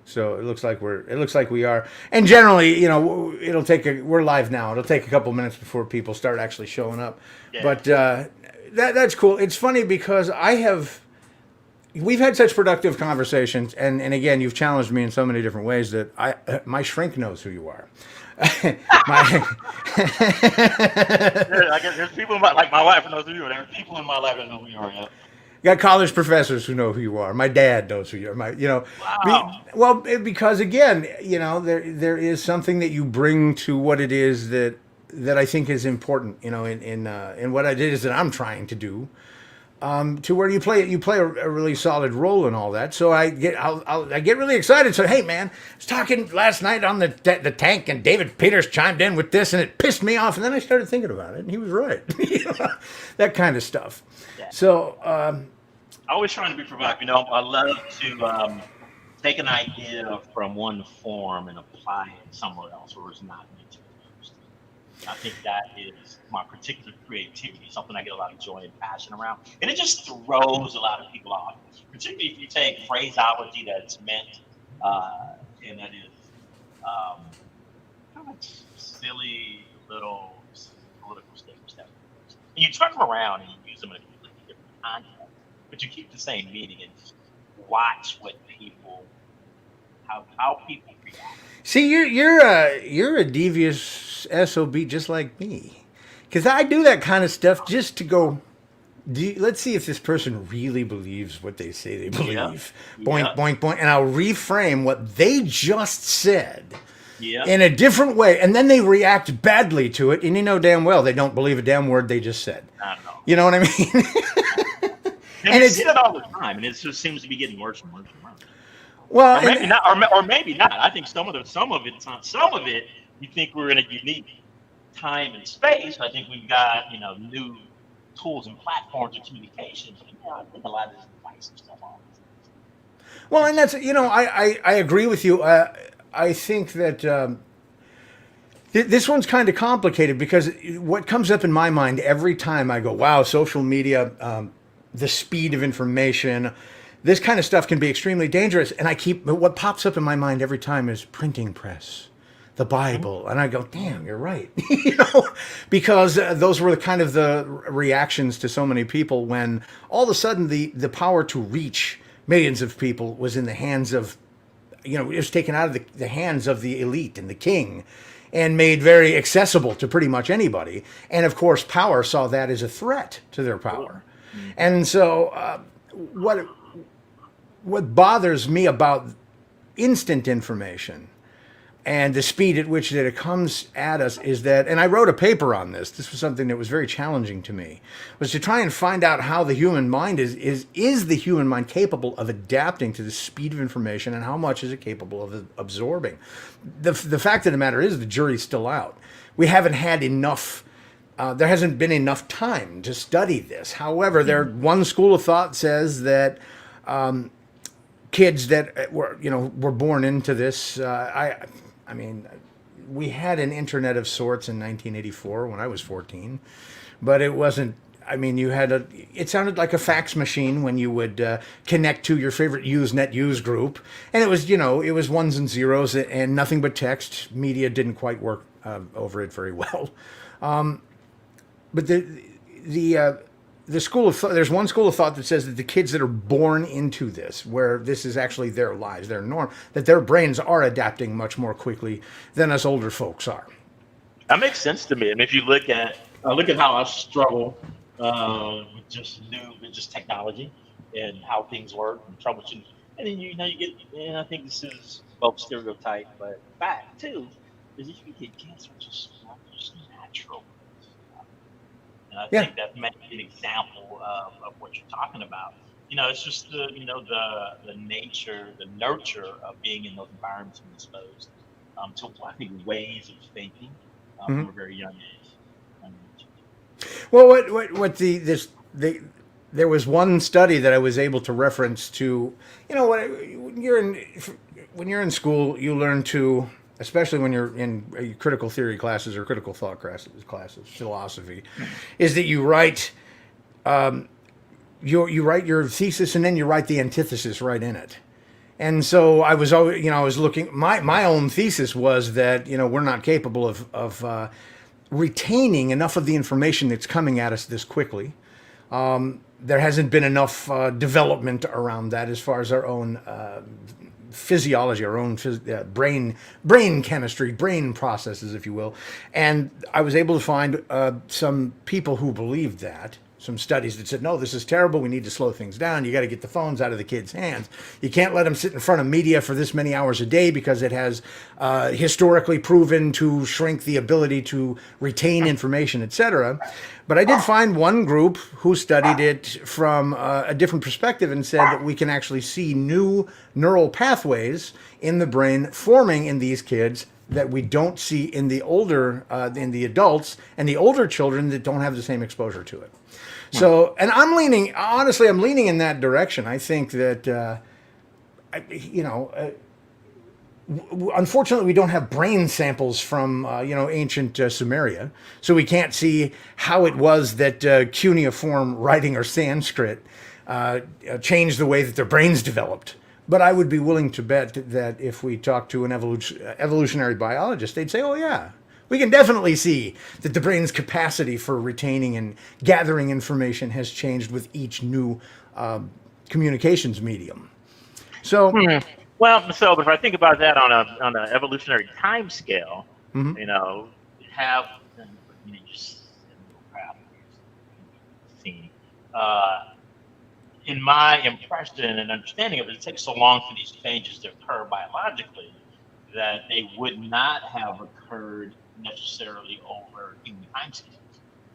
So it looks like we are. And generally, we're live now. It'll take a couple minutes before people start actually showing up. Yeah. But that's cool. It's funny because we've had such productive conversations, and again, you've challenged me in so many different ways that my shrink knows who you are. my I guess there's people in my like my wife knows who you are. There's people in my life that know who you are. Yeah. got college professors who know who you are. My dad knows who you are. Wow. Because again, there is something that you bring to what it is that I think is important. In what it is that I'm trying to do. To where you play a really solid role in all that. So I get really excited. So hey man, I was talking last night on the tank, and David Peters chimed in with this, and it pissed me off. And then I started thinking about it, and he was right. That kind of stuff. Yeah. So Always trying to be provocative. I love to take an idea from one form and apply it somewhere else where it's not meant to be used. I think that is my particular creativity, something I get a lot of joy and passion around. And it just throws a lot of people off, particularly if you take phraseology that's meant, and that is um, kind of silly little political statements that we use. And you turn them around and you use them in a completely different context, but you keep the same meaning and just watch how people react. see, you're a devious sob just like me, because I do that kind of stuff just to go. Let's see if this person really believes what they say they Yeah, believe. Boink, yeah, boink, boink. And I'll reframe what they just said yeah. in a different way. And then they react badly to it. And you know damn well they don't believe a damn word they just said. I don't know. You know what I mean? And And you see it's, that all the time, and it just seems to be getting worse and worse and worse. well, Or maybe and not, or maybe not. I think some of it. You think we're in a unique time and space. I think we've got new tools and platforms of communication. But I think a lot of this divisive stuff all well, and it's that's, I agree with you. I think that this one's kind of complicated because what comes up in my mind every time I go, wow, social media, the speed of information, this kind of stuff can be extremely dangerous. And what pops up in my mind every time is printing press, the Bible. And I go, damn, you're right. Because those were the reactions to so many people when all of a sudden the power to reach millions of people was in the hands of, it was taken out of the hands of the elite and the king and made very accessible to pretty much anybody. And of course, power saw that as a threat to their power. And so, what what bothers me about instant information and the speed at which that it comes at us is that, and I wrote a paper on this. This was something that was very challenging to me, was to try and find out how the human mind is the human mind capable of adapting to the speed of information, and how much is it capable of absorbing. The fact of the matter is the jury's still out. We haven't had enough. There hasn't been enough time to study this. However, one school of thought says that kids that were born into this. I mean, we had an internet of sorts in 1984 when I was 14, but it wasn't. I mean, it sounded like a fax machine when you would connect to your favorite Usenet use group, and it was ones and zeros and nothing but text. Media didn't quite work over it very well. But the school of thought, there's one school of thought that says that the kids that are born into this, where this is actually their lives, their norm, that their brains are adapting much more quickly than us older folks are. That makes sense to me. And if you look at how I struggle with just technology and how things work and troubleshooting, and then you get. And I think this is both stereotype, but fact too, is that you can get cancer just natural. And I Yeah. think that may be an example of what you're talking about. It's just the nature, the nurture of being in those environments and exposed to I think ways of thinking Hmm. from a very young age. Um, Well, there was one study that I was able to reference to. When you're in school, you learn to, especially when you're in critical theory classes or critical thought classes, philosophy, is that you write you write your thesis and then you write the antithesis right in it. And so I was always, I was looking. My own thesis was that we're not capable of retaining enough of the information that's coming at us this quickly. There hasn't been enough development around that as far as our own physiology, our own brain chemistry, brain processes, if you will. And I was able to find some people who believed that. Some studies that said, no, this is terrible. We need to slow things down. You got to get the phones out of the kids' hands. You can't let them sit in front of media for this many hours a day because it has historically proven to shrink the ability to retain information, etc. But I did find one group who studied it from a different perspective and said that we can actually see new neural pathways in the brain forming in these kids that we don't see in the in the adults and the older children that don't have the same exposure to it. So, and I'm leaning in that direction. I think that, unfortunately, we don't have brain samples from, ancient Sumeria. So we can't see how it was that cuneiform writing or Sanskrit changed the way that their brains developed. But I would be willing to bet that if we talk to an evolutionary biologist, they'd say, oh, yeah. We can definitely see that the brain's capacity for retaining and gathering information has changed with each new communications medium. So, but if I think about that on an evolutionary time scale, you have just seen. In my impression and understanding of it, it takes so long for these changes to occur biologically that they would not have occurred necessarily over human time scales,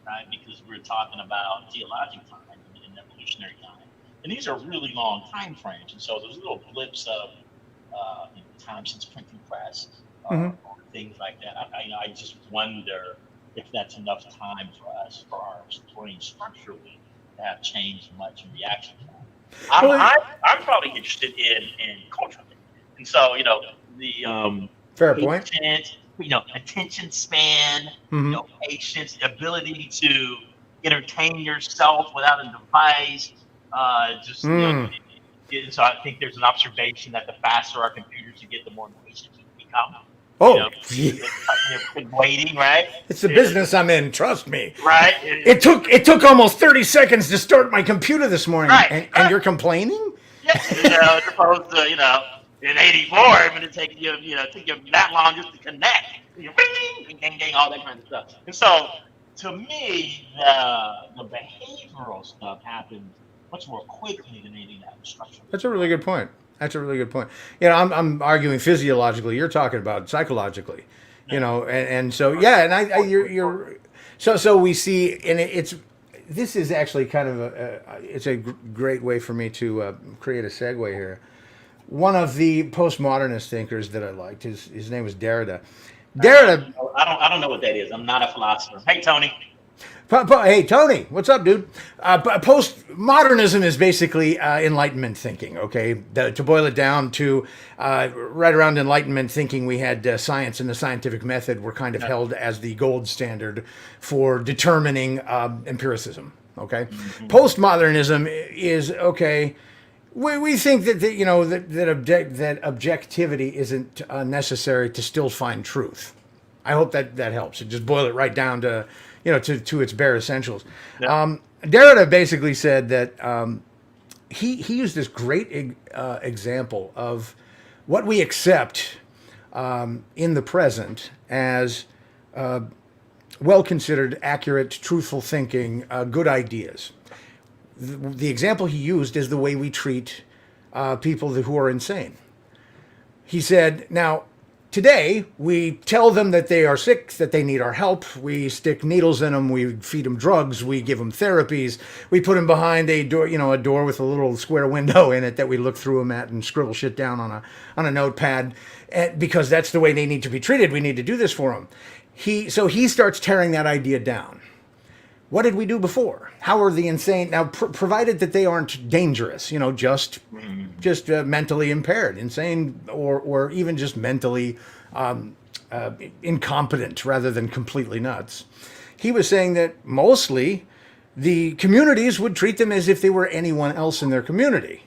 right? Because we're talking about geologic time and evolutionary time, and these are really long time frames. And so those little blips of time since printing press, things like that. I just wonder if that's enough time for us, for our brain structurally, to have changed much in reaction time. I'm probably interested in culturally, and so the fair point. Attention span, patience, the ability to entertain yourself without a device. So I think there's an observation that the faster our computers get, the more noisy we become. Waiting, right? It's the business I'm in. Trust me. Right. It took almost 30 seconds to start my computer this morning, right. And you're complaining? Yeah. As opposed to in '84, I'm going to take you that long just to connect. Bing, ding, ding, all that kind of stuff. And so, to me, the behavioral stuff happens much more quickly than anything that was structural. That's a really good point. I'm arguing physiologically. You're talking about psychologically. And so you're so we see, and this is actually kind of it's a great way for me to create a segue here. One of the postmodernist thinkers that I liked, his name was Derrida. I don't know what that is. I'm not a philosopher. Hey, Tony. Hey, Tony, what's up, dude? Postmodernism is basically Enlightenment thinking, okay? To boil it down to right around Enlightenment thinking, we had science and the scientific method were kind of held as the gold standard for determining empiricism, okay? Postmodernism is, okay, we think that objectivity isn't necessary to still find truth. I hope that helps. Just boil it right down to to its bare essentials. Yeah. Derrida basically said that he used this great example of what we accept in the present as well considered, accurate, truthful thinking, good ideas. The example he used is the way we treat people who are insane. He said, now, today, we tell them that they are sick, that they need our help. We stick needles in them. We feed them drugs. We give them therapies. We put them behind a door, a door with a little square window in it that we look through them at and scribble shit down on a notepad, because that's the way they need to be treated. We need to do this for them. So he starts tearing that idea down. What did we do before? How are the insane now? Provided that they aren't dangerous, just mentally impaired, insane, or even just mentally incompetent rather than completely nuts. He was saying that mostly the communities would treat them as if they were anyone else in their community,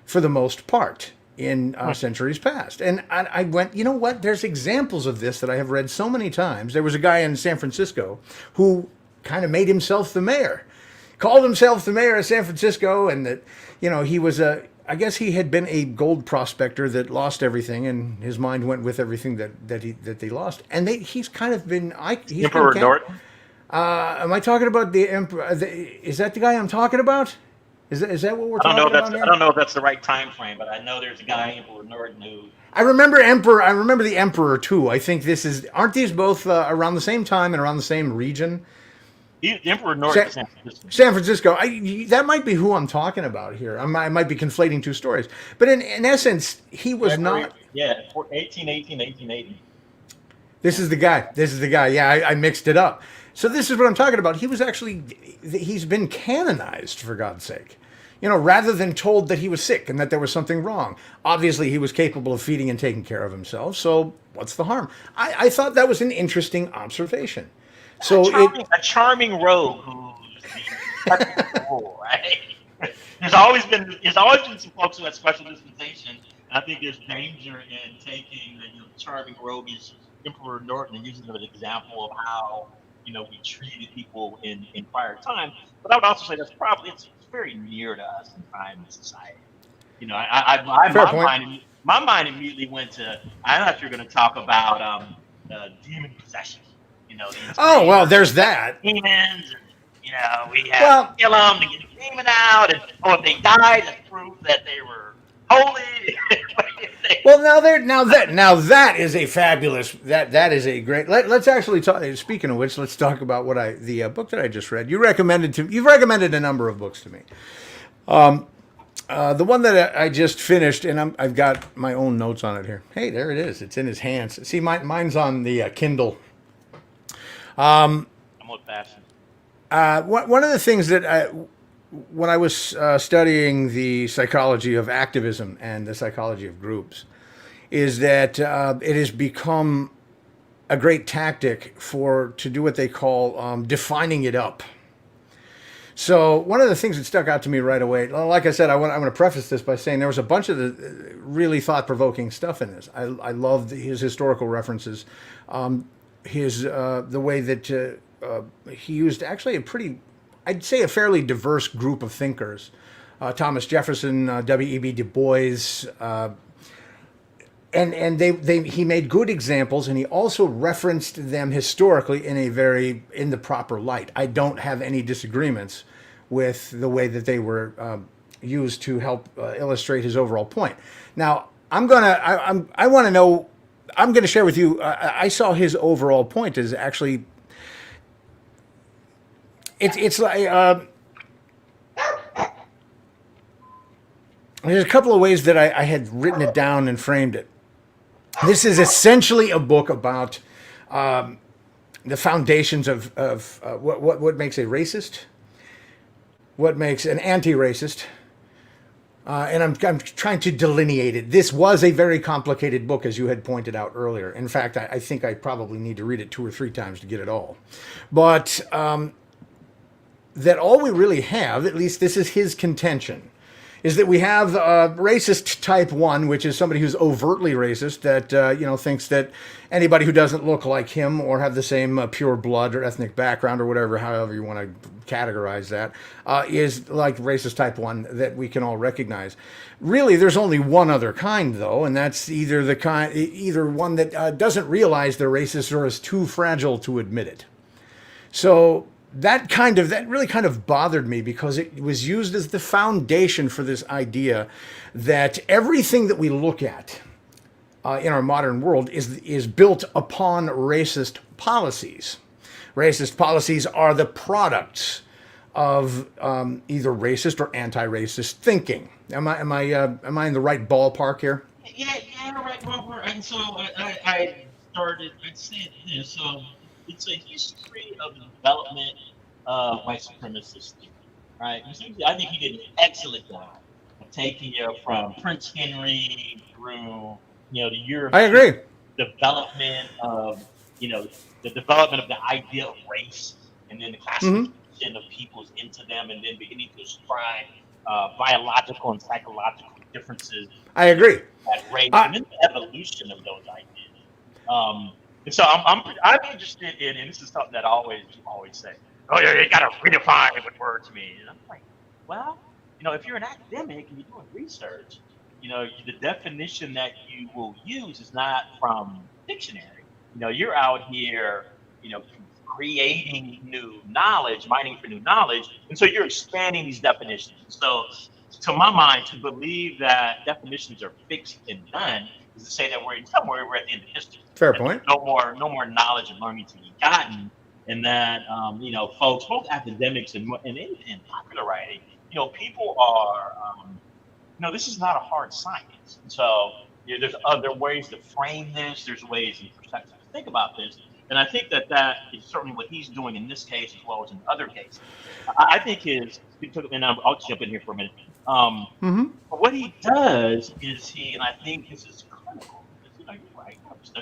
for the most part. in centuries past. And I went, you know what? There's examples of this that I have read so many times. There was a guy in San Francisco who kind of made himself the mayor, called himself the mayor of San Francisco, and that, he was I guess he had been a gold prospector that lost everything, and his mind went with everything that they lost. And he's kind of been, he's Emperor been, Norton. am I talking about the emperor? Is that the guy I'm talking about? Is that what we're talking about here? I don't know if that's the right time frame, but I know there's a guy, Emperor Norton, who. I remember the emperor too. I think aren't these both around the same time and around the same region? Emperor Norton, San Francisco. San Francisco. That might be who I'm talking about here. I might be conflating two stories, but in essence, he was not. Yeah, 1880. This is the guy. Yeah, I mixed it up. So this is what I'm talking about. He's been canonized, for God's sake. Rather than told that he was sick and that there was something wrong. Obviously, he was capable of feeding and taking care of himself. So what's the harm? I thought that was an interesting observation. So a charming rogue who's right? There's always been some folks who have special dispensation. And I think there's danger in taking the charming rogue is Emperor Norton and using him as an example of how we treated people in prior time. But I would also say it's very near to us in time and society. My mind immediately went to. I thought you were going to talk about demon possession. Oh well, there's that. Demons, and we have to kill them to get the demon out, and if they died, that's proof that they were holy. Well, now that is a fabulous. That is a great. Let's actually talk. Speaking of which, let's talk about the book that I just read. You've recommended a number of books to me. The one that I just finished, and I've got my own notes on it here. Hey, there it is. It's in his hands. See, mine's on the Kindle. I'm old-fashioned. One of the things that when I was studying the psychology of activism and the psychology of groups, is that it has become a great tactic to do what they call defining it up. So one of the things that stuck out to me right away, like I said, I'm going to preface this by saying there was a bunch of the really thought-provoking stuff in this. I loved his historical references, the way that he used actually I'd say a fairly diverse group of thinkers. Thomas Jefferson, W.E.B. Du Bois, and he made good examples, and he also referenced them historically in the proper light. I don't have any disagreements with the way that they were used to help illustrate his overall point. Now, I want to know. I'm going to share with you. I saw his overall point as actually. It's like there's a couple of ways that I had written it down and framed it. This is essentially a book about the foundations of what makes a racist, what makes an anti-racist, and I'm trying to delineate it. This was a very complicated book, as you had pointed out earlier. In fact, I think I probably need to read it 2 or 3 times to get it all. But that all we really have, at least this is his contention, is that we have racist type 1, which is somebody who's overtly racist, that thinks that anybody who doesn't look like him or have the same pure blood or ethnic background or whatever, however you want to categorize that, is like racist type 1 that we can all recognize. Really, there's only one other kind, though, and that's either one that doesn't realize they're racist or is too fragile to admit it. So that really kind of bothered me because it was used as the foundation for this idea that everything that we look at in our modern world is built upon racist policies. Racist policies are the products of either racist or anti-racist thinking. Am I in the right ballpark here? Yeah, right, Robert. And so I started. I'd say this. So it's a history of the development of white supremacist theory, right? I think he did an excellent job of taking you from Prince Henry through, the European I agree. development of, the development of the idea of race, and then the classification of peoples into them, and then beginning to ascribe biological and psychological differences I agree. at race I, and then the evolution of those ideas. And so I'm interested in, and this is something that you always say, oh yeah, you got to redefine what words mean. And I'm like, well, if you're an academic and you're doing research, the definition that you will use is not from dictionary. You're out here, creating new knowledge, mining for new knowledge, and so you're expanding these definitions. So, to my mind, to believe that definitions are fixed and done is to say that we're at the end of history, fair that there's point. no more knowledge and learning to be gotten, and that folks, both academics and in popular writing, people are this is not a hard science. And so there's other ways to frame this. There's ways and perspectives to think about this. And I think that is certainly what he's doing in this case as well as in other cases. I think and I'll jump in here for a minute. Mm-hmm. But what he does is and I think this is critical, because, you're right,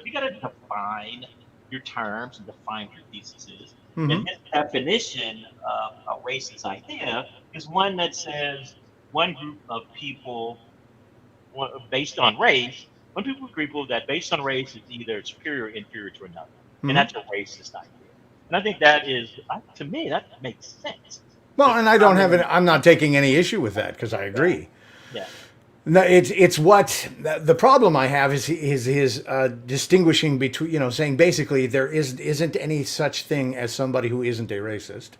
you got to define your terms and define your theses. Mm-hmm. And his definition of a racist idea is one that says one group of people based on race, one group of people that based on race is either superior or inferior to another. Mm-hmm. And that's a racist idea. And I think that to me, that makes sense. Well, and I'm not taking any issue with that because I agree. Yeah. No, it's what the problem I have is his distinguishing between, saying basically there isn't any such thing as somebody who isn't a racist.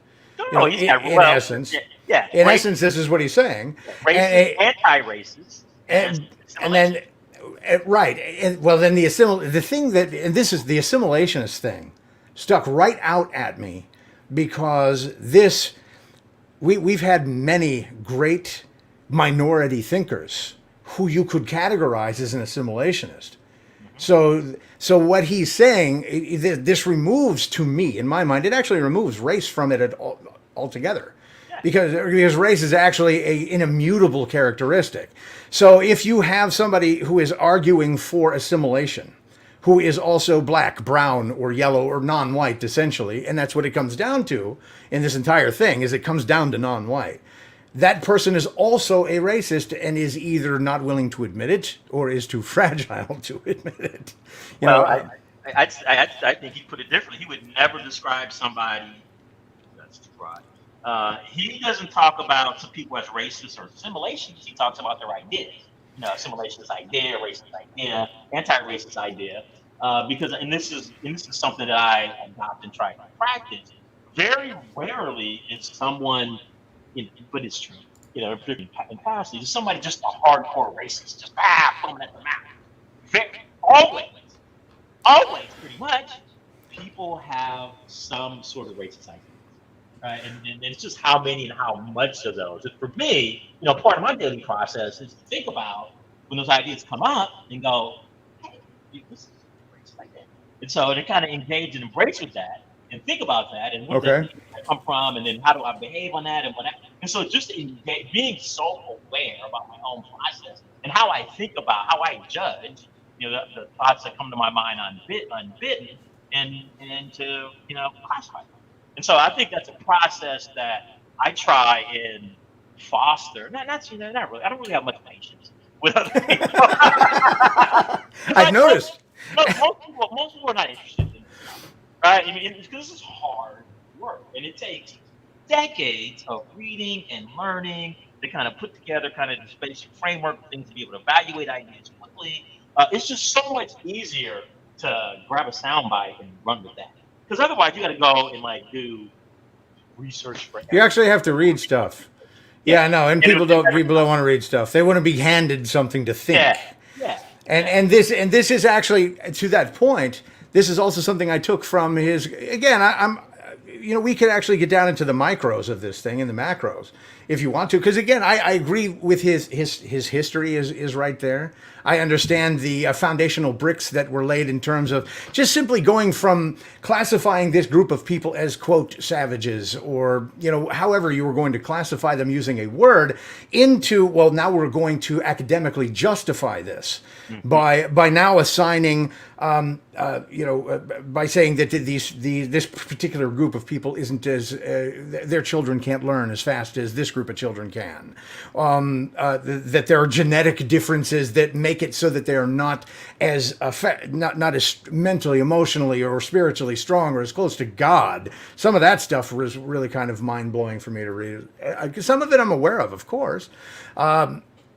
In essence, yeah. In essence, this is what he's saying. Racist, anti-racist, and then right. And, well, then the thing that, and this is the assimilationist thing, stuck right out at me because we've had many great minority thinkers who you could categorize as an assimilationist. So what he's saying, this removes, to me, in my mind, it actually removes race from it altogether. Because race is actually an immutable characteristic. So if you have somebody who is arguing for assimilation, who is also black, brown, or yellow, or non-white, essentially, and that's what it comes down to in this entire thing, is it comes down to non-white. That person is also a racist and is either not willing to admit it or is too fragile to admit it. I think he put it differently. He would never describe somebody. That's too broad. He doesn't talk about some people as racist or assimilationists. He talks about their ideas. Assimilationist idea, racist idea, anti-racist idea. Because this is something that I adopt and try to practice. Very rarely is someone, but it's true. In past, is somebody just a hardcore racist, just foaming at the mouth. Always, pretty much, people have some sort of racist idea. Right, and it's just how many and how much of those. And for me, part of my daily process is to think about when those ideas come up and go, hey, this is a racist idea. And so to kind of engage and embrace with that and think about that and where did that come from and then how do I behave on that and whatever. And so just being so aware about my own process and how I think about, how I judge, the thoughts that come to my mind unbidden and to, classify them. And so I think that's a process that I try and foster. Not really. I don't really have much patience with other people. I've noticed. Most people are not interested in this stuff, right? Because this is hard work, and it takes decades of reading and learning to kind of put together kind of this basic framework of things to be able to evaluate ideas quickly. It's just so much easier to grab a soundbite and run with that. Because otherwise, you got to go and do research for everything. You actually have to read stuff. Yeah, no, and people don't want to read stuff. They want to be handed something to think. Yeah. And this is actually, to that point, this is also something I took from his. Again, we could actually get down into the micros of this thing and the macros if you want to. Because again, I agree with his history is right there. I understand the foundational bricks that were laid in terms of just simply going from classifying this group of people as, quote, savages, or, however you were going to classify them using a word, into, well, now we're going to academically justify this by now assigning, by saying that this particular group of people isn't as, their children can't learn as fast as this group of children can. That there are genetic differences that make it so that they are not as not as mentally, emotionally, or spiritually strong, or as close to God. Some of that stuff was really kind of mind blowing for me to read. Some of it I'm aware of course,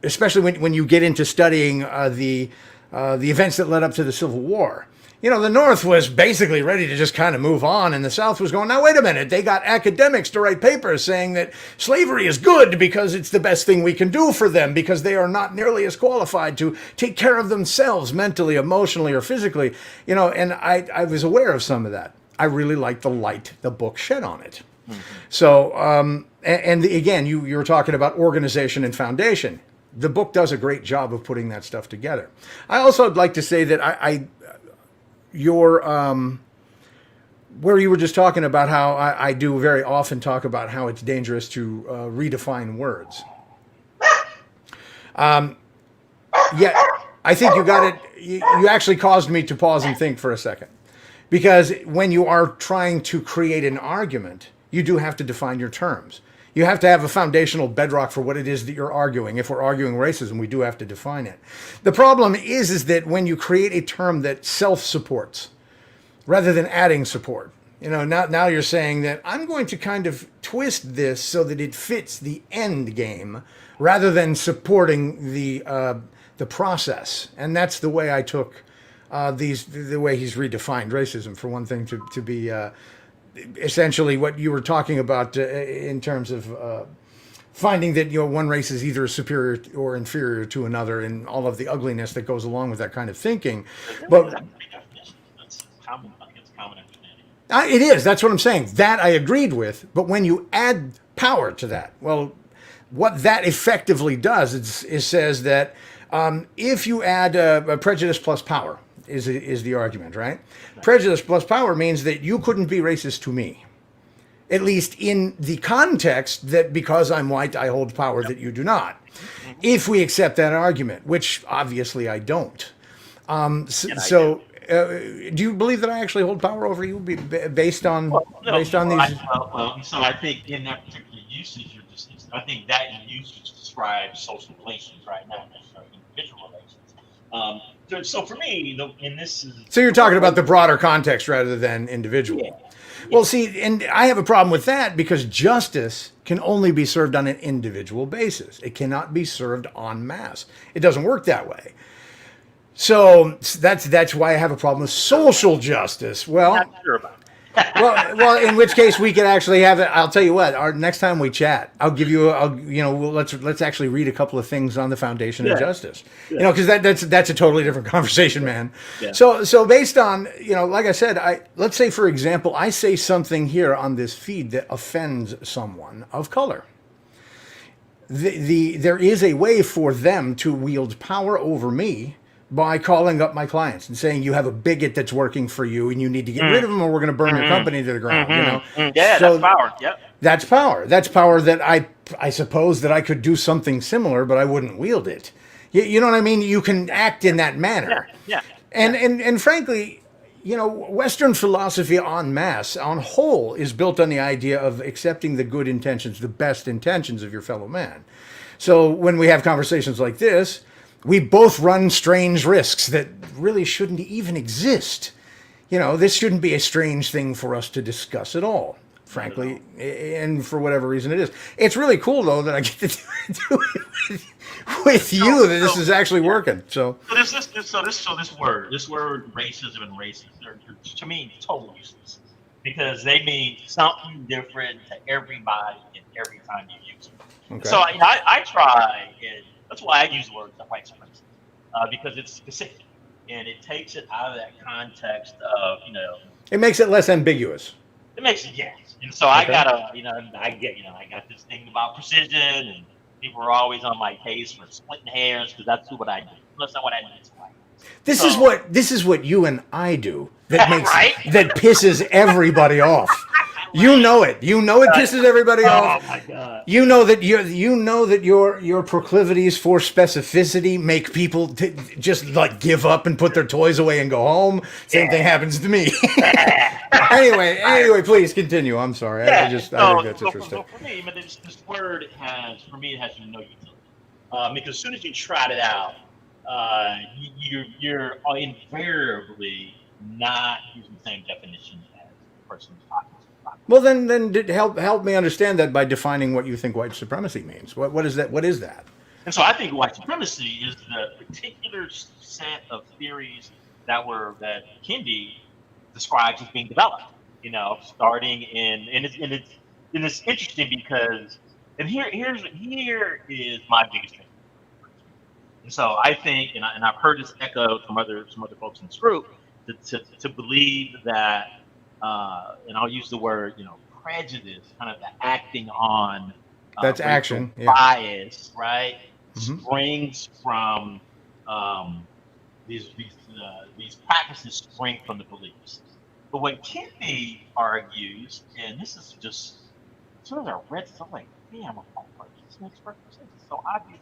especially when you get into studying the events that led up to the Civil War. The North was basically ready to just kind of move on, and the South was going, now, wait a minute. They got academics to write papers saying that slavery is good because it's the best thing we can do for them, because they are not nearly as qualified to take care of themselves mentally, emotionally, or physically. And I was aware of some of that. I really liked the light the book shed on it. Mm-hmm. So, again, you were talking about organization and foundation. The book does a great job of putting that stuff together. I also would like to say that where you were just talking about how I do very often talk about how it's dangerous to redefine words. Yeah, I think you got it. You actually caused me to pause and think for a second, because when you are trying to create an argument, you do have to define your terms. You have to have a foundational bedrock for what it is that you're arguing. If we're arguing racism, we do have to define it. The problem is that when you create a term that self-supports rather than adding support, now you're saying that I'm going to kind of twist this so that it fits the end game rather than supporting the process. And that's the way I took the way he's redefined racism, for one thing, to be essentially what you were talking about in terms of finding that one race is either superior or inferior to another, and all of the ugliness that goes along with that kind of thinking. But that's common understanding. It is. That's what I'm saying. That I agreed with. But when you add power to that, well, what that effectively does is says that if you add a prejudice plus power, is the argument, right? Prejudice plus power means that you couldn't be racist to me, at least in the context that because I'm white, I hold power that you do not. If we accept that argument, which obviously I don't. Do you believe that I actually hold power over you based on these? So I think in that particular usage, I think that usage describes social relations, right? Not necessarily individual relations. So for me, So you're talking about the broader context rather than individual. Yeah. Well, see, and I have a problem with that because justice can only be served on an individual basis. It cannot be served en masse. It doesn't work that way. So that's why I have a problem with social justice. Well, I'm not sure about that. well, in which case we could actually have it. I'll tell you what. Our next time we chat, I'll give you. Let's actually read a couple of things on the foundation of justice. Yeah. Because that's a totally different conversation, man. Yeah. So based on like I said, let's say for example, I say something here on this feed that offends someone of color. There is a way for them to wield power over me by calling up my clients and saying, you have a bigot that's working for you and you need to get rid of him or we're going to burn your company to the ground. Yeah, so that's power. Yep. That's power. That's power that I suppose that I could do something similar, but I wouldn't wield it. You know what I mean? You can act in that manner. Yeah. And frankly, Western philosophy en masse, on whole, is built on the idea of accepting the good intentions, the best intentions of your fellow man. So when we have conversations like this, we both run strange risks that really shouldn't even exist. This shouldn't be a strange thing for us to discuss at all, frankly, and for whatever reason it is. It's really cool, though, that I get to do it with you, that this is actually working. So this word racism and racism, they're to me totally useless because they mean something different to everybody and every time you use them. Okay. So I try and that's why I use the word white supremacy, because it's specific and it takes it out of that context of It makes it less ambiguous. It makes it yes. And so I got this thing about precision, and people are always on my case for splitting hairs because that's what I do. That's not what I need to like. This is what you and I do that makes Right? that pisses everybody off. You know it. You know it pisses everybody off. Oh my God. You know that your proclivities for specificity make people just like give up and put their toys away and go home. Same thing happens to me. anyway, please continue. I'm sorry. I think that's interesting. For me, but this word has no utility. Because as soon as you trot it out, you're invariably not using the same definition as the person who's talking to. Well, then help me understand that by defining what you think white supremacy means. What is that? What is that? And so I think white supremacy is the particular set of theories that Kendi describes as being developed. Starting and it's interesting because here is my biggest thing. And so I think, and I've heard this echoed from some other folks in this group, to believe that, and I'll use the word, prejudice, kind of the acting on that's action bias, right? Springs from these practices spring from the beliefs. But what Kendi argues, and this is just as soon as I read this, I'm like, damn, this makes perfect sense. It's so obvious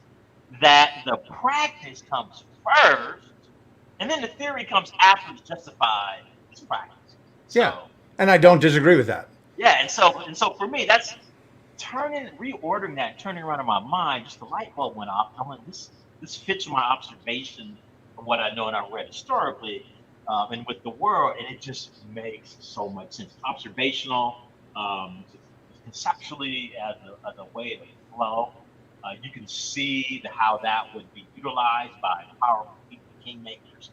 that the practice comes first, and then the theory comes after to justify this practice. And I don't disagree with that. Yeah, and so for me, that's reordering that, turning around in my mind. Just the light bulb went off. I'm like, this fits my observation of what I know and I read historically, and with the world, and it just makes so much sense. Observational, conceptually as a way of flow. You can see how that would be utilized by powerful people, kingmakers,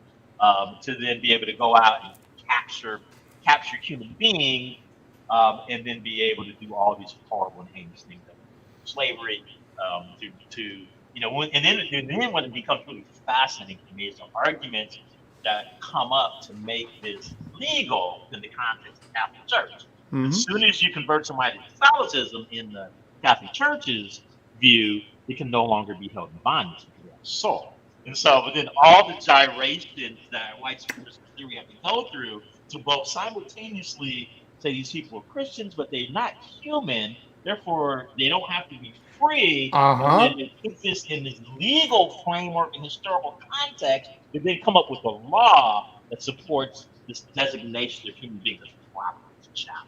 to then be able to go out and capture human beings, and then be able to do all these horrible and heinous things, like slavery, and then when it becomes really fascinating to me is the arguments that come up to make this legal in the context of the Catholic Church. As soon as you convert somebody to Catholicism in the Catholic Church's view, it can no longer be held in bondage to their soul. And so, but then all the gyrations that white supremacist theory have to go through to both simultaneously say these people are Christians, but they're not human, therefore they don't have to be free. And then they put this in this legal framework and historical context, and then come up with a law that supports this designation of human beings as property and child.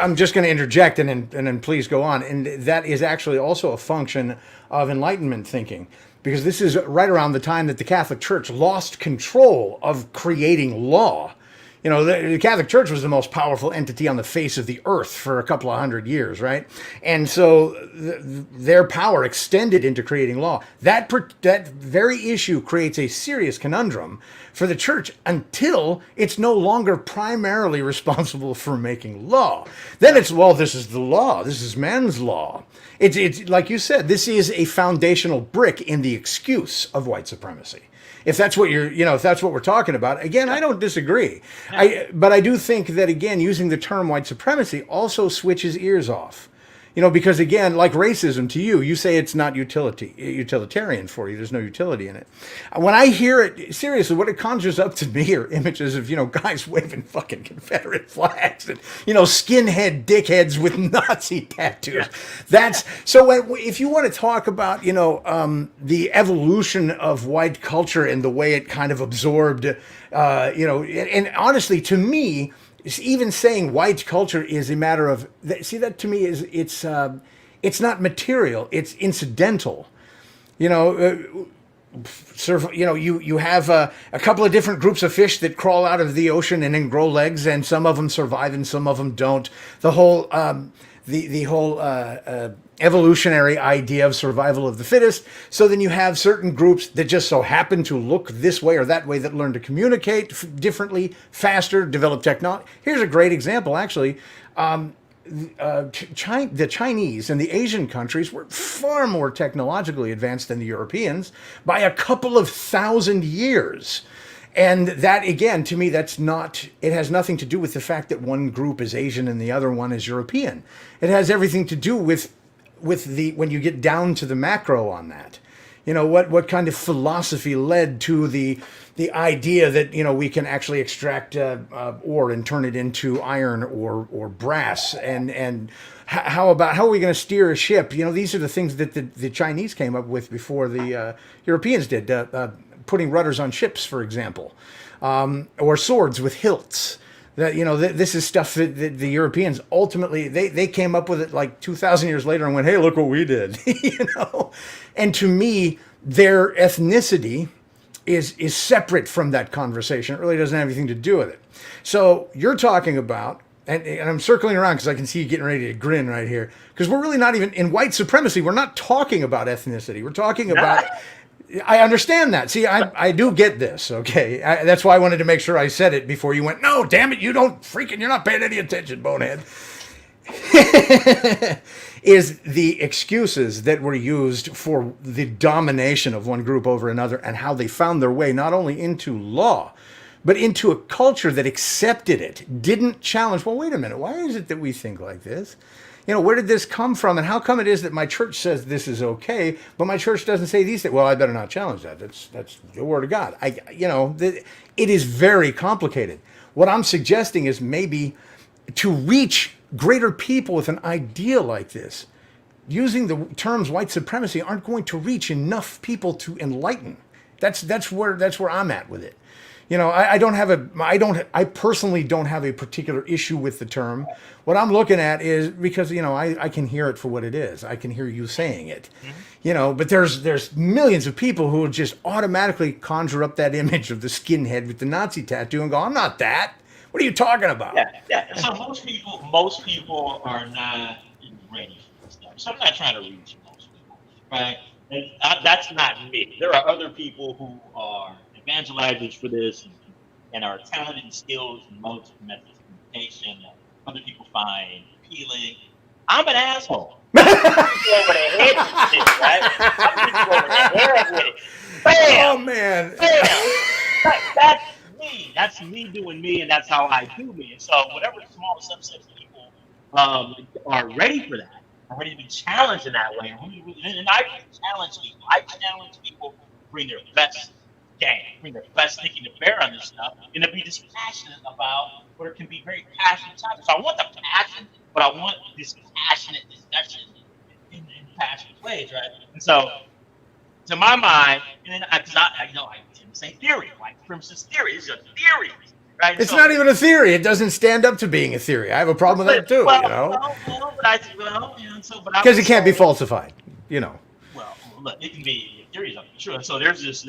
I'm just going to interject and then please go on. And that is actually also a function of Enlightenment thinking, because this is right around the time that the Catholic Church lost control of creating law. The Catholic Church was the most powerful entity on the face of the earth for a couple of hundred years, right? And so their power extended into creating law. That very issue creates a serious conundrum for the church until it's no longer primarily responsible for making law. Then it's, well, this is the law. This is man's law. It's like you said, this is a foundational brick in the excuse of white supremacy. If that's what if that's what we're talking about, again, I don't disagree. But I do think that, again, using the term white supremacy also switches ears off. Because again, like racism to you say it's not utilitarian for you. There's no utility in it. When I hear it, seriously, what it conjures up to me are images of, guys waving fucking Confederate flags and, skinhead dickheads with Nazi tattoos. So if you want to talk about, the evolution of white culture and the way it kind of absorbed, and honestly, to me, even saying white culture is a matter of, that to me is it's not material, it's incidental. You have a couple of different groups of fish that crawl out of the ocean and then grow legs, and some of them survive and some of them don't. The whole evolutionary idea of survival of the fittest. So then you have certain groups that just so happen to look this way or that way, that learn to communicate differently, faster, develop technology. Here's a great example, actually. The Chinese and the Asian countries were far more technologically advanced than the Europeans by a couple of thousand years. And that, again, to me, it has nothing to do with the fact that one group is Asian and the other one is European. It has everything to do with when you get down to the macro on that. what kind of philosophy led to the idea that we can actually extract ore and turn it into iron or brass, and how are we going to steer a ship? These are the things that the Chinese came up with before the Europeans did, putting rudders on ships, for example, or swords with hilts. That this is stuff that the Europeans ultimately they came up with it like 2,000 years later and went, hey, look what we did. And to me, their ethnicity is separate from that conversation. It really doesn't have anything to do with it. So you're talking about, and I'm circling around because I can see you getting ready to grin right here, because we're really not even in white supremacy. We're not talking about ethnicity. We're talking about. I understand that. See, I do get this. Okay, that's why I wanted to make sure I said it before you went. No, damn it, you're not paying any attention, bonehead. Is the excuses that were used for the domination of one group over another, and how they found their way not only into law, but into a culture that accepted it, didn't challenge. Well, wait a minute. Why is it that we think like this? Where did this come from, and how come it is that my church says this is okay, but my church doesn't say these things? Well, I better not challenge that. That's the word of God. It is very complicated. What I'm suggesting is maybe to reach greater people with an idea like this, using the terms white supremacy aren't going to reach enough people to enlighten. That's where I'm at with it. I personally don't have a particular issue with the term. What I'm looking at is because, I can hear it for what it is. I can hear you saying it, but there's millions of people who will just automatically conjure up that image of the skinhead with the Nazi tattoo and go, I'm not that. What are you talking about? Yeah. So most people are not ready for this stuff. So I'm not trying to reach most people, right? And that's not me. There are other people who are evangelizers for this and are talented and skilled in most methods of communication that other people find appealing. I'm an asshole. I'm over the head with shit, right? I'm over the head with it. Bam! Oh man. Bam! That's me. That's me doing me, and that's how I do me. And so whatever small subset of people are ready for that, are ready to be challenged in that way. And I challenge people. I challenge people to bring their best game, bring their best thinking to bear on this stuff, and to be dispassionate about what it can be very passionate topics. So I want the passion, but I want this passionate discussion in passionate ways, right? And so, to my mind, and then I tend to say theory, like supremacist theory. These are theories, right? It's not even a theory. It doesn't stand up to being a theory. I have a problem with that too. Because it can't be falsified. Well, look, it can be theories of it, sure. So there's this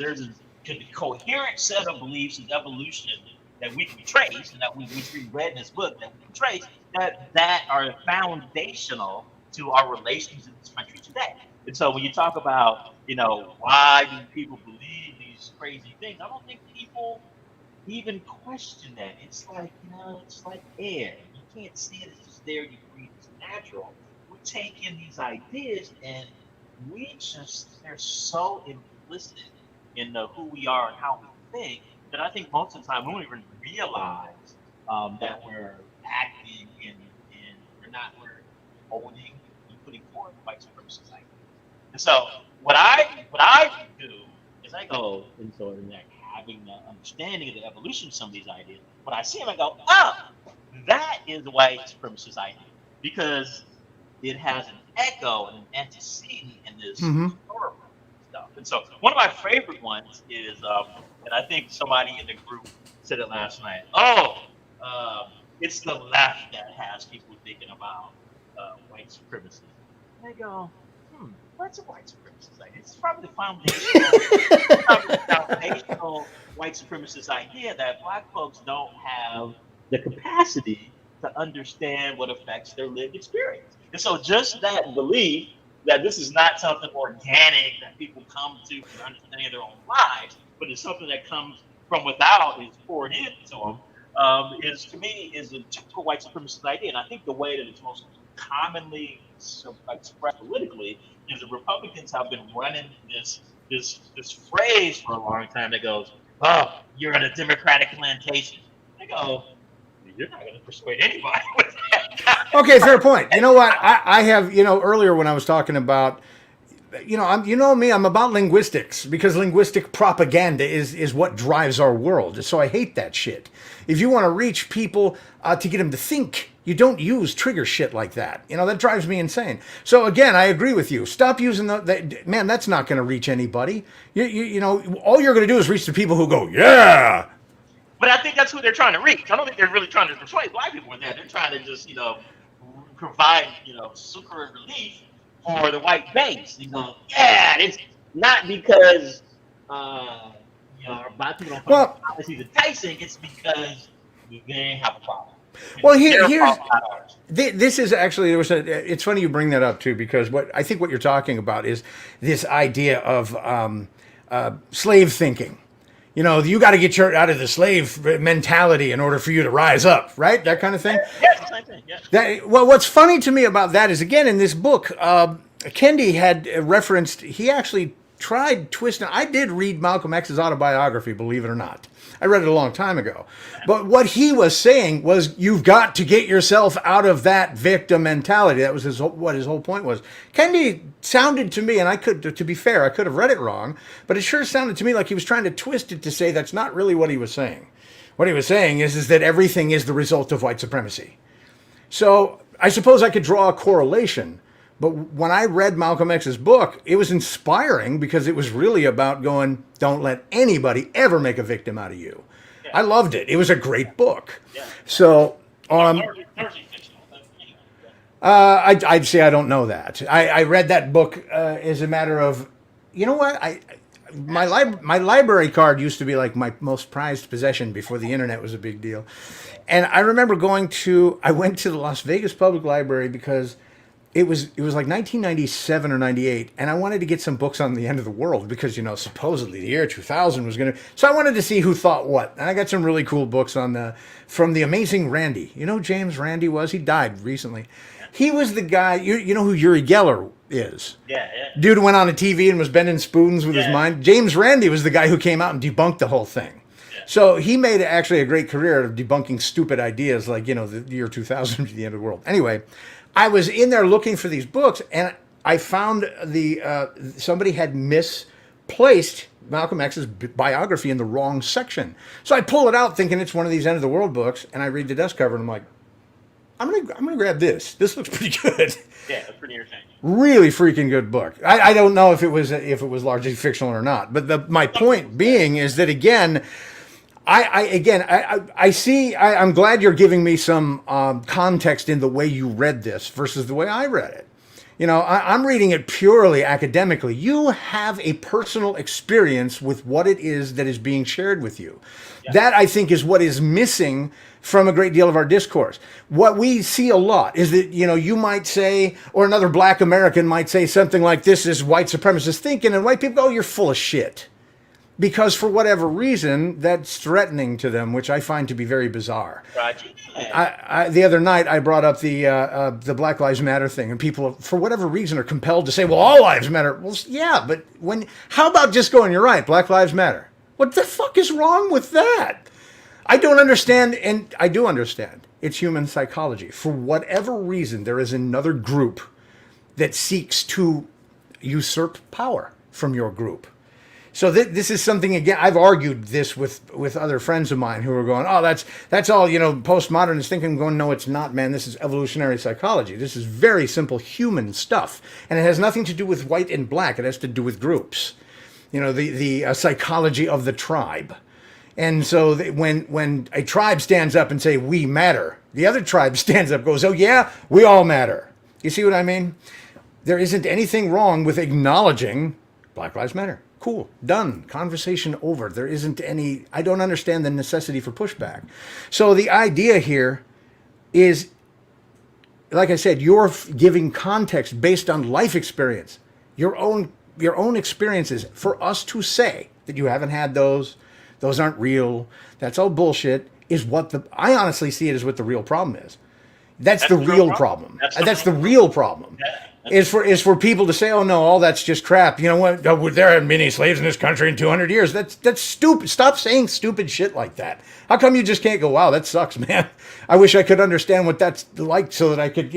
coherent set of beliefs in evolution that we can trace, and that we read in this book that we can trace that are foundational to our relations in this country today. And so when you talk about, why do people believe these crazy things, I don't think people even question that. It's like, it's like air. You can't see it, it's just there, you breathe, it's natural. We take in these ideas and they're so implicit in who we are and how we think that I think most of the time we don't even realize that we're acting in we're owning and putting forward white supremacist ideas. And so what I do is I go and sort of like having the understanding of the evolution of some of these ideas. When I see them, I go, that is the white supremacist idea, because it has an echo and an antecedent in this historical stuff. And so one of my favorite ones is, and I think somebody in the group said it last night. It's the left that has people thinking about white supremacy. And I go, what's a white supremacist idea? It's probably the foundational white supremacist idea that Black folks don't have the capacity to understand what affects their lived experience. And so just that belief that this is not something organic that people come to for understanding their own lives, but it's something that comes from without, is poured into them, is, to me, is a typical white supremacist idea. And I think the way that it's most commonly expressed politically is the Republicans have been running this phrase for a long time that goes, you're in a Democratic plantation. I go, you're not going to persuade anybody with that. Okay, fair point. You know what? I have, earlier when I was talking about you know me, I'm about linguistics because linguistic propaganda is what drives our world. So I hate that shit. If you want to reach people to get them to think, you don't use trigger shit like that. That drives me insane. So again, I agree with you. Stop using man, that's not going to reach anybody. All you're going to do is reach the people who go, yeah. But I think that's who they're trying to reach. I don't think they're really trying to persuade black people with that. They're trying to just, provide, succor and relief for the white base. Yeah, it's not because, black people don't find policies enticing. It's because they have a problem. Well, here's this is actually it's funny you bring that up too, because what you're talking about is this idea of slave thinking. You got to get out of the slave mentality in order for you to rise up, right? That kind of thing. Yeah, same thing. Yeah. What's funny to me about that is, again, in this book, Kendi had referenced, he actually tried twisting. I did read Malcolm X's autobiography, believe it or not. I read it a long time ago. But what he was saying was, you've got to get yourself out of that victim mentality. That was what his whole point was. Kendi sounded to me, and to be fair, I could have read it wrong, but it sure sounded to me like he was trying to twist it to say that's not really what he was saying. What he was saying is that everything is the result of white supremacy. So I suppose I could draw a correlation. But when I read Malcolm X's book, it was inspiring because it was really about going, don't let anybody ever make a victim out of you. Yeah. I loved it. It was a great book. Yeah. So, I'd say I don't know that. I read that book as a matter of, you know what? My library card used to be like my most prized possession before the internet was a big deal. And I remember I went to the Las Vegas Public Library because it was like 1997 or 98, and I wanted to get some books on the end of the world because, supposedly the year 2000 was going to... So I wanted to see who thought what. And I got some really cool books from the amazing Randi. You know who James Randi was? He died recently. He was the guy... You know who Uri Geller is? Yeah. Dude who went on a TV and was bending spoons with his mind. James Randi was the guy who came out and debunked the whole thing. So he made actually a great career of debunking stupid ideas like, the year 2000 to the end of the world. Anyway... I was in there looking for these books, and I found somebody had misplaced Malcolm X's biography in the wrong section. So I pull it out thinking it's one of these end of the world books, and I read the desk cover, and I'm like, I'm gonna grab this. This looks pretty good. Yeah, it's pretty entertaining. Really freaking good book. I don't know if it was largely fictional or not, but my point being is that again. I'm glad you're giving me some context in the way you read this versus the way I read it. I'm reading it purely academically. You have a personal experience with what it is that is being shared with you. Yeah. That, I think, is what is missing from a great deal of our discourse. What we see a lot is that, you might say, or another black American might say something like, this is white supremacist thinking, and white people go, you're full of shit. Because for whatever reason, that's threatening to them, which I find to be very bizarre. Roger. The other night, I brought up the Black Lives Matter thing, and people, for whatever reason, are compelled to say, well, all lives matter. Well, yeah, but how about just going, you're right, Black Lives Matter? What the fuck is wrong with that? I don't understand, and I do understand. It's human psychology. For whatever reason, there is another group that seeks to usurp power from your group. So this is something, again, I've argued this with other friends of mine who are going, oh, that's all, postmodernist thinking. I'm going, no, it's not, man. This is evolutionary psychology. This is very simple human stuff. And it has nothing to do with white and black. It has to do with groups, the psychology of the tribe. And so when a tribe stands up and say, we matter, the other tribe stands up, goes, oh, yeah, we all matter. You see what I mean? There isn't anything wrong with acknowledging Black Lives Matter. Cool, done, conversation over. There isn't any, I don't understand the necessity for pushback. So the idea here is, like I said, you're giving context based on life experience, your own experiences. For us to say that you haven't had those aren't real, that's all bullshit, is what I honestly see it as what the real problem is. That's the real problem. That's the real problem. Yeah. Is for people to say, oh no, all that's just crap. You know what? There are many slaves in this country in 200 years. That's stupid. Stop saying stupid shit like that. How come you just can't go, wow, that sucks, man. I wish I could understand what that's like so that I could,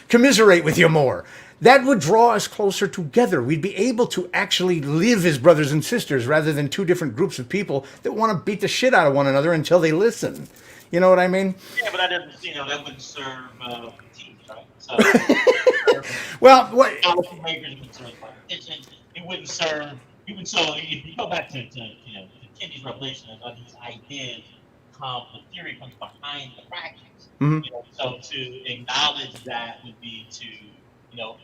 commiserate with you more. That would draw us closer together. We'd be able to actually live as brothers and sisters rather than two different groups of people that want to beat the shit out of one another until they listen. You know what I mean? Yeah, but that doesn't, that wouldn't serve teams, right? So, Well, what? policymakers would serve politicians. It wouldn't serve. You would so if you go back to to Kennedy's revelation of these ideas, the theory comes behind the practice. Mhm. So to acknowledge that would be to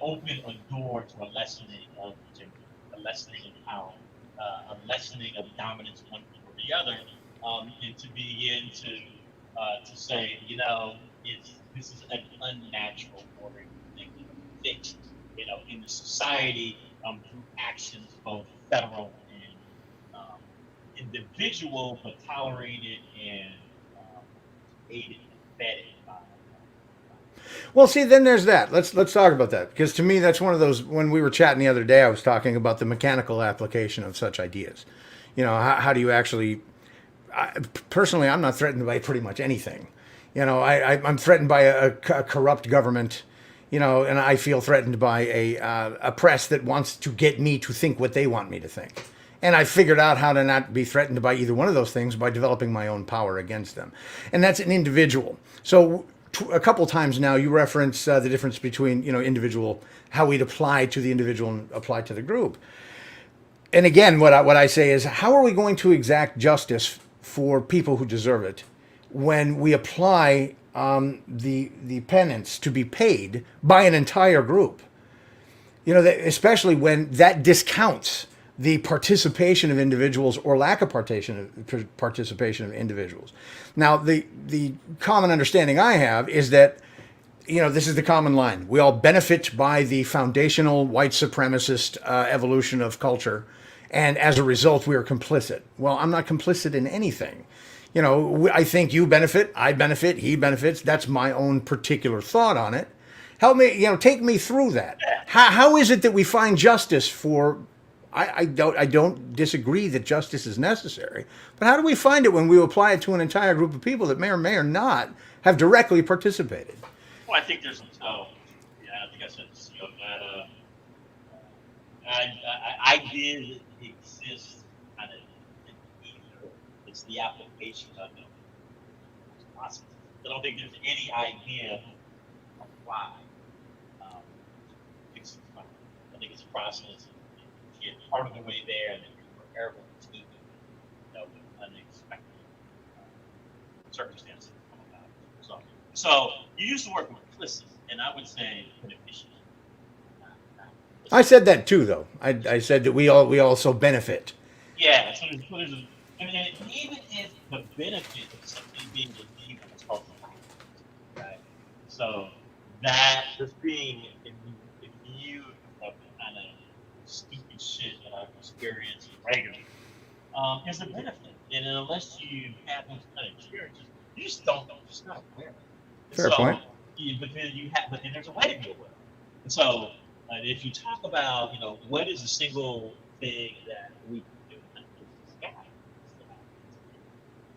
open a door to a lessening of gender, a lessening of power, a lessening of dominance one over the other, and to begin to say, this is an unnatural order thing to fix, in the society through actions both federal and individual, but tolerated and aided and abetted by. Well, see, then there's that. Let's talk about that, because to me that's one of those. When we were chatting the other day, I was talking about the mechanical application of such ideas. How do you actually? Personally, I'm not threatened by pretty much anything. I'm threatened by a corrupt government. And I feel threatened by a press that wants to get me to think what they want me to think. And I figured out how to not be threatened by either one of those things by developing my own power against them. And that's an individual. So a couple times now you reference the difference between, individual, how we'd apply to the individual and apply to the group. And again, what I say is, how are we going to exact justice for people who deserve it when we apply the penance to be paid by an entire group? Especially when that discounts the participation of individuals or lack of participation of individuals. Now, the common understanding I have is that, this is the common line. We all benefit by the foundational white supremacist evolution of culture, and as a result, we are complicit. Well, I'm not complicit in anything. I think you benefit, I benefit, he benefits. That's my own particular thought on it. Help me, take me through that. How is it that we find justice for? I don't disagree that justice is necessary, but how do we find it when we apply it to an entire group of people that may or may or not have directly participated? Well, I think there's I think I said this, that ideas exist kind of in either. It's the application of them. I don't think there's any idea apply. I think it's a process. You get part of the way there, and then you're forever taking, with unexpected circumstances come about. So you used the word complicit, and I would say beneficiary. I said that too, though. I said that we also benefit. Yeah. So there's and even if the benefit of simply being believed in what's called right? So that just being immune from the kind of stupid shit that I've experienced regularly is a benefit. And unless you have those kind of experiences, you just don't know. You're just not aware. Fair point. But then there's a way to be aware. And so if you talk about, what is a single thing that we can do, this guy,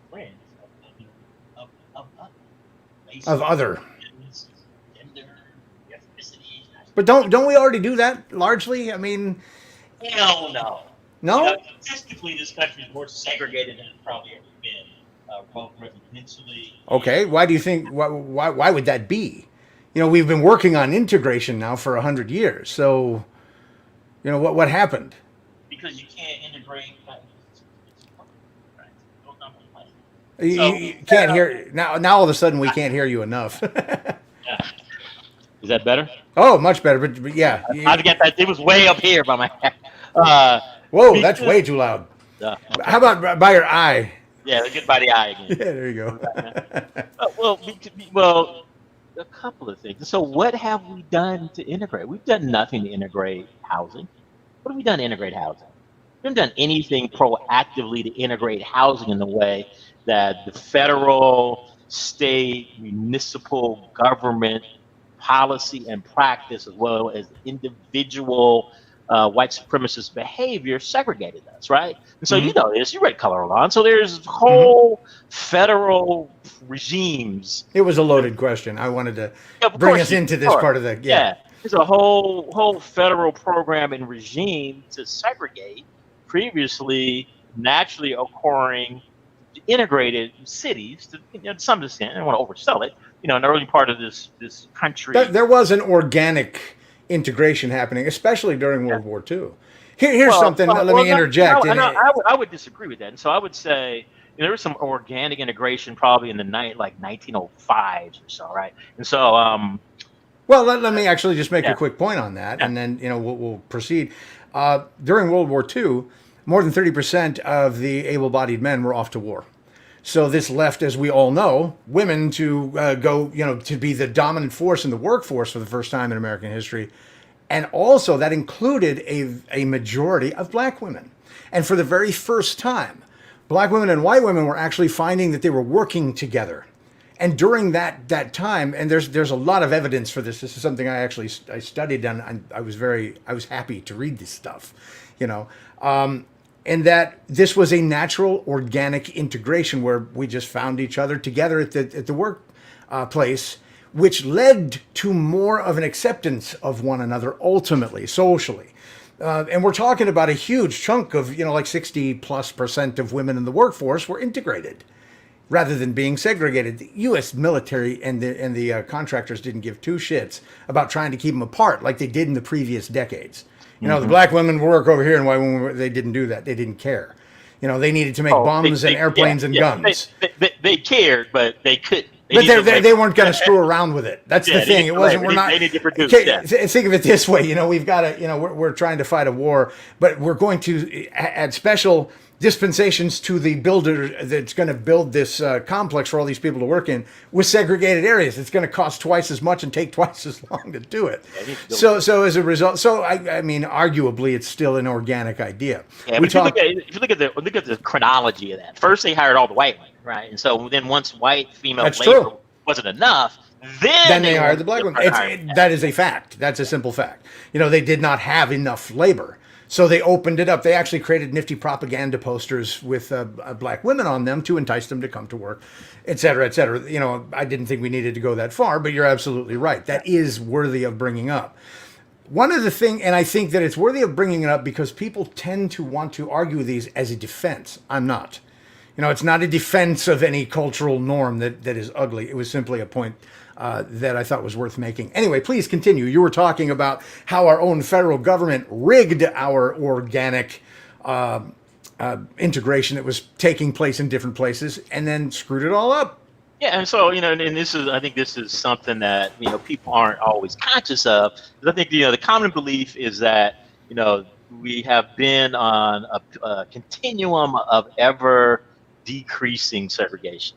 friends Of other. Gender, ethnicity. But don't we already do that largely? I mean, hell no. No? Statistically, this country is more segregated than it's probably ever been, both residentially. Okay. Why do you think? Why would that be? We've been working on integration now for 100 years. So, what happened? Because you can't integrate. You can't hear now. Now all of a sudden we can't hear you enough. Yeah. Is that better? Oh, much better. But yeah, I get that. It was way up here by my head. Whoa, that's way too loud. Okay. How about by your eye? Yeah, get by the eye again. Yeah, there you go. Well, a couple of things. So, what have we done to integrate? We've done nothing to integrate housing. What have we done to integrate housing? We haven't done anything proactively to integrate housing in the way that the federal, state, municipal government policy and practice, as well as individual white supremacist behavior, segregated us, right? And so you know this, you read Color Law. So there's whole federal regimes. It was a loaded question. I wanted to bring us into this part of the There's a whole federal program and regime to segregate previously naturally occurring integrated cities to, to some extent. I don't want to oversell it. In the early part of this country. There was an organic integration happening, especially during Yeah. World War II. Here's something. Let me No, interject. I would disagree with that. And so I would say there was some organic integration probably in the 1905s or so, right? And so Well, let me actually just make yeah, a quick point on that, yeah. and then we'll proceed. During World War II, more than 30% of the able-bodied men were off to war. So this left, as we all know, women to go, to be the dominant force in the workforce for the first time in American history. And also that included a majority of black women. And for the very first time, black women and white women were actually finding that they were working together. And during that time, and there's a lot of evidence for this. This is something I studied, and I was happy to read this stuff, and that this was a natural, organic integration where we just found each other together at the work place, which led to more of an acceptance of one another ultimately, socially. And we're talking about a huge chunk of, like 60+% of women in the workforce were integrated rather than being segregated. The U.S. military and the contractors didn't give two shits about trying to keep them apart like they did in the previous decades. The black women work over here and white women, they didn't do that. They didn't care. They needed to make bombs and airplanes and guns. They cared, but they couldn't. But they weren't going to screw around with it. That's the thing. It wasn't. We're not. They need to produce. Think of it this way. We've got to. We're trying to fight a war, but we're going to add special dispensations to the builder that's going to build this complex for all these people to work in with segregated areas. It's going to cost twice as much and take twice as long to do it. So as a result, I mean, arguably, it's still an organic idea. Yeah, but if you look at the chronology of that, first they hired all the white women, right? And so then once white female labor wasn't enough, then they hired the black women. That is a fact. That's a simple fact. They did not have enough labor. So they opened it up. They actually created nifty propaganda posters with black women on them to entice them to come to work, et cetera, et cetera. I didn't think we needed to go that far, but you're absolutely right. That is worthy of bringing up. One of the things, and I think that it's worthy of bringing it up because people tend to want to argue these as a defense. I'm not. It's not a defense of any cultural norm that is ugly. It was simply a point that I thought was worth making. Anyway, please continue. You were talking about how our own federal government rigged our organic integration that was taking place in different places and then screwed it all up. Yeah, and so and I think this is something that people aren't always conscious of. I think the common belief is that we have been on a continuum of ever decreasing segregation.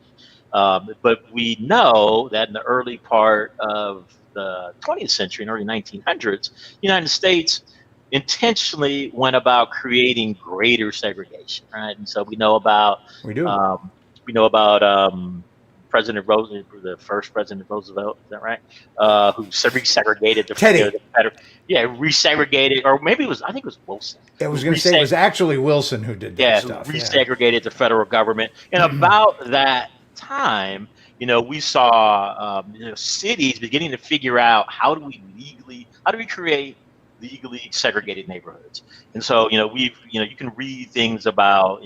But we know that in the early part of the 20th century, in the early 1900s, the United States intentionally went about creating greater segregation, right? And so we know about President Roosevelt, the first President Roosevelt, is that right? Who resegregated the resegregated, or maybe I think it was Wilson. I was going to say it was actually Wilson who did that stuff. Resegregated the federal government, and about that time, we saw cities beginning to figure out how do we create legally segregated neighborhoods. And so you can read things about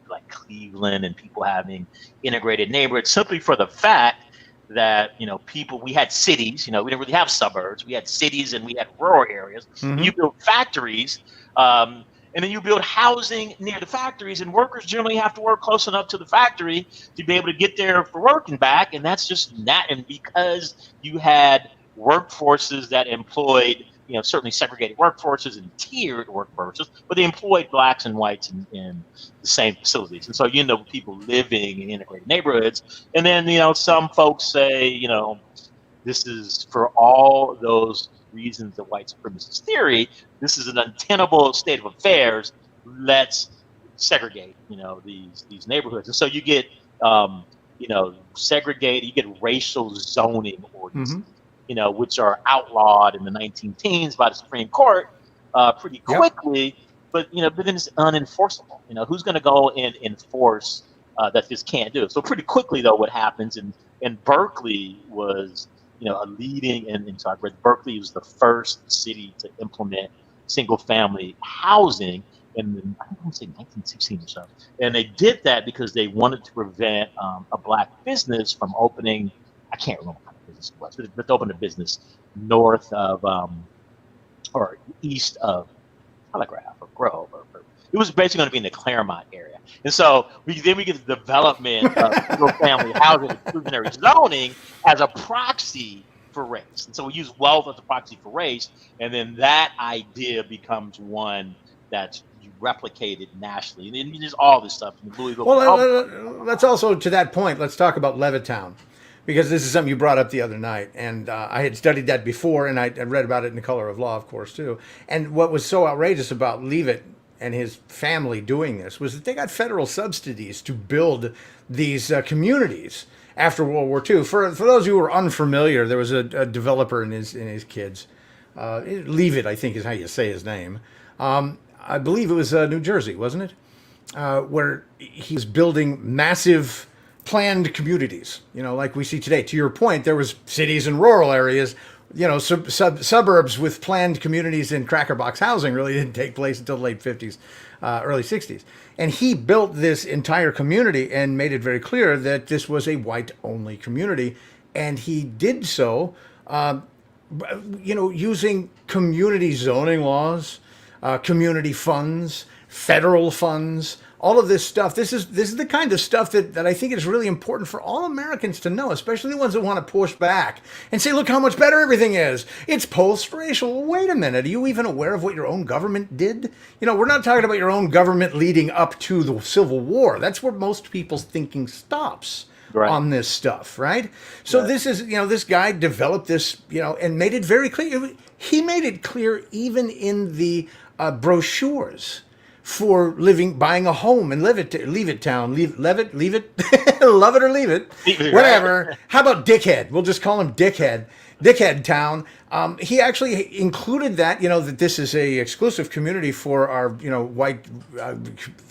like Cleveland and people having integrated neighborhoods simply for the fact that we had cities. We didn't really have suburbs. We had cities and we had rural areas. Mm-hmm. You built factories. And then you build housing near the factories, and workers generally have to work close enough to the factory to be able to get there for work and back. And that's just not, and because you had workforces that employed, certainly segregated workforces and tiered workforces, but they employed blacks and whites in the same facilities. And so, people living in integrated neighborhoods. And then, some folks say, this is for all those reasons of white supremacist theory, this is an untenable state of affairs. Let's segregate, these neighborhoods. And so you get, segregated, you get racial zoning ordinances, mm-hmm. Which are outlawed in the 19-teens by the Supreme Court pretty quickly, but then it's unenforceable. Who's going to go and enforce that this can't do it? So pretty quickly, though, what happens, and Berkeley was a leading, and so I read Berkeley was the first city to implement single family housing in, I want to say 1916 or so. And they did that because they wanted to prevent a black business from opening, I can't remember what kind of business it was, but to open a business north of or east of Telegraph or Grove. It was basically going to be in the Claremont area. And so we get the development of single family housing exclusionary zoning as a proxy for race. And so we use wealth as a proxy for race. And then that idea becomes one that's replicated nationally. And then there's all this stuff in Louisville. Well, let's also, to that point, let's talk about Levittown, because this is something you brought up the other night, and I had studied that before, and I read about it in The Color of Law, of course, too. And what was so outrageous about Leavitt and his family doing this was that they got federal subsidies to build these communities after World War II. For those who are unfamiliar, there was a developer and his kids. Leavitt, I think, is how you say his name. I believe it was New Jersey, wasn't it? Where he was building massive planned communities, like we see today. To your point, there was cities and rural areas, suburbs with planned communities, and cracker box housing really didn't take place until the late 50s, early 60s. And he built this entire community and made it very clear that this was a white-only community. And he did so, using community zoning laws, community funds, federal funds, all of this stuff. This is the kind of stuff that I think is really important for all Americans to know, especially the ones that want to push back and say, look how much better everything is. It's post-racial. Wait a minute. Are you even aware of what your own government did? We're not talking about your own government leading up to the Civil War. That's where most people's thinking stops. Right. On this stuff, right? So right. This is, this guy developed this, and made it very clear. He made it clear even in the brochures for buying a home in Levittown, leave it, love it or leave it, whatever. Right. How about Dickhead? We'll just call him Dickhead Town. He actually included that, that this is a exclusive community for our,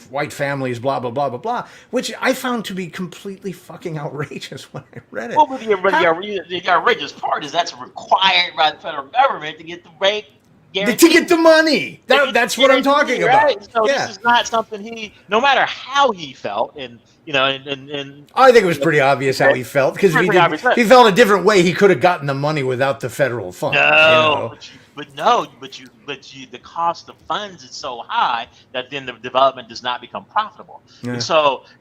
white families, blah, blah, blah, blah, blah, which I found to be completely fucking outrageous when I read it. Well, the outrageous part is that's required by the federal government to get the bank guarantee. To get the money. That's what I'm talking about. So this is not something no matter how he felt, and I think it was pretty obvious how he felt, because if he felt a different way, he could have gotten the money without the federal funds. But the cost of funds is so high that then the development does not become profitable. Yeah.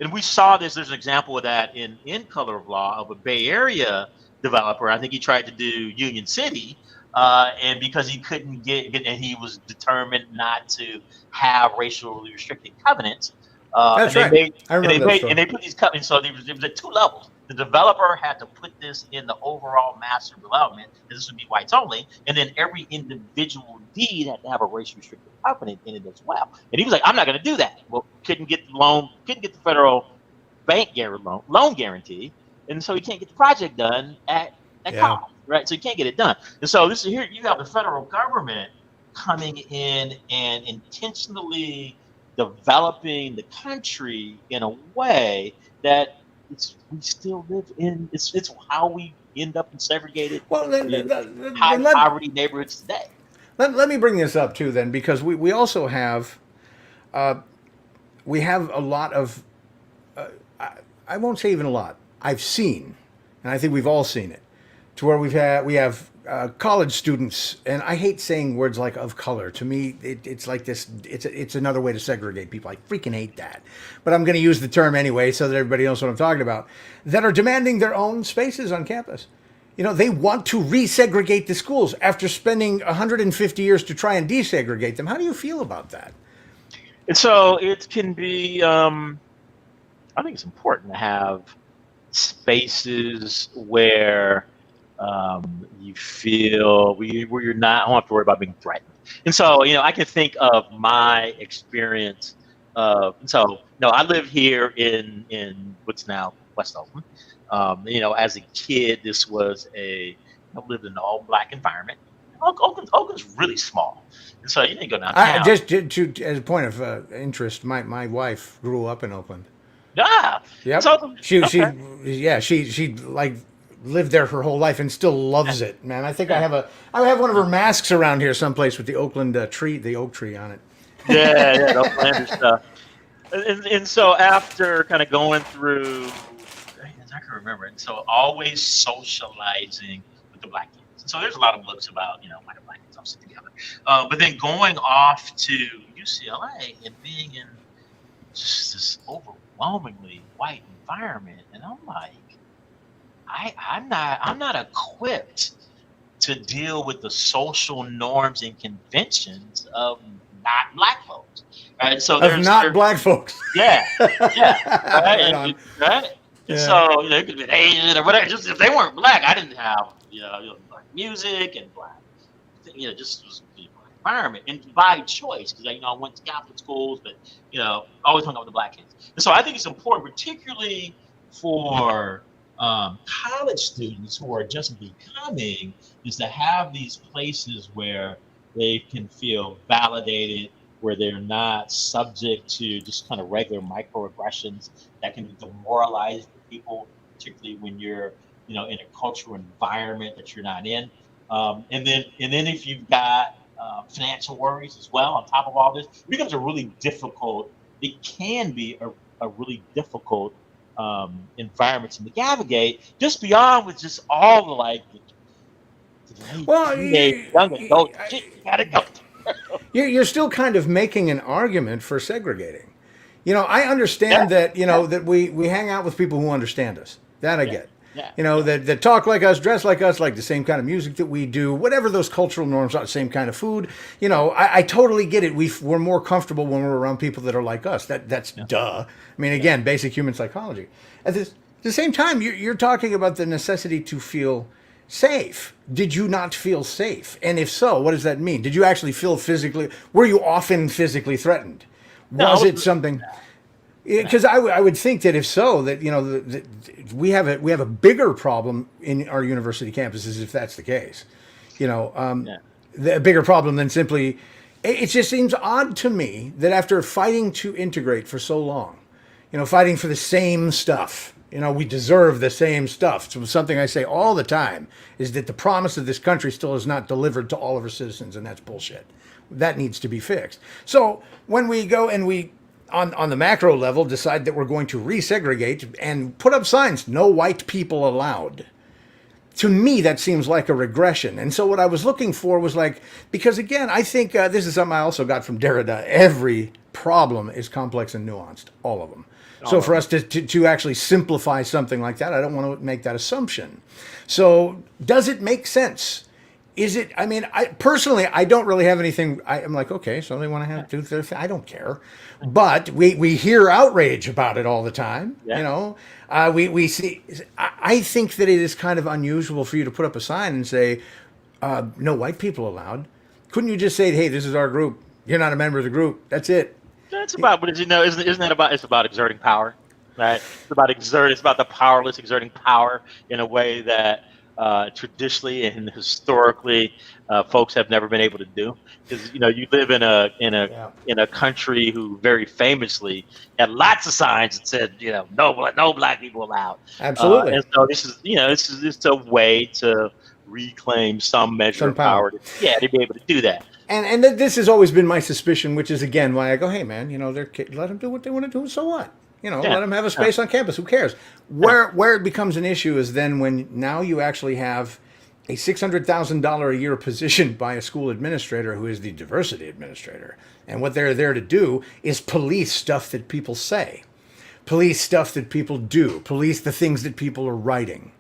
And we saw this. There's an example of that in Color of Law of a Bay Area developer. I think he tried to do Union City. And because he couldn't and he was determined not to have racially restricted covenants. That's right. And they put these covenants. So there was at two levels. The developer had to put this in the overall master development. This would be whites only. And then every individual deed had to have a racially restricted covenant in it as well. And he was like, I'm not going to do that. Well, couldn't get the federal bank loan guarantee. And so he can't get the project done at cost. Right, so you can't get it done, and so here you have the federal government coming in and intentionally developing the country in a way that we still live in. It's how we end up in segregated, high poverty neighborhoods today. Let me bring this up too, then, because we also have a lot of I won't say even a lot. I've seen, and I think we've all seen it, to where we have college students, and I hate saying words like of color. To me, it's like this. It's another way to segregate people. I freaking hate that, but I'm going to use the term anyway so that everybody knows what I'm talking about. That are demanding their own spaces on campus. They want to resegregate the schools after spending 150 years to try and desegregate them. How do you feel about that? And so it can be. I think it's important to have spaces where you feel where you're not. I don't have to worry about being threatened. And so, I can think of my experience of. I live here in what's now West Oakland. As a kid, this was I lived in an all-black environment. Oakland's really small, and so you didn't go downtown. Just as a point of interest, my wife grew up in Oakland. Ah, yep. So, she like lived there her whole life and still loves it, man. I have one of her masks around here someplace with the Oakland tree, the oak tree on it. Yeah, the Outlander stuff. And so after kind of going through, I can remember it. So always socializing with the black kids. And so there's a lot of books about, white and black kids all sit together. But then going off to UCLA and being in just this overwhelmingly white environment, and I'm like, I'm not equipped to deal with the social norms and conventions of not black folks. Right. So there's black folks. Yeah. Yeah. Right. Right. Right. And so it could be Asian or whatever. Just if they weren't black, I didn't have black music and black. Just was a black environment, and by choice, because I went to Catholic schools, but always hung out with the black kids. And so I think it's important, particularly for college students who are just becoming, is to have these places where they can feel validated, where they're not subject to just kind of regular microaggressions that can demoralize people, particularly when you're, in a cultural environment that you're not in. And then if you've got financial worries as well on top of all this, it becomes it can be a really difficult environment to navigate, just beyond with just all the young adult shit you gotta go. You're still kind of making an argument for segregating. I understand that, that we hang out with people who understand us. That I get. Yeah. That talk like us, dress like us, like the same kind of music that we do, whatever those cultural norms are, same kind of food. I totally get it. We're more comfortable when we're around people that are like us. That's duh. I mean, again, basic human psychology. At the same time, you're talking about the necessity to feel safe. Did you not feel safe? And if so, what does that mean? Did you actually feel were you often physically threatened? Was it something? Because I would think that if so, that we have a bigger problem in our university campuses if that's the case. The bigger problem than simply. It just seems odd to me that after fighting to integrate for so long, fighting for the same stuff. We deserve the same stuff. So something I say all the time is that the promise of this country still is not delivered to all of our citizens, and that's bullshit. That needs to be fixed. So when we go and we, on the macro level, decide that we're going to resegregate and put up signs, no white people allowed, to me, that seems like a regression. And so what I was looking for was because again, I think this is something I also got from Derrida. Every problem is complex and nuanced, all of them. So for us to actually simplify something like that, I don't want to make that assumption. So does it make sense? Is it, I personally, I don't really have anything. I'm like, okay, so they want to do their thing. I don't care. But we hear outrage about it all the time. Yeah. We see, I think that it is kind of unusual for you to put up a sign and say, no white people allowed. Couldn't you just say, hey, this is our group. You're not a member of the group. That's it. It's about, but isn't that about? It's about exerting power, right? It's about the powerless exerting power in a way that traditionally and historically folks have never been able to do. Because you live in a country who very famously had lots of signs that said no black people allowed. Absolutely. And so this is just a way to reclaim some measure of power. To be able to do that. And this has always been my suspicion, which is again why I go, hey man, let them do what they want to do. So what? Let them have a space on campus. Who cares? Where it becomes an issue is then when now you actually have a $600,000 a year position by a school administrator who is the diversity administrator, and what they're there to do is police stuff that people say, police stuff that people do, police the things that people are writing.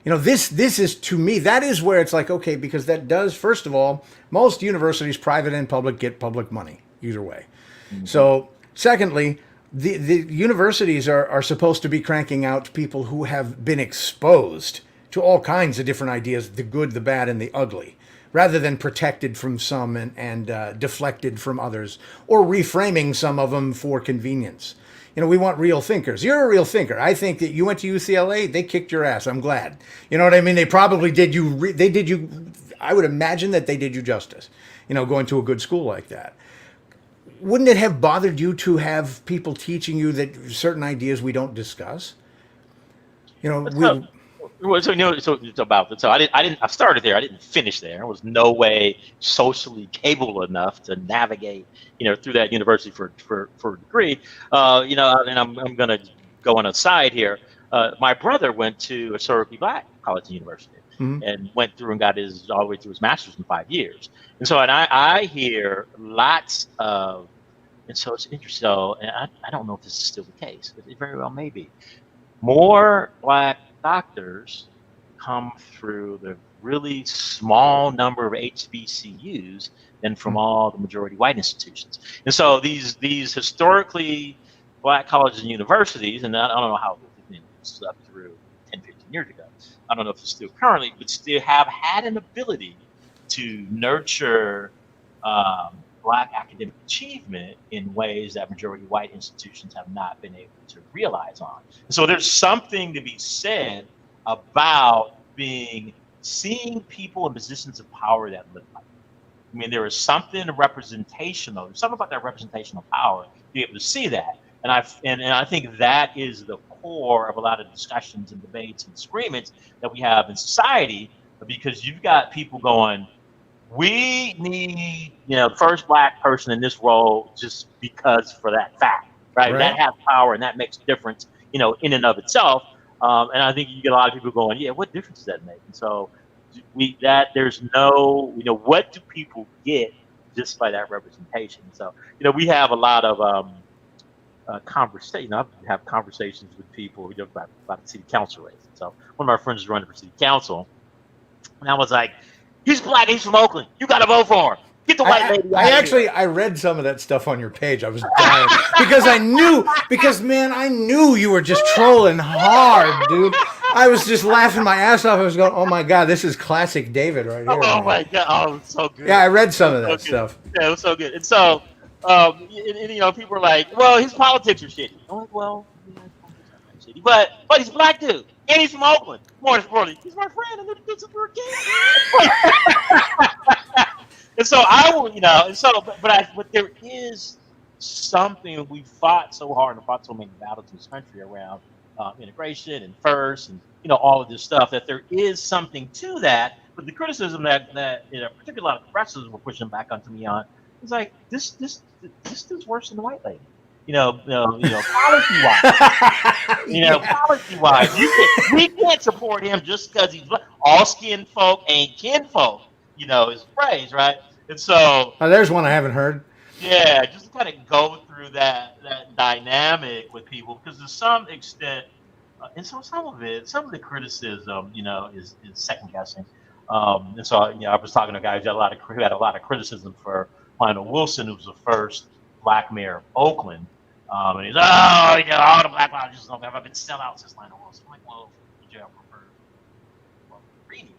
This is, to me, that is where it's like, okay, because that does, first of all, most universities, private and public, get public money, either way. Mm-hmm. So, secondly, the universities are supposed to be cranking out people who have been exposed to all kinds of different ideas, the good, the bad, and the ugly, rather than protected from some and deflected from others, or reframing some of them for convenience. We want real thinkers. You're a real thinker. I think that you went to UCLA, they kicked your ass. I'm glad. You know what I mean? They probably did you, I would imagine that they did you justice, going to a good school like that. Wouldn't it have bothered you to have people teaching you that certain ideas we don't discuss? Well, so it's about so I started there. I didn't finish there. I was no way socially capable enough to navigate, through that university for a degree. And I'm gonna go on a side here. My brother went to a historically black college and university, Mhm. and went through and got his all the way through his master's in 5 years. And so, and I hear lots of, and so it's interesting. So, and I don't know if this is still the case, but it very well may be. More black doctors come through the really small number of HBCUs than from all the majority white institutions. And so these historically black colleges and universities, and I don't know how this is up through 10, 15 years ago. I don't know if it's still currently, but still have had an ability to nurture black academic achievement in ways that majority white institutions have not been able to realize on. And so there's something to be said about seeing people in positions of power that look like. I mean, there is something representational. There's something about that representational power to be able to see that. And I think that is the core of a lot of discussions and debates and disagreements that we have in society, because you've got people going, we need, the first black person in this role just because for that fact, right? That has power and that makes a difference, in and of itself. And I think you get a lot of people going, yeah, what difference does that make? And so there's no, what do people get just by that representation? So, we have a lot of conversation. I have conversations with people about the city council race. So one of my friends is running for city council, and I was like, he's black, he's from Oakland. You got to vote for him. Get the white lady out of here. I read some of that stuff on your page. I was dying because man, I knew you were just trolling hard, dude. I was just laughing my ass off. I was going, oh my God, this is classic David right here. Oh my God. Oh, it's so good. Yeah, I read some of that stuff. Yeah, it was so good. And so, people are like, well, his politics are shitty. I'm like, well, shitty. But he's a black dude. And he's from Oakland. More importantly, he's my friend. I'm going to do something again. And so but there is something we fought so hard and fought so many battles in this country around integration and first and all of this stuff, that there is something to that. But the criticism that particularly a lot of progressives were pushing back onto me on is like this dude's worse than the white lady. Policy-wise, we can't support him just because he's black. All skin folk ain't kinfolk, is the phrase, right? And so, there's one I haven't heard. Yeah, just to kind of go through that dynamic with people, because to some extent, and so some of the criticism, is second guessing. And so, I was talking to a guy who had a lot of criticism for Lionel Wilson, who was the first black mayor of Oakland. And he's, all the black colleges have been sellouts since Lionel Wilson. I'm like, well, I prefer reading.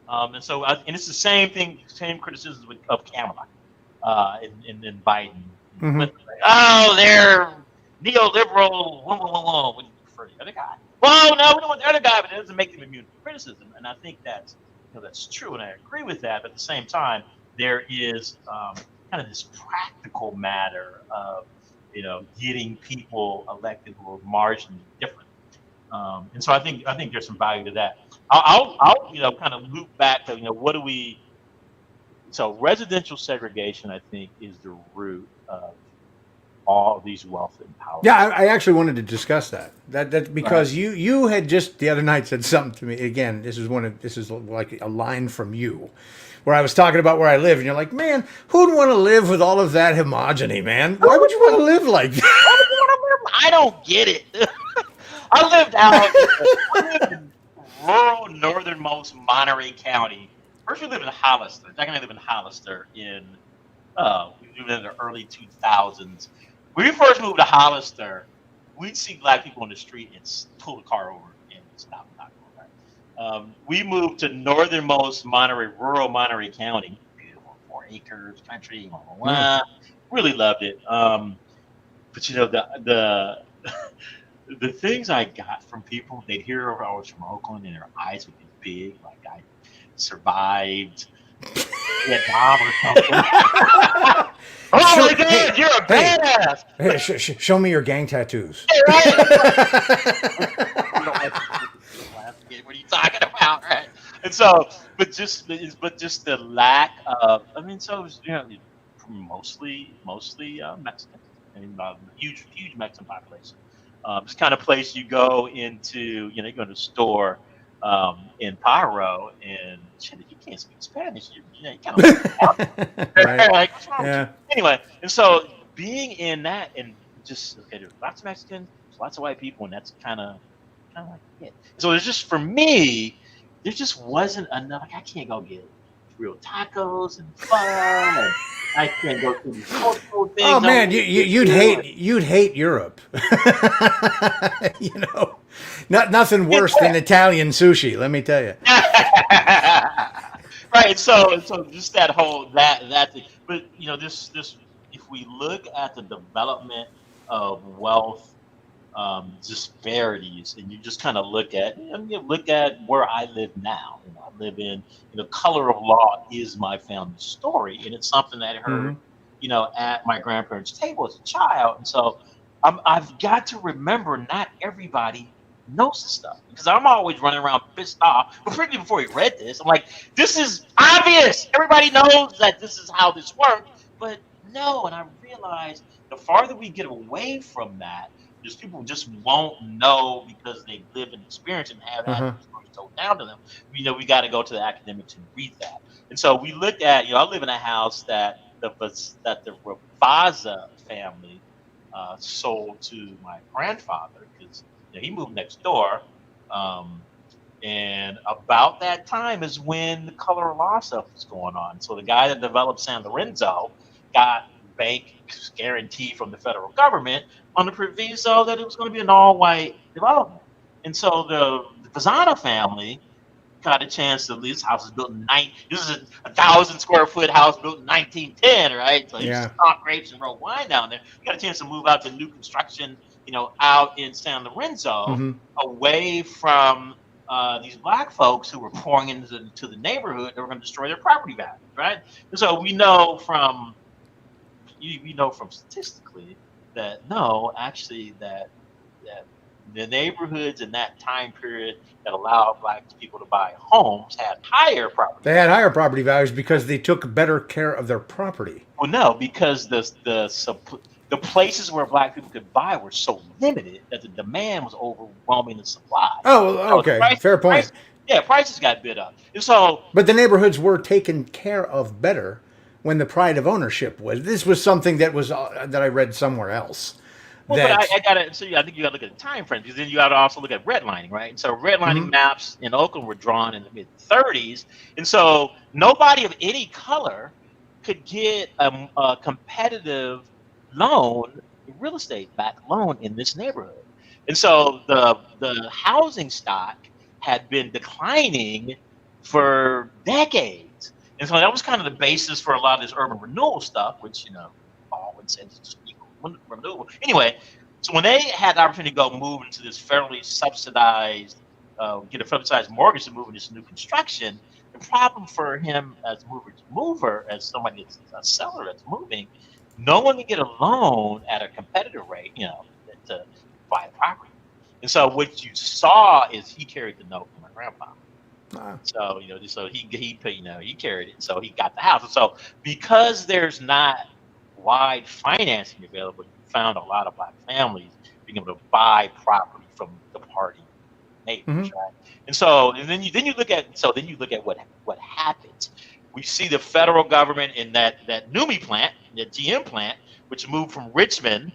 And so, and it's the same criticisms of Kamala, in Biden. Mm-hmm. They're neoliberal. Would you prefer the other guy? Well, no, we don't want the other guy, but it doesn't make them immune to criticism. And I think that's true, and I agree with that. But at the same time, there is kind of this practical matter of getting people elected who are marginally different. And so I think there's some value to that. I'll kind of loop back to what do we. So residential segregation, I think, is the root of all of these wealth and power. Yeah, I actually wanted to discuss that. That because you had just the other night said something to me. Again, this is like a line from you, where I was talking about where I live, and you're like, man, who'd want to live with all of that homogeny, man? Why would you want to live like that? I don't get it. I lived in rural northernmost Monterey County. First, we lived in Hollister. Second, I lived in Hollister in the early 2000s. When we first moved to Hollister, we'd see black people on the street and pull the car over and stop and talk. Right? We moved to northernmost rural Monterey County. Beautiful, 4 acres, country, blah, blah, blah. Really loved it. But the things I got from people, they'd hear I was from Oakland and their eyes would be big, like I survived Vietnam or something. Oh my God, you're a badass! Hey, show me your gang tattoos. Hey, right? What are you talking So, but just the lack of, I mean, so it was, mostly Mexican, and huge Mexican population. It's the kind of place you go into, you go to a store in Pyro, and shit, if you can't speak Spanish, you kind of Right. like, what's wrong with you? Yeah. Anyway, and so being in that, and just, okay, there's lots of Mexicans, there's lots of white people, and that's kind of like it. So it's just, for me, there just wasn't enough. Like, I can't go get real tacos and fun, and I can't go to these cultural Oh things. man, you'd hate Europe. Not nothing worse than Italian sushi. Let me tell you. Right. So just that whole that thing. But this, if we look at the development of wealth disparities, and you just kind of look at where I live now. I live in, color of law is my family story, and it's something that I heard, Hmm. at my grandparents' table as a child. And so I've got to remember, not everybody knows this stuff, because I'm always running around pissed off. But particularly before we read this, I'm like, this is obvious. Everybody knows that this is how this works, but no. And I realized the farther we get away from that, just people just won't know, because they live and experience and have had Uh-huh. these stories told down to them. We got to go to the academics and read that. And so we look at, I live in a house that the Rabaza family sold to my grandfather, because he moved next door. Um, and about that time is when the color of law stuff was going on. So the guy that developed San Lorenzo got bank guarantee from the federal government on the proviso that it was going to be an all-white development. And so the Pisano family got a chance to. This house is built in This is a 1,000 square foot house built in 1910, right? So you just Yeah. stock grapes and roll wine down there. You got a chance to move out to new construction, out in San Lorenzo, Hmm. away from these black folks who were pouring into the neighborhood that were going to destroy their property values, right? And so we know from statistically that, no, actually, that the neighborhoods in that time period that allowed black people to buy homes had higher property They had values. higher property values because they took better care of their property. Well, no, because the places where black people could buy were so limited that the demand was overwhelming the supply. Oh, So the okay. Fair point. prices got bid up, and so. But the neighborhoods were taken care of better when the pride of ownership was. This was something that was that I read somewhere else. Well, but That. I gotta. So I think you gotta look at the time frame, because then you gotta also look at redlining, right? And so redlining Mhm. maps in Oakland were drawn in the mid '30s, and so nobody of any color could get a competitive loan, real estate backed loan, in this neighborhood. And so the housing stock had been declining for decades, and so that was kind of the basis for a lot of this urban renewal stuff, which Baldwin says is just equal renewal. Anyway, so when they had the opportunity to go move into this fairly subsidized, get a subsidized mortgage to move into this new construction, the problem for him as mover, as somebody that's a seller that's moving, no one can get a loan at a competitive rate, to buy a property. And so what you saw is he carried the note from my grandpa. Ah. So so he paid, he carried it, so he got the house. And so because there's not wide financing available, you found a lot of black families being able to buy property from the party neighbors, Mhm. right? And then you look at what happens. We see the federal government in that NUMMI plant, the GM plant, which moved from Richmond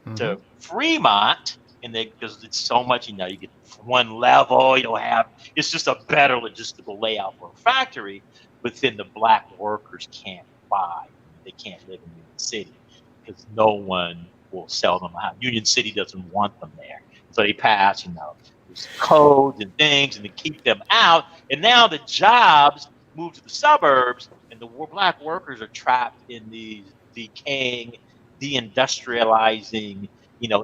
Mhm. to Fremont, and because it's so much, you get one level, you don't have. It's just a better logistical layout for a factory, but then the black workers can't buy. They can't live in Union City because no one will sell them a house. Union City doesn't want them there, so they pass, there's codes and things, and to keep them out. And now the jobs move to the suburbs, and the black workers are trapped in these decaying, deindustrializing,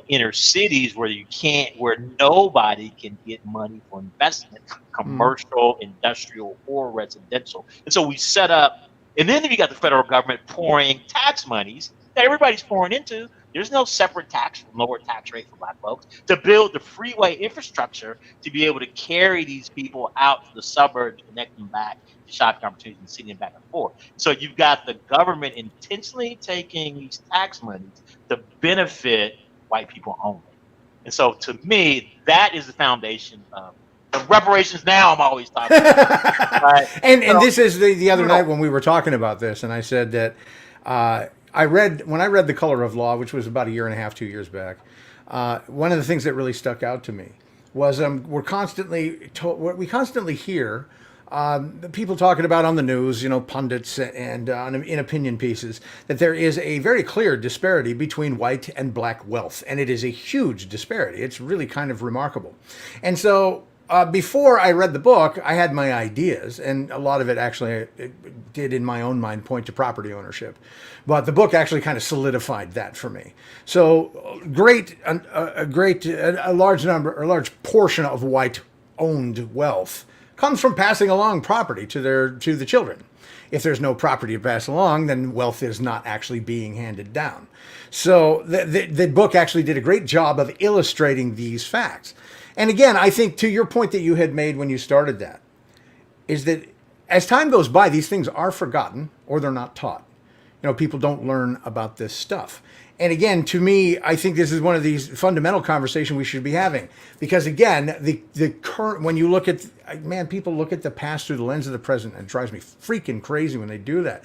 inner cities where nobody can get money for investment, Mhm. commercial, industrial, or residential. And so we set up, and then we got the federal government pouring tax monies that everybody's pouring into, There's no separate lower tax rate for black folks to build the freeway infrastructure to be able to carry these people out to the suburbs, connect them back to shopping opportunities and sending them back and forth. So you've got the government intentionally taking these tax monies to benefit white people only. And so to me, that is the foundation of the reparations. Now I'm always talking about. Right? And this is the other night when we were talking about this, and I said that when I read The Color of Law, which was about a year and a half, 2 years back, one of the things that really stuck out to me was we constantly hear people talking about on the news, pundits and in opinion pieces, that there is a very clear disparity between white and black wealth, and it is a huge disparity. It's really kind of remarkable. And so before I read the book, I had my ideas, and a lot of it actually it did in my own mind point to property ownership. But the book actually kind of solidified that for me. So a large portion of white-owned wealth comes from passing along property to the children. If there's no property to pass along, then wealth is not actually being handed down. So the book actually did a great job of illustrating these facts. And again, I think to your point that you had made when you started that, is that as time goes by, these things are forgotten or they're not taught. People don't learn about this stuff. And again, to me, I think this is one of these fundamental conversations we should be having. Because again, the current, when you look at, people look at the past through the lens of the present, and it drives me freaking crazy when they do that.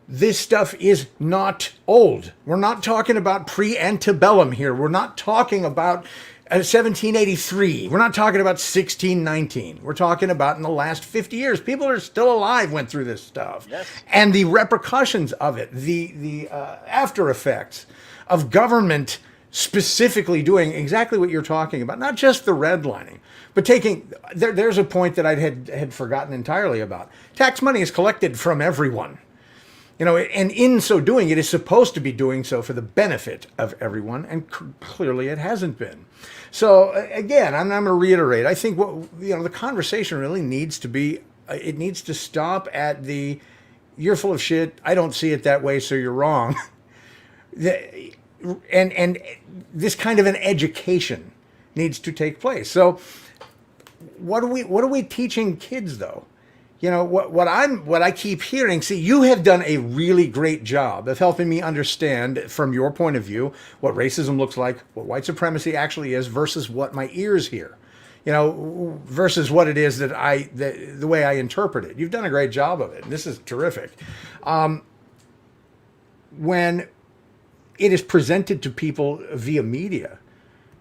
This stuff is not old. We're not talking about pre-antebellum here. We're not talking about 1783. We're not talking about 1619. We're talking about in the last 50 years. People are still alive went through this stuff. Yes. And the repercussions of it, the after effects of government specifically doing exactly what you're talking about, not just the redlining, but there's a point that I had forgotten entirely about. Tax money is collected from everyone. And in so doing, it is supposed to be doing so for the benefit of everyone, and clearly it hasn't been. So again, I'm going to reiterate. I think the conversation really needs to be. It needs to stop at the "you're full of shit. I don't see it that way, so you're wrong." And this kind of an education needs to take place. So what are we teaching kids though? What I keep hearing, see, you have done a really great job of helping me understand from your point of view what racism looks like, what white supremacy actually is versus what my ears hear, versus what it is that the way I interpret it. You've done a great job of it. And this is terrific. When it is presented to people via media,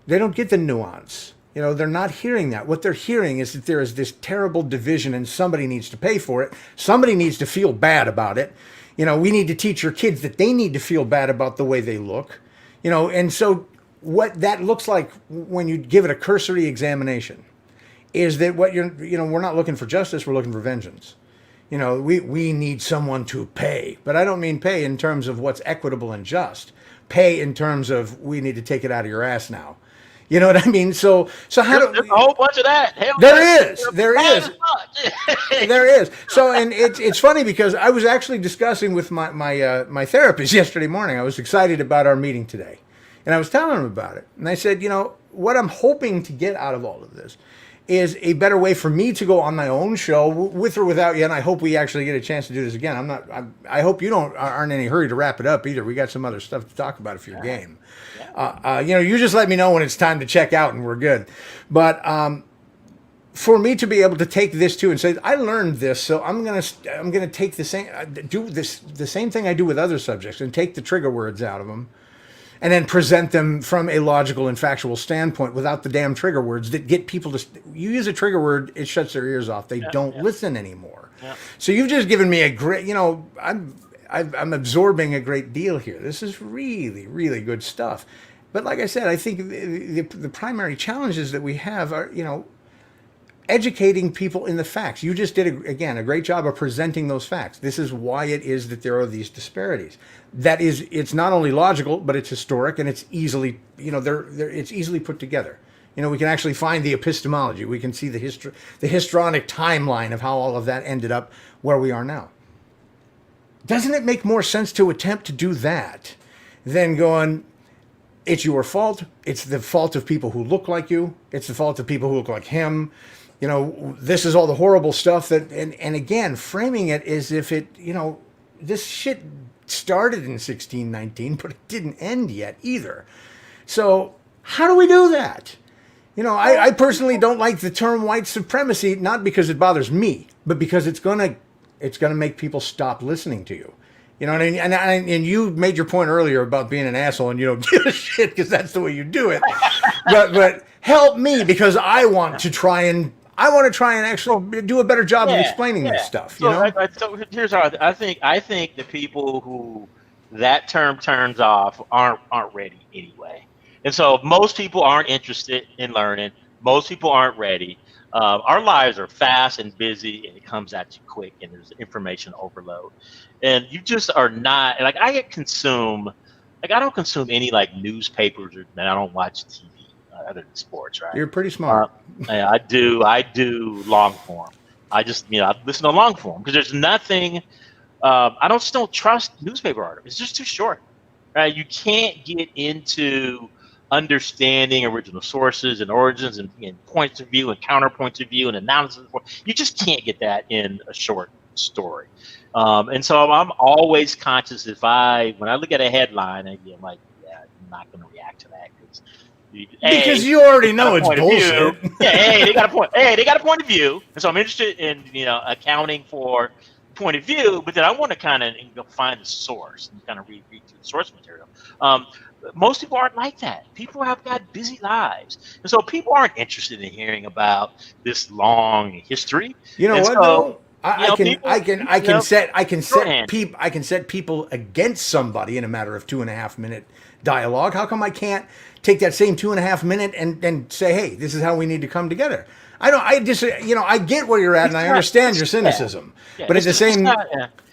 they don't get the nuance. They're not hearing that. What they're hearing is that there is this terrible division and somebody needs to pay for it. Somebody needs to feel bad about it. We need to teach your kids that they need to feel bad about the way they look. And so what that looks like when you give it a cursory examination is that we're not looking for justice, we're looking for vengeance. We need someone to pay. But I don't mean pay in terms of what's equitable and just. Pay in terms of we need to take it out of your ass now. You know what I mean? So how there's a whole bunch of that. Hell, there is. So, and it's funny because I was actually discussing with my therapist yesterday morning. I was excited about our meeting today, and I was telling him about it. And I said, what I'm hoping to get out of all of this is a better way for me to go on my own show with or without you. And I hope we actually get a chance to do this again. I hope you aren't in any hurry to wrap it up either. We got some other stuff to talk about if you're game. You just let me know when it's time to check out and we're good. But for me to be able to take this too and say, I learned this, so I'm gonna take the same thing I do with other subjects and take the trigger words out of them, and then present them from a logical and factual standpoint without the damn trigger words that get people to. You use a trigger word, it shuts their ears off. They don't listen anymore. Yeah. So you've just given me a great. I'm absorbing a great deal here. This is really, really good stuff. But like I said, I think the primary challenges that we have are, educating people in the facts. You just did, a great job of presenting those facts. This is why it is that there are these disparities. It's not only logical, but it's historic, and it's easily, it's easily put together. We can actually find the epistemology. We can see the histrionic timeline of how all of that ended up where we are now. Doesn't it make more sense to attempt to do that than going, it's your fault. It's the fault of people who look like you. It's the fault of people who look like him. You know, this is all the horrible stuff that, and again, framing it as if it, you know, this shit started in 1619, but it didn't end yet either. So how do we do that? You know, I personally don't like the term white supremacy, not because it bothers me, but because it's gonna make people stop listening to you. You know what I mean? And you made your point earlier about being an asshole and you don't give a shit because that's the way you do it. But help me because I want to try and actually do a better job of explaining this stuff. You know? So here's how I think the people who that term turns off aren't ready anyway, and so most people aren't interested in learning. Most people aren't ready. Our lives are fast and busy, and it comes at you quick, and there's information overload, and you just are not like I don't consume any like newspapers and I don't watch TV other than sports, right? You're pretty smart. Yeah, I do long form. I just I listen to long form because there's nothing. I don't trust newspaper articles. It's just too short. Right? You can't get into understanding original sources and origins and points of view and counterpoints of view and analysis. You just can't get that in a short story. And so I'm always conscious when I look at a headline, I'm like, yeah, I'm not going to react to that because you already know it's bullshit. Yeah, they got a point. Hey, they got a point of view, and so I'm interested in accounting for point of view. But then I want to kind of find the source and kind of read through the source material. Most people aren't like that. People have got busy lives, and so people aren't interested in hearing about this long history. You know and what? So, though? I can set people against somebody in a matter of 2.5 minute dialogue. How come I can't take that same 2.5 minute and say, hey, this is how we need to come together? I get where you're at and I understand your cynicism, but at the same,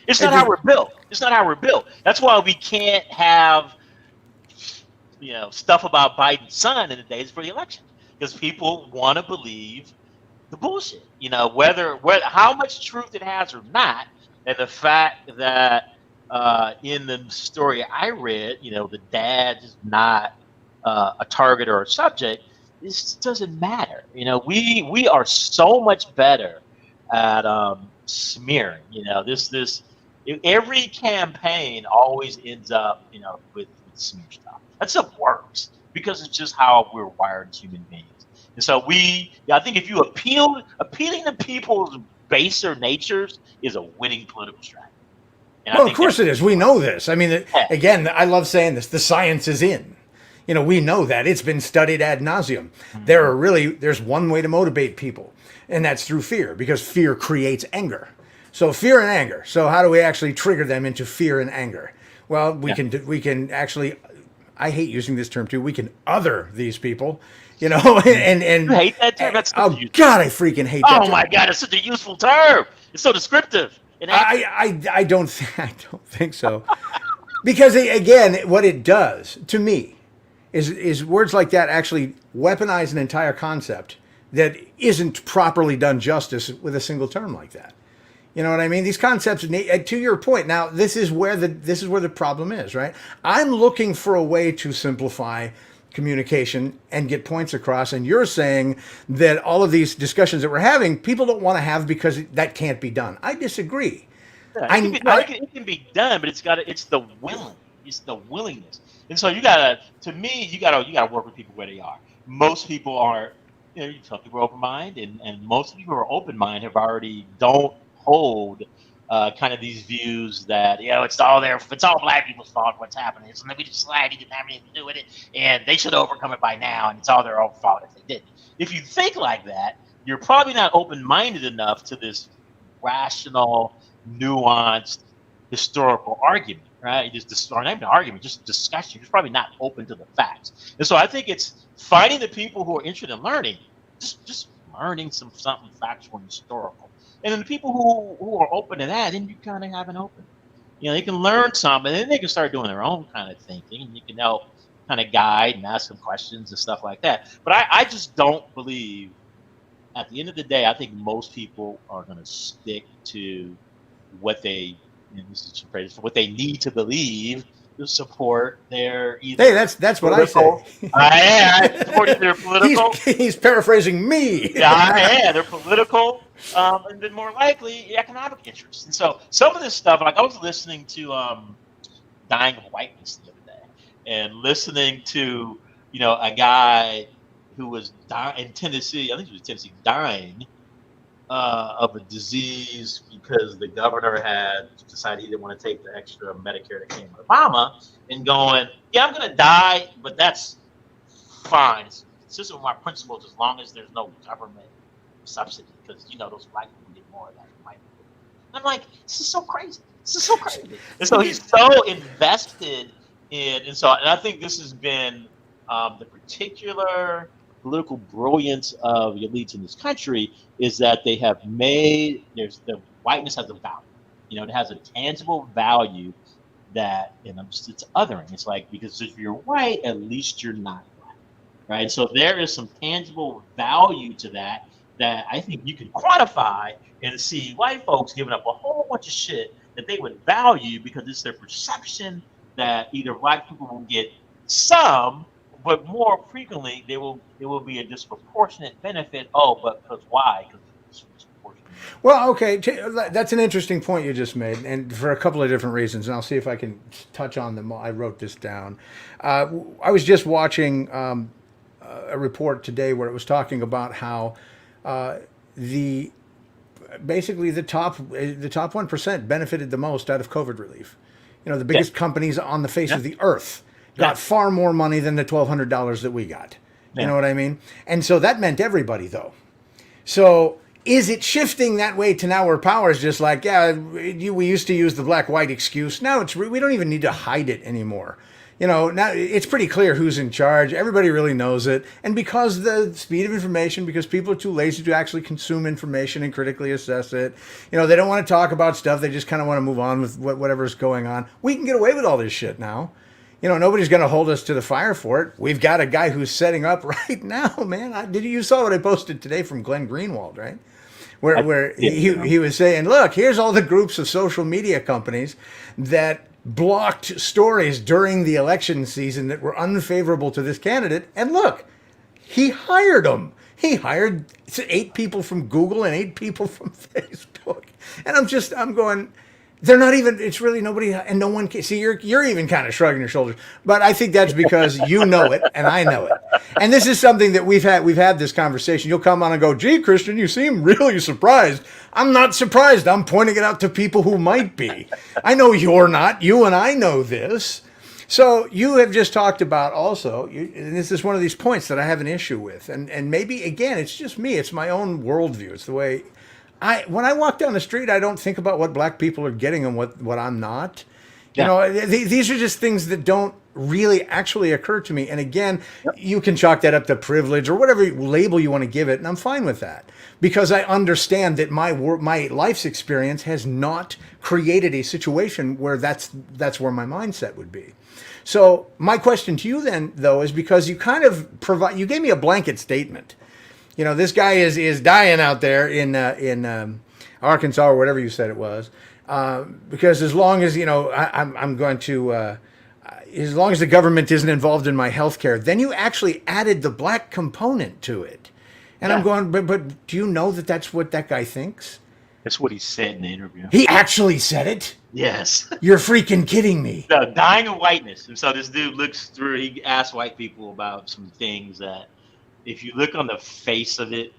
it's not how we're built. It's not how we're built. That's why we can't have stuff about Biden's son in the days for the election because people want to believe the bullshit, whether how much truth it has or not, and the fact that in the story I read, the dad is not a target or a subject. This doesn't matter. We are so much better at smearing. Every campaign always ends up, with smear stuff. That stuff works because it's just how we're wired as human beings. And so I think if you appealing to people's baser natures is a winning political strategy. And well, of course it is. We know this. I mean, again, I love saying this. The science is in. We know that. It's been studied ad nauseum. Mm-hmm. There's one way to motivate people, and that's through fear, because fear creates anger. So fear and anger. So how do we actually trigger them into fear and anger? Well, we can actually, I hate using this term too, we can other these people. And you hate that term? That's God, I freaking hate that term. Oh my God, it's such a useful term. It's so descriptive. I don't think so. Because again, what it does to me is words like that actually weaponize an entire concept that isn't properly done justice with a single term like that. You know what I mean? These concepts, to your point, now this is where the problem is, right? I'm looking for a way to simplify communication and get points across, and you're saying that all of these discussions that we're having, people don't want to have because that can't be done. I disagree. It can be done, but it's the willingness. And so you gotta work with people where they are. Most people are, some people are open minded, and most people who are open minded have already don't hold kind of these views that it's all black people's fault what's happening. So maybe just society didn't have anything to do with it, and they should overcome it by now, and it's all their own fault if they didn't. If you think like that, you're probably not open minded enough to this rational, nuanced historical argument, right? Or not even an argument, just discussion. You're probably not open to the facts. And so I think it's finding the people who are interested in learning, just learning something factual and historical. And then the people who are open to that, then you kind of have an open. They can learn something, and then they can start doing their own kind of thinking, and you can help kind of guide and ask them questions and stuff like that. But I just don't believe, at the end of the day, I think most people are going to stick to what they, what they need to believe support their either Hey, that's what I political. say. I support either political. He's paraphrasing me. Yeah, they're political, and then more likely economic interests. And so some of this stuff, like I was listening to "Dying of Whiteness" the other day, and listening to a guy who was dying in Tennessee. I think he was Tennessee, dying of a disease because the governor had decided he didn't want to take the extra Medicare that came with Obama, and going, yeah, I'm going to die, but that's fine. It's consistent with my principles as long as there's no government subsidy, because those black people get more of that than white people. And I'm like, this is so crazy. This is so crazy. And so he's so invested in, and I think this has been the particular political brilliance of the elites in this country is that they have made the whiteness has a value. It has a tangible value that it's othering. It's like, because if you're white, at least you're not black, right? So there is some tangible value to that I think you can quantify and see white folks giving up a whole bunch of shit that they would value because it's their perception that either black people will get some, but more frequently it will be a disproportionate benefit. Oh, but because why? Because it's disproportionate. Well, okay, that's an interesting point you just made, and for a couple of different reasons, and I'll see if I can touch on them. I wrote this down. I was just watching a report today where it was talking about how basically the top 1% benefited the most out of COVID relief. The biggest companies on the face of the earth got far more money than the $1,200 that we got. You know what I mean? And so that meant everybody, though. So is it shifting that way to now where power is just like, we used to use the black-white excuse. Now we don't even need to hide it anymore. Now it's pretty clear who's in charge. Everybody really knows it. And because the speed of information, because people are too lazy to actually consume information and critically assess it, they don't want to talk about stuff. They just kind of want to move on with whatever's going on. We can get away with all this shit now. Nobody's going to hold us to the fire for it. We've got a guy who's setting up right now, man. You saw what I posted today from Glenn Greenwald, right? Where he was saying, look, here's all the groups of social media companies that blocked stories during the election season that were unfavorable to this candidate. And look, he hired them. He hired 8 people from Google and 8 people from Facebook. And I'm going, they're not even, it's really nobody, and no one can see. You're even kind of shrugging your shoulders, but I think that's because you know it and I know it. And this is something that we've had this conversation. You'll come on and go, gee, Christian, you seem really surprised. I'm not surprised. I'm pointing it out to people who might be. I know you're not. You and I know this. So you have just talked about also, and this is one of these points that I have an issue with. And maybe, again, it's just me. It's my own worldview. It's the way when I walk down the street, I don't think about what black people are getting and what I'm not. These are just things that don't really actually occur to me. And again, you can chalk that up to privilege or whatever label you want to give it, and I'm fine with that because I understand that my life's experience has not created a situation where that's where my mindset would be. So my question to you then, though, is because you kind of you gave me a blanket statement. This guy is dying out there in Arkansas or whatever you said it was, because as long as I'm going to, as long as the government isn't involved in my health care, then you actually added the black component to it, and I'm going, but do you know that that's what that guy thinks? That's what he said in the interview. He actually said it? Yes. You're freaking kidding me. No, dying of whiteness. And so this dude looks through. He asks white people about some things that, if you look on the face of it,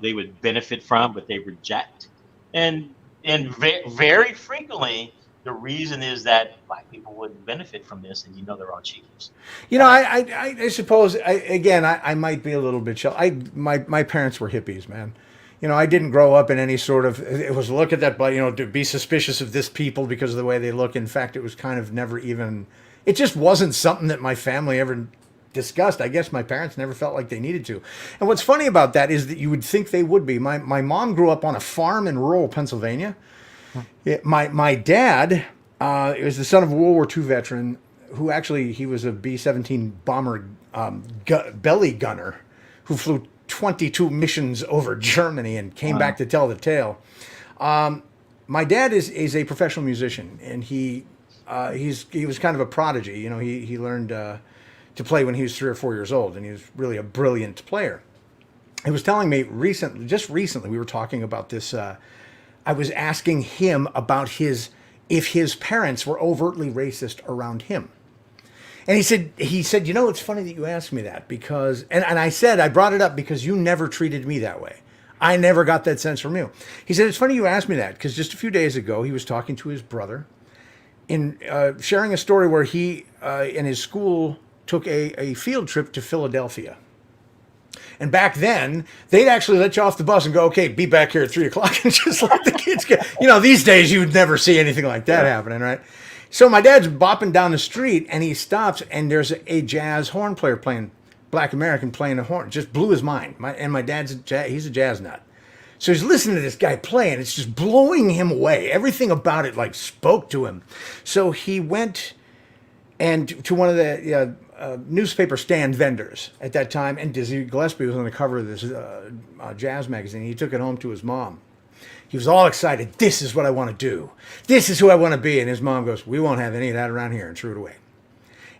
they would benefit from, but they reject. And very frequently, the reason is that black people wouldn't benefit from this, and they're all cheaters. I suppose, I might be a little bit chill. My parents were hippies, man. I didn't grow up in any sort of, it was look at that, but, to be suspicious of this people because of the way they look. In fact, it was kind of never even, it just wasn't something that my family ever discussed. I guess my parents never felt like they needed to. And what's funny about that is that you would think they would be. My mom grew up on a farm in rural Pennsylvania. My dad was the son of a World War II veteran who actually, he was a B-17 bomber belly gunner who flew 22 missions over Germany and came back to tell the tale. My dad is a professional musician, and he he was kind of a prodigy. You know, he learned to play when he was 3 or 4 years old, and he was really a brilliant player. He was telling me just recently, we were talking about this. I was asking him about if his parents were overtly racist around him. And he said, you know, it's funny that you asked me that because, and I said, I brought it up because you never treated me that way. I never got that sense from you. He said, it's funny you asked me that because just a few days ago, he was talking to his brother in sharing a story where he and his school took a field trip to Philadelphia. And back then, they'd actually let you off the bus and go, okay, be back here at 3 o'clock and just let the kids go. You know, these days you would never see anything like that happening, right? So my dad's bopping down the street and he stops and there's a jazz horn player playing, Black American playing a horn. Just blew his mind. My dad's he's a jazz nut. So he's listening to this guy play and it's just blowing him away. Everything about it like spoke to him. So he went and to one of the newspaper stand vendors at that time, and Dizzy Gillespie was on the cover of this jazz magazine. He took it home to his mom. He was all excited. This is what I want to do. This is who I want to be. And his mom goes, we won't have any of that around here, and threw it away.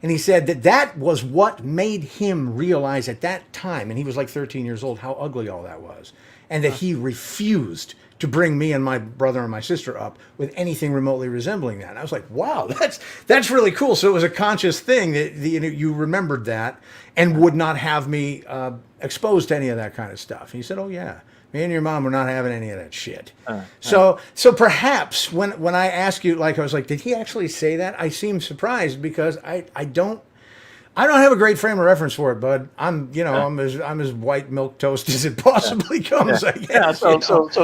And he said that was what made him realize at that time, and he was like 13 years old, how ugly all that was. And that he refused to bring me and my brother and my sister up with anything remotely resembling that. And I was like, wow, that's really cool. So it was a conscious thing that you remembered that and would not have me exposed to any of that kind of stuff. And he said, oh yeah, me and your mom were not having any of that shit. So perhaps when I ask you, like I was like, did he actually say that? I seem surprised because I don't have a great frame of reference for it, bud. I'm as white milk toast as it possibly comes. I guess. Yeah.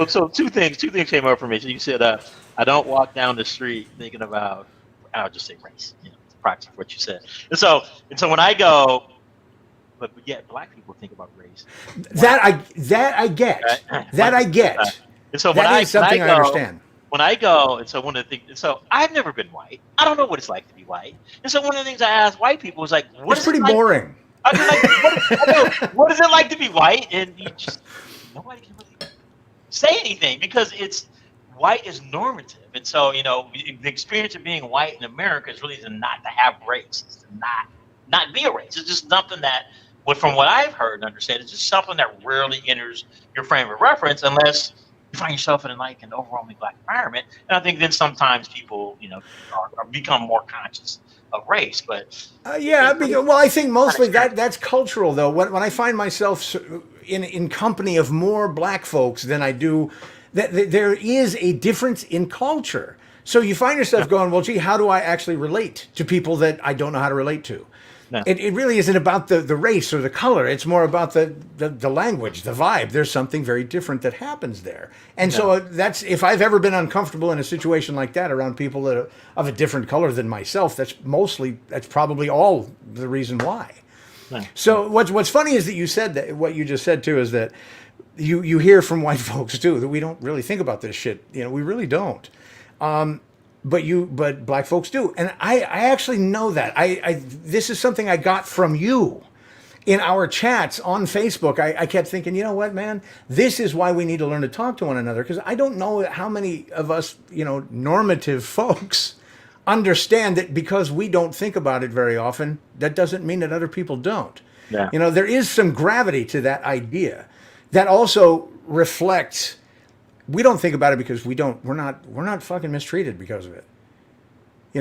So two things came up for me. So you said I don't walk down the street thinking about, I'll just say race. You know, it's practically what you said. And so when I go, but yet black people think about race. That I get. Right? That I get. And so that is something I understand. When I go, and so one of the things, so I've never been white. I don't know what it's like to be white. And so one of the things I ask white people is like, it's pretty boring. I'm like, what is it like to be white? And nobody can really say anything because white is normative. And so, the experience of being white in America is really not to have race. It's to not be a race. It's just something that, from what I've heard and understand, it's just something that rarely enters your frame of reference unless you find yourself in an overwhelmingly black environment. And I think then sometimes people, are become more conscious of race. But I think mostly that's cultural though. When I find myself in company of more black folks than I do, there is a difference in culture. So you find yourself going, well, gee, how do I actually relate to people that I don't know how to relate to? No. It really isn't about the race or the color. It's more about the language, the vibe. There's something very different that happens there. And so that's, if I've ever been uncomfortable in a situation like that around people that are of a different color than myself, that's probably all the reason why. No. So what's funny is that you said that, what you just said too, is that you hear from white folks too, that we don't really think about this shit. We really don't. But black folks do. And I actually know that. This is something I got from you in our chats on Facebook. I kept thinking, you know what, man, this is why we need to learn to talk to one another. Because I don't know how many of us, normative folks understand that because we don't think about it very often, that doesn't mean that other people don't. Yeah. There is some gravity to that idea that also reflects. We don't think about it because we're not fucking mistreated because of it. I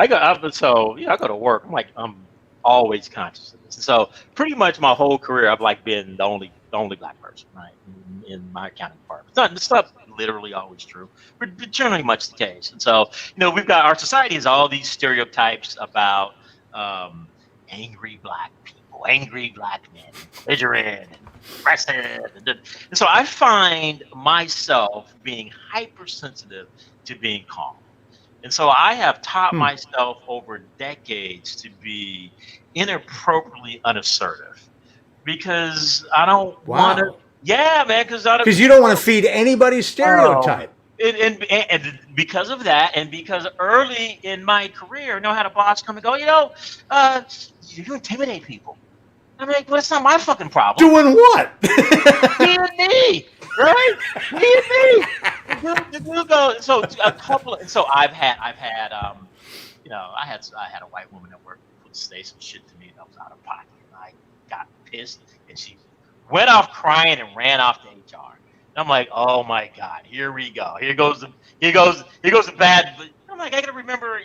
go to work. I'm always conscious of this. And so pretty much my whole career, I've been the only black person, right, in my accounting department. It's not literally always true, but generally much the case. And so, we've got, our society has all these stereotypes about angry black people, angry black men, belligerent, aggressive. And so I find myself being hypersensitive to being calm. And so I have taught myself over decades to be inappropriately unassertive because I don't want to. Yeah, man, because you don't want to feed anybody's stereotype. And because of that, and because early in my career, I had a boss come and go, you intimidate people. I'm like, well, it's not my fucking problem. Doing what? Being me. right? Me. The dude goes. So a couple. So I've had I had a white woman that worked would say some shit to me that was out of pocket, and I got pissed, and she went off crying and ran off to HR. And I'm like, oh my god, here we go. Here goes the bad. I'm like, I gotta remember,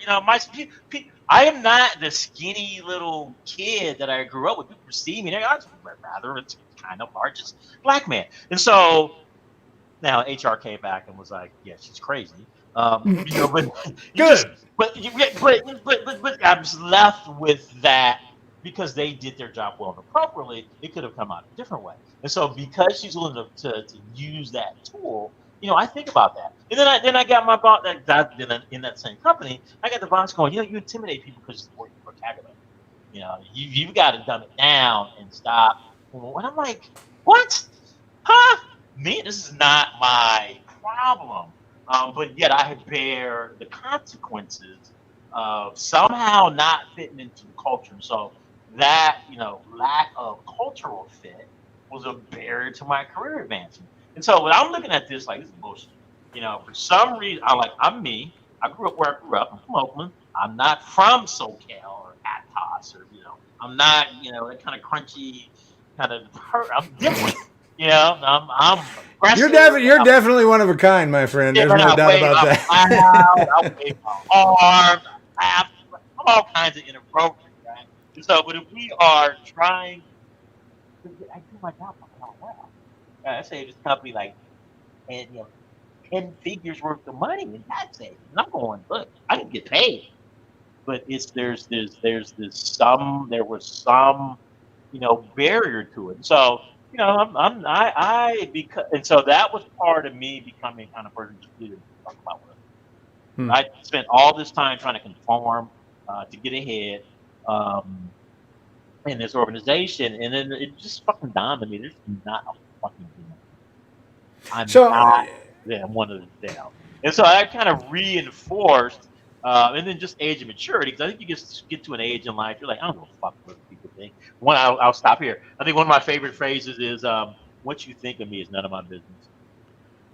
I am not the skinny little kid that I grew up with. People see me, I was rather it's kind of largest black man, and so now HR came back and was like, yeah, she's crazy. But you just, Good. but I was left with that because they did their job well and appropriately. It could have come out a different way, and so because she's willing to use that tool, I think about that. And then I got my boss in that same company. I got the boss going, you intimidate people because it's your vocabulary. You've got to dumb it down and stop. And I'm like, what? Huh? Me, this is not my problem. But yet I bear the consequences of somehow not fitting into the culture. So that, lack of cultural fit was a barrier to my career advancement. And so when I'm looking at this, like, this is bullshit. For some reason, I'm me. I grew up where I grew up. I'm from Oakland. I'm not from SoCal or Atos or, I'm not, that kind of crunchy kind of hurt. I'm different. I'm You're definitely one of a kind, my friend. There's no doubt about that. I wave my arms. I'm all kinds of inappropriate, right? And so, but if we are trying, I do my job well. I say this company like, and 10 figures worth of money in tax savings. And I'm going, look, I can get paid, but there was some barrier to it. So. And so that was part of me becoming kind of person to talk about what I spent all this time trying to conform to get ahead in this organization, and then it just fucking dawned on me: there's not a fucking thing. I'm one of them. And so I kind of reinforced, and then just age and maturity, because I think you just get to an age in life, you're like, I don't know what people think. I'll stop here. I think one of my favorite phrases is, what you think of me is none of my business.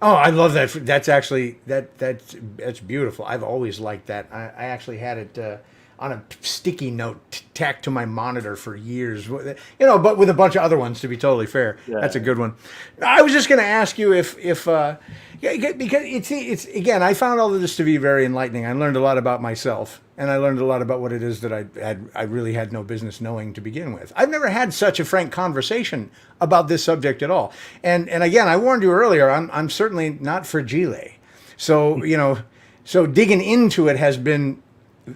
Oh, I love that. That's actually that's beautiful. I've always liked that. I actually had it on a sticky note tacked to my monitor for years. But with a bunch of other ones. To be totally fair, That's a good one. I was just going to ask you if because it's again, I found all of this to be very enlightening. I learned a lot about myself, and I learned a lot about what it is that I really had no business knowing to begin with. I've never had such a frank conversation about this subject at all. And again, I warned you earlier. I'm certainly not fragile. So so digging into it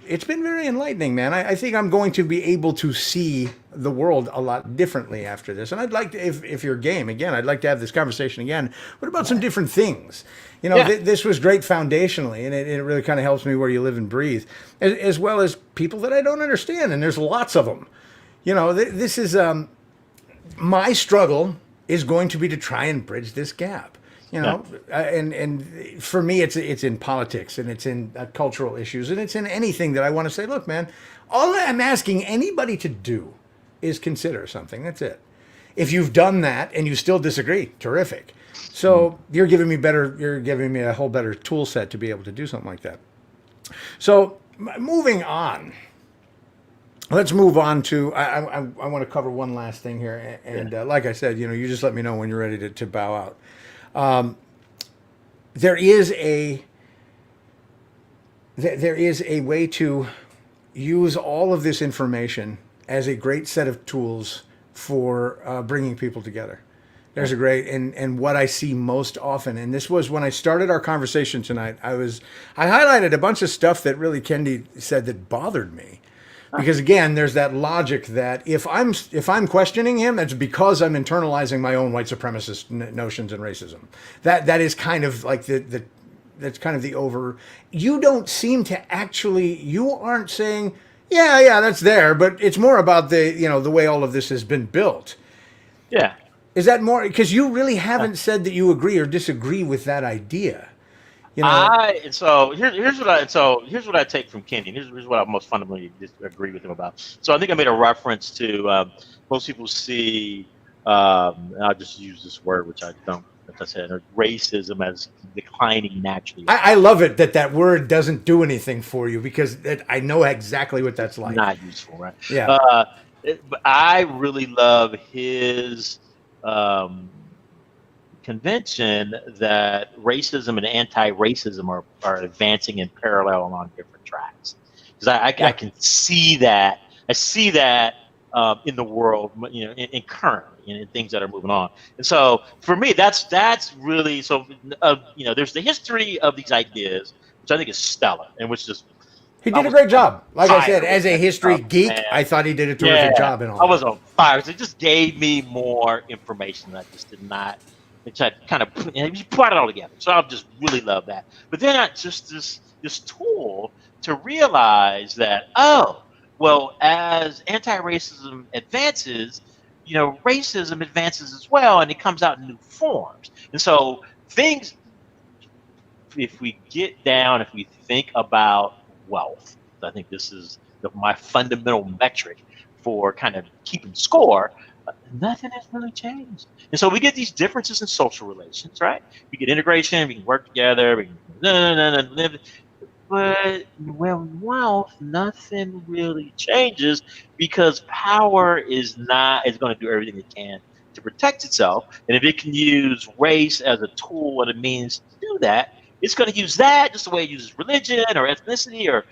it's been very enlightening, man. I think I'm going to be able to see the world a lot differently after this. And I'd like to, if you're game, again, I'd like to have this conversation again. What about some different things? This was great foundationally, and it really kind of helps me where you live and breathe, as well as people that I don't understand, and there's lots of them. This is my struggle is going to be to try and bridge this gap. And for me, it's in politics, and it's in cultural issues, and it's in anything that I want to say, look, man, all I'm asking anybody to do is consider something. That's it. If you've done that and you still disagree, terrific. So you're giving me a whole better tool set to be able to do something like that. So moving on. Let's move on to, I want to cover one last thing here. And like I said, you just let me know when you're ready to bow out. There is a way to use all of this information as a great set of tools for bringing people together. There's a great, and what I see most often, and this was when I started our conversation tonight, I highlighted a bunch of stuff that really Kendi said that bothered me. Because again, there's that logic that if I'm questioning him, it's because I'm internalizing my own white supremacist notions and racism. That is kind of like that's kind of the over. You don't seem to actually. You aren't saying, yeah, that's there, but it's more about the way all of this has been built. Yeah. Is that more because you really haven't said that you agree or disagree with that idea? So here's what I take from Kendi. Here's what I most fundamentally disagree with him about. So I think I made a reference to most people see. I'll just use this word, which I don't like I said, or racism as declining naturally. I love it that that word doesn't do anything for you because I know exactly what that's It's like. not useful, right? Yeah. Uh, but I really love his um, convention that racism and anti-racism are advancing in parallel along different tracks. Because I Yeah. can see that. I see that in the world, in currently, and in things that are moving on. And so for me, that's really so. There's the history of these ideas, which I think is stellar, and which just He I did a was great on job. Like I fire said, with as a that history stuff, geek, man. I thought he did a terrific Yeah, job in all I was that. on fire. 'Cause it just gave me more information that I just did not. Which I kind of you brought it all together. So I just really love that. But then I just this tool to realize that well, as anti-racism advances, racism advances as well, and it comes out in new forms. And so things, if we get down, if we think about wealth, I think this is my fundamental metric for kind of keeping score. Nothing has really changed, and so we get these differences in social relations, right? We get integration, we can work together, we can live. But when wealth, nothing really changes because power is going to do everything it can to protect itself. And if it can use race as a tool and a means to do that, it's going to use that just the way it uses religion or ethnicity or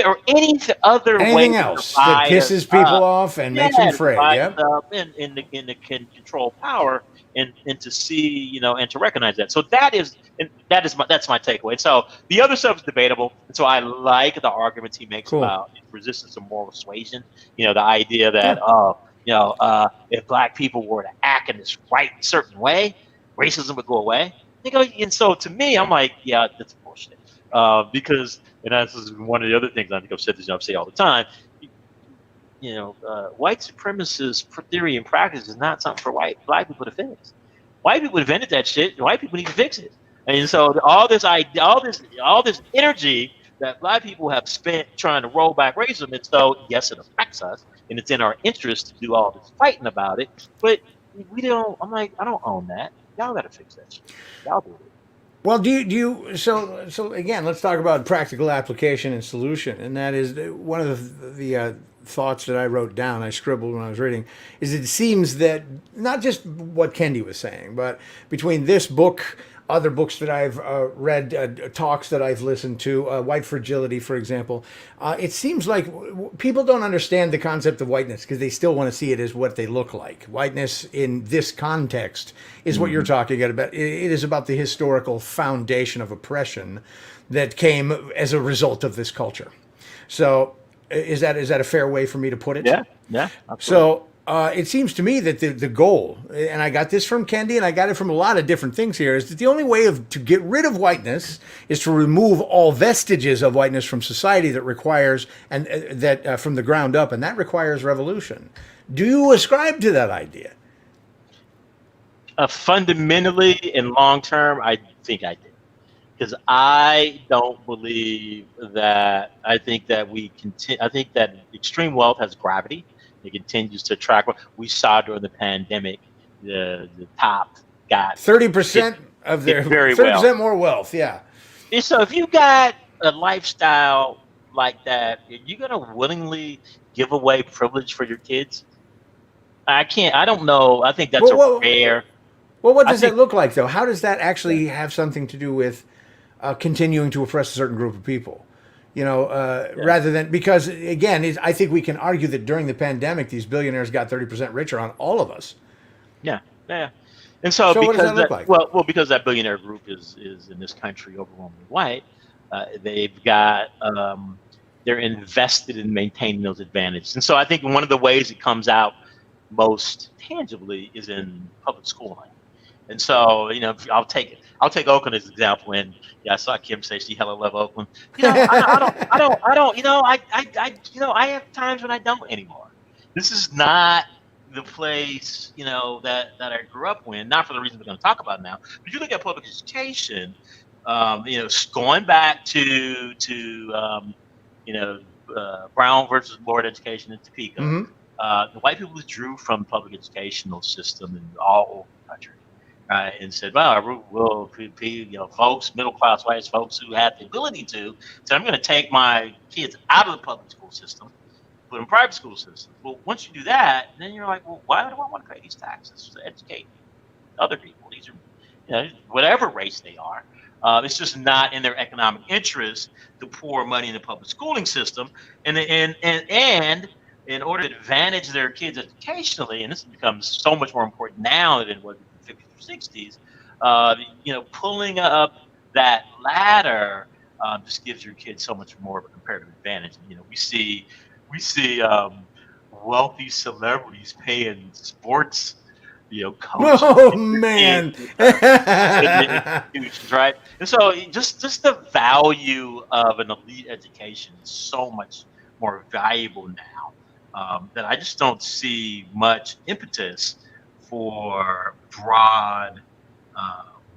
or any other way Anything to else that divide us pisses people up. off and Yeah, makes them to afraid. divide us Yep. up and can control power and to see and to recognize that. So that's my takeaway. So the other stuff is debatable, and so I like the arguments he makes Cool. about resistance to moral suasion. The idea that Yeah. if black people were to act in this right certain way, racism would go away. And so to me, I'm like, yeah, that's bullshit. Because, and this is one of the other things I think I've said this, I say all the time. White supremacist theory and practice is not something for black people to fix. White people invented that shit. And white people need to fix it. And so all this energy that black people have spent trying to roll back racism, and so yes, it affects us, and it's in our interest to do all this fighting about it. But we don't. I'm like, I don't own that. Y'all got to fix that shit. Y'all do it. Well, so again, let's talk about practical application and solution, and that is one of the thoughts that I wrote down. I scribbled when I was reading. Is it seems that not just what Kendi was saying, but between this book, other books that I've read, talks that I've listened to, White Fragility, for example, it seems like people don't understand the concept of whiteness because they still want to see it as what they look like. Whiteness in this context is what you're talking about. It is about the historical foundation of oppression that came as a result of this culture. So, is that a fair way for me to put it? Yeah, yeah, absolutely. So it seems to me that the goal, and I got this from Kendi, and I got it from a lot of different things here, is that the only way to get rid of whiteness is to remove all vestiges of whiteness from society that requires and that from the ground up, and that requires revolution. Do you ascribe to that idea? Fundamentally, in long term, I think I did. Because I don't believe that. I think that I think that extreme wealth has gravity. It continues to attract. We saw during the pandemic, the top got 30% of hit their very 30% well. more wealth. Yeah. And so if you got a lifestyle like that, are you gonna willingly give away privilege for your kids? I can't. I don't know. I think that's Well, a well, rare. well, what I does that think. look like, though? How does that Yeah. actually have something to do with continuing to oppress a certain group of people? Yeah. Rather than because again, I think we can argue that during the pandemic, these billionaires got 30% richer on all of us. Yeah. Yeah. And so So what does because that look that like? because that billionaire group is in this country overwhelmingly white, they've got they're invested in maintaining those advantages. And so I think one of the ways it comes out most tangibly is in public schooling. And so, I'll take Oakland as an example. And yeah, I saw Kim say she hella love Oakland. I don't. I have times when I don't anymore. This is not the place, that I grew up in. Not for the reasons we're going to talk about now. But you look at public education. Going back to Brown versus Board education in Topeka. Hmm. The white people withdrew from the public educational system in all over the country. right, and said, "Well, we'll folks, middle class white folks who have the ability to, so I'm going to take my kids out of the public school system, put them in private school systems." Well, once you do that, then you're like, "Well, why do I want to pay these taxes to educate other people? These are, whatever race they are. It's just not in their economic interest to pour money in the public schooling system, and in order to advantage their kids educationally, and this becomes so much more important now than it was in the 50s or 60s. Pulling up that ladder just gives your kids so much more of a comparative advantage. We see wealthy celebrities paying sports coaches Oh and their man. kids in institutions, right? And so just the value of an elite education is so much more valuable now that I just don't see much impetus for broad,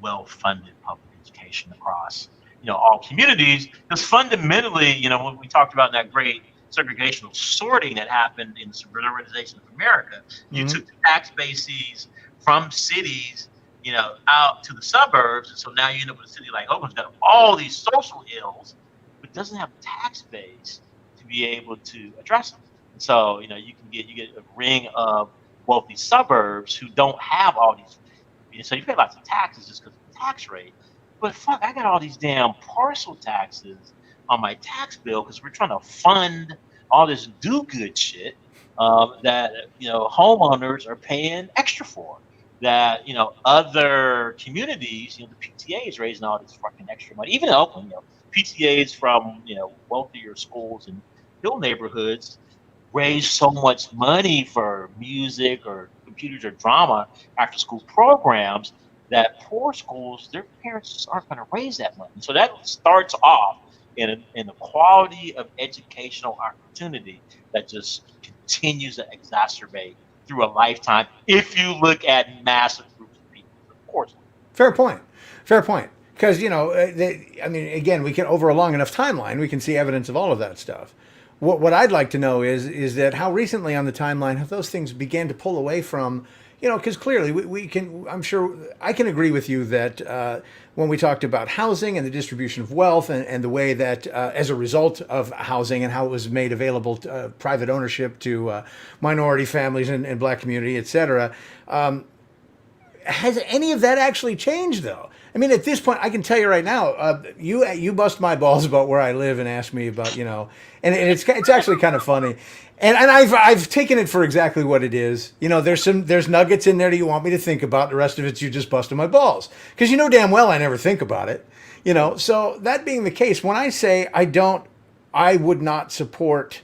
well-funded public education across all communities. Because fundamentally, when we talked about that great segregational sorting that happened in the suburbanization of America, you took the tax bases from cities, out to the suburbs, and so now you end up with a city like Oakland's got all these social ills, but doesn't have a tax base to be able to address them. And so you get a ring of wealthy suburbs who don't have all these. So you pay lots of taxes just because of the tax rate, but fuck, I got all these damn parcel taxes on my tax bill because we're trying to fund all this do-good shit that homeowners are paying extra for. That other communities, the PTA is raising all this fucking extra money. Even in Oakland, PTAs from wealthier schools and hill neighborhoods raise so much money for music or computers or drama after school programs that poor schools, their parents just aren't going to raise that money. So that starts off in the quality of educational opportunity that just continues to exacerbate through a lifetime if you look at massive groups of people, of course. Fair point. Because again, we can over a long enough timeline, we can see evidence of all of that stuff. What I'd like to know is that how recently on the timeline have those things began to pull away from, because clearly we can. I'm sure I can agree with you that when we talked about housing and the distribution of wealth and the way that as a result of housing and how it was made available to private ownership to minority families and black community, et cetera. Has any of that actually changed, though? I mean, at this point, I can tell you right now, you bust my balls about where I live and ask me about, and it's actually kind of funny, and I've taken it for exactly what it is. There's nuggets in there that you want me to think about. The rest of it's you just busting my balls because damn well I never think about it. So that being the case, when I say I would not support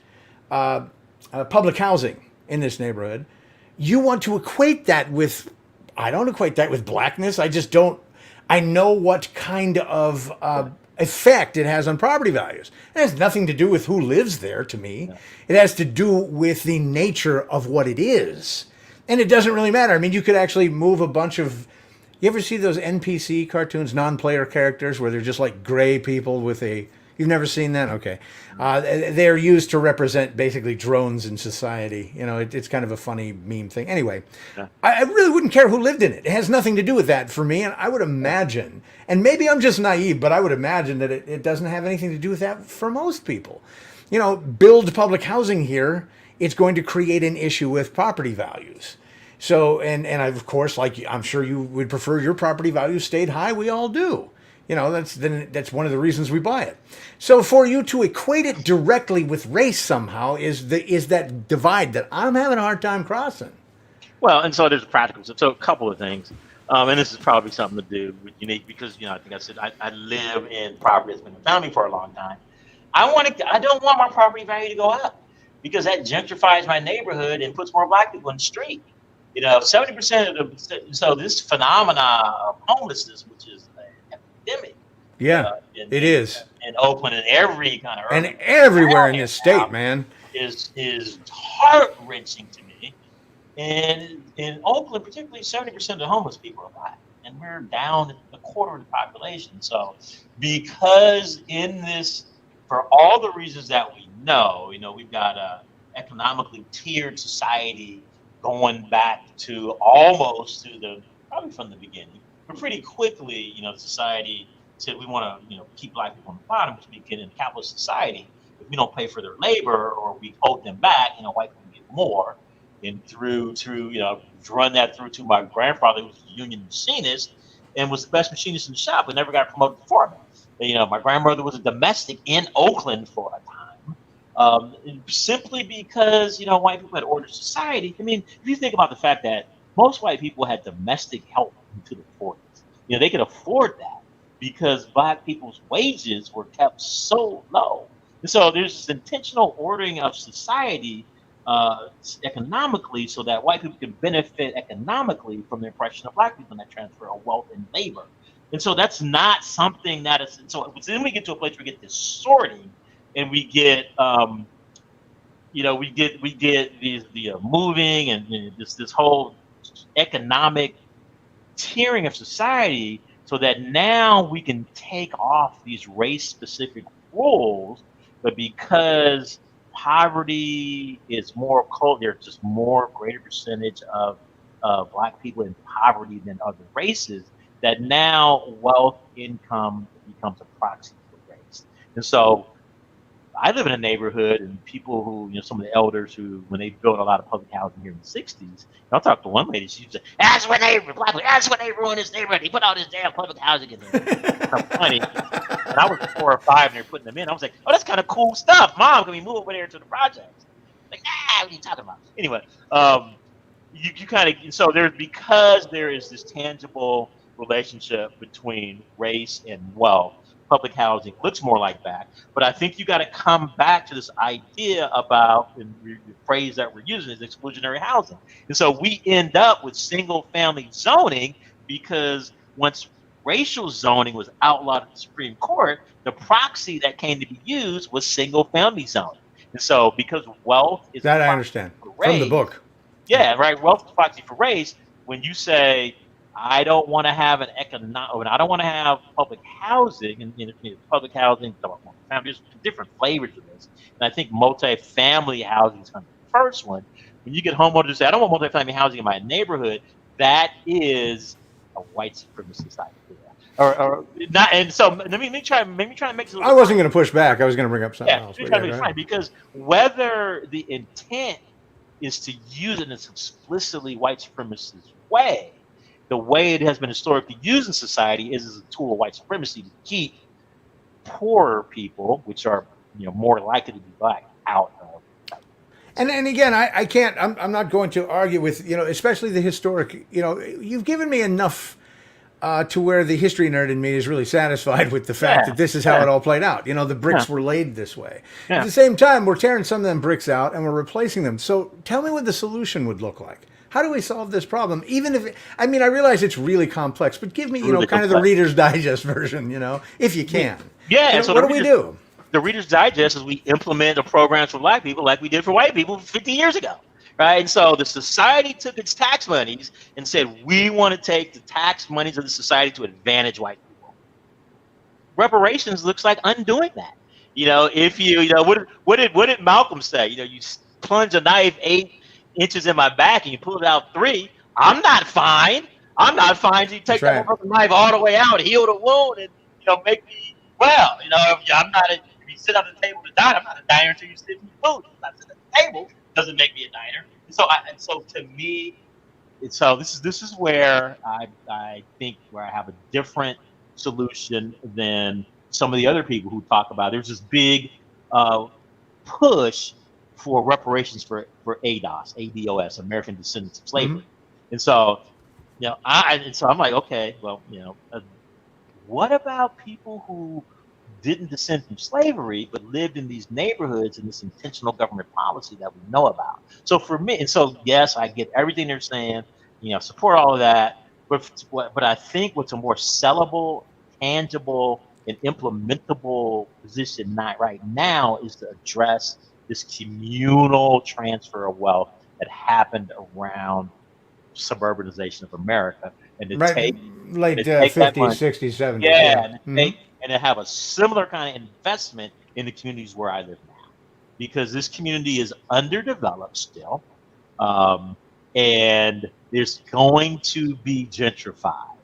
public housing in this neighborhood, you want to equate that with. I don't equate that with blackness. I just don't. I know what kind of effect it has on property values. It has nothing to do with who lives there to me. It has to do with the nature of what it is. And it doesn't really matter. I mean, you could actually move a bunch of. You ever see those NPC cartoons, non-player characters, where they're just like gray people with a. You've never seen that? Okay. They're used to represent basically drones in society. It's kind of a funny meme thing. Anyway, I really wouldn't care who lived in it. It has nothing to do with that for me. And I would imagine, and maybe I'm just naive, but I would imagine that it doesn't have anything to do with that for most people. Build public housing here, it's going to create an issue with property values. So, and of course, like I'm sure you would prefer your property values stayed high. We all do. That's one of the reasons we buy it. So for you to equate it directly with race somehow is that divide that I'm having a hard time crossing. Well, and so there's practical. So a couple of things, and this is probably something to do with unique because I think I said I live in property that's been around me for a long time. I don't want my property value to go up because that gentrifies my neighborhood and puts more black people in the street. 70% of so this phenomena of homelessness, which is epidemic. Yeah, it is. In Oakland and every kind of and everywhere in this state, man, is heart wrenching to me. And in Oakland, particularly, 70% of the homeless people are black, and we're down a quarter of the population. So, because in this, for all the reasons that we know, we've got a economically tiered society going back to almost to the probably from the beginning. But pretty quickly, society said we want to, keep black people on the bottom because we get in a capitalist society. If we don't pay for their labor or we hold them back, white people get more. And through run that through to my grandfather, who was a union machinist and was the best machinist in the shop, but never got promoted to foreman. My grandmother was a domestic in Oakland for a time. Simply because white people had ordered society. I mean, if you think about the fact that most white people had domestic help into the 40s, they could afford that because black people's wages were kept so low. And so there's this intentional ordering of society economically, so that white people can benefit economically from the oppression of black people and that transfer of wealth and labor. And so that's not something that is. So then we get to a place where we get this sorting, and we get we get these the moving and this whole economic tiering of society, so that now we can take off these race specific rules, but because poverty is more cold, there's just more greater percentage of black people in poverty than other races, that now wealth income becomes a proxy for race. And so I live in a neighborhood, and people who, some of the elders who, when they built a lot of public housing here in the 60s, I'll talk to one lady, she said, that's when they ruined this neighborhood. They put all this damn public housing in there. It's funny. And I was 4 or 5 and they're putting them in. I was like, oh, that's kind of cool stuff. Mom, can we move over there to the projects? Like, what are you talking about? Anyway, you kind of, so because there is this tangible relationship between race and wealth, public housing looks more like that. But I think you got to come back to this idea about, and the phrase that we're using is exclusionary housing. And so we end up with single family zoning because once racial zoning was outlawed at the Supreme Court, the proxy that came to be used was single family zoning. And so because wealth is that I understand from the book. Yeah, right. Wealth is proxy for race. When you say, I don't want to have I don't want to have public housing, and public housing, there's different flavors of this. And I think multi-family housing is kind of the first one. When you get homeowners who say, I don't want multi-family housing in my neighborhood, that is a white supremacist idea. Or not, and so let me try and make it. I wasn't going to push back. I was going to bring up something else. Fine, because whether the intent is to use it in this explicitly white supremacist way, the way it has been historically used in society is as a tool of white supremacy to keep poorer people, which are more likely to be black, out of. And again, I can't. I'm not going to argue with especially the historic. You've given me enough to where the history nerd in me is really satisfied with the fact that this is how it all played out. The bricks were laid this way. At the same time, we're tearing some of them bricks out and we're replacing them. So tell me what the solution would look like. How do we solve this problem? Even if, I realize it's really complex, but give me, kind of the Reader's Digest version, if you can. Yeah. So what do we do? The Reader's Digest is we implement the programs for black people like we did for white people 50 years ago, right? And so the society took its tax monies and said, we want to take the tax monies of the society to advantage white people. Reparations looks like undoing that. If what did Malcolm say? You plunge a knife 8 inches in my back and you pull it out 3, I'm not fine. You take that knife all the way out, heal the wound, and make me well. If you sit at the table to dine, I'm not a diner until you sit in your food. If I sit at the table, doesn't make me a diner. And so to me, this is where I think where I have a different solution than some of the other people who talk about. There's this big push for reparations for ADOS, American Descendants of Slavery. Mm-hmm. And so, I'm like, okay, well, what about people who didn't descend from slavery but lived in these neighborhoods in this intentional government policy that we know about? So for me, and so yes, I get everything they're saying, support all of that, but I think what's a more sellable, tangible, and implementable position right now is to address this communal transfer of wealth that happened around suburbanization of America, and to take late 50s, 60s, 70s, and to have a similar kind of investment in the communities where I live now, because this community is underdeveloped still, and there's going to be gentrified.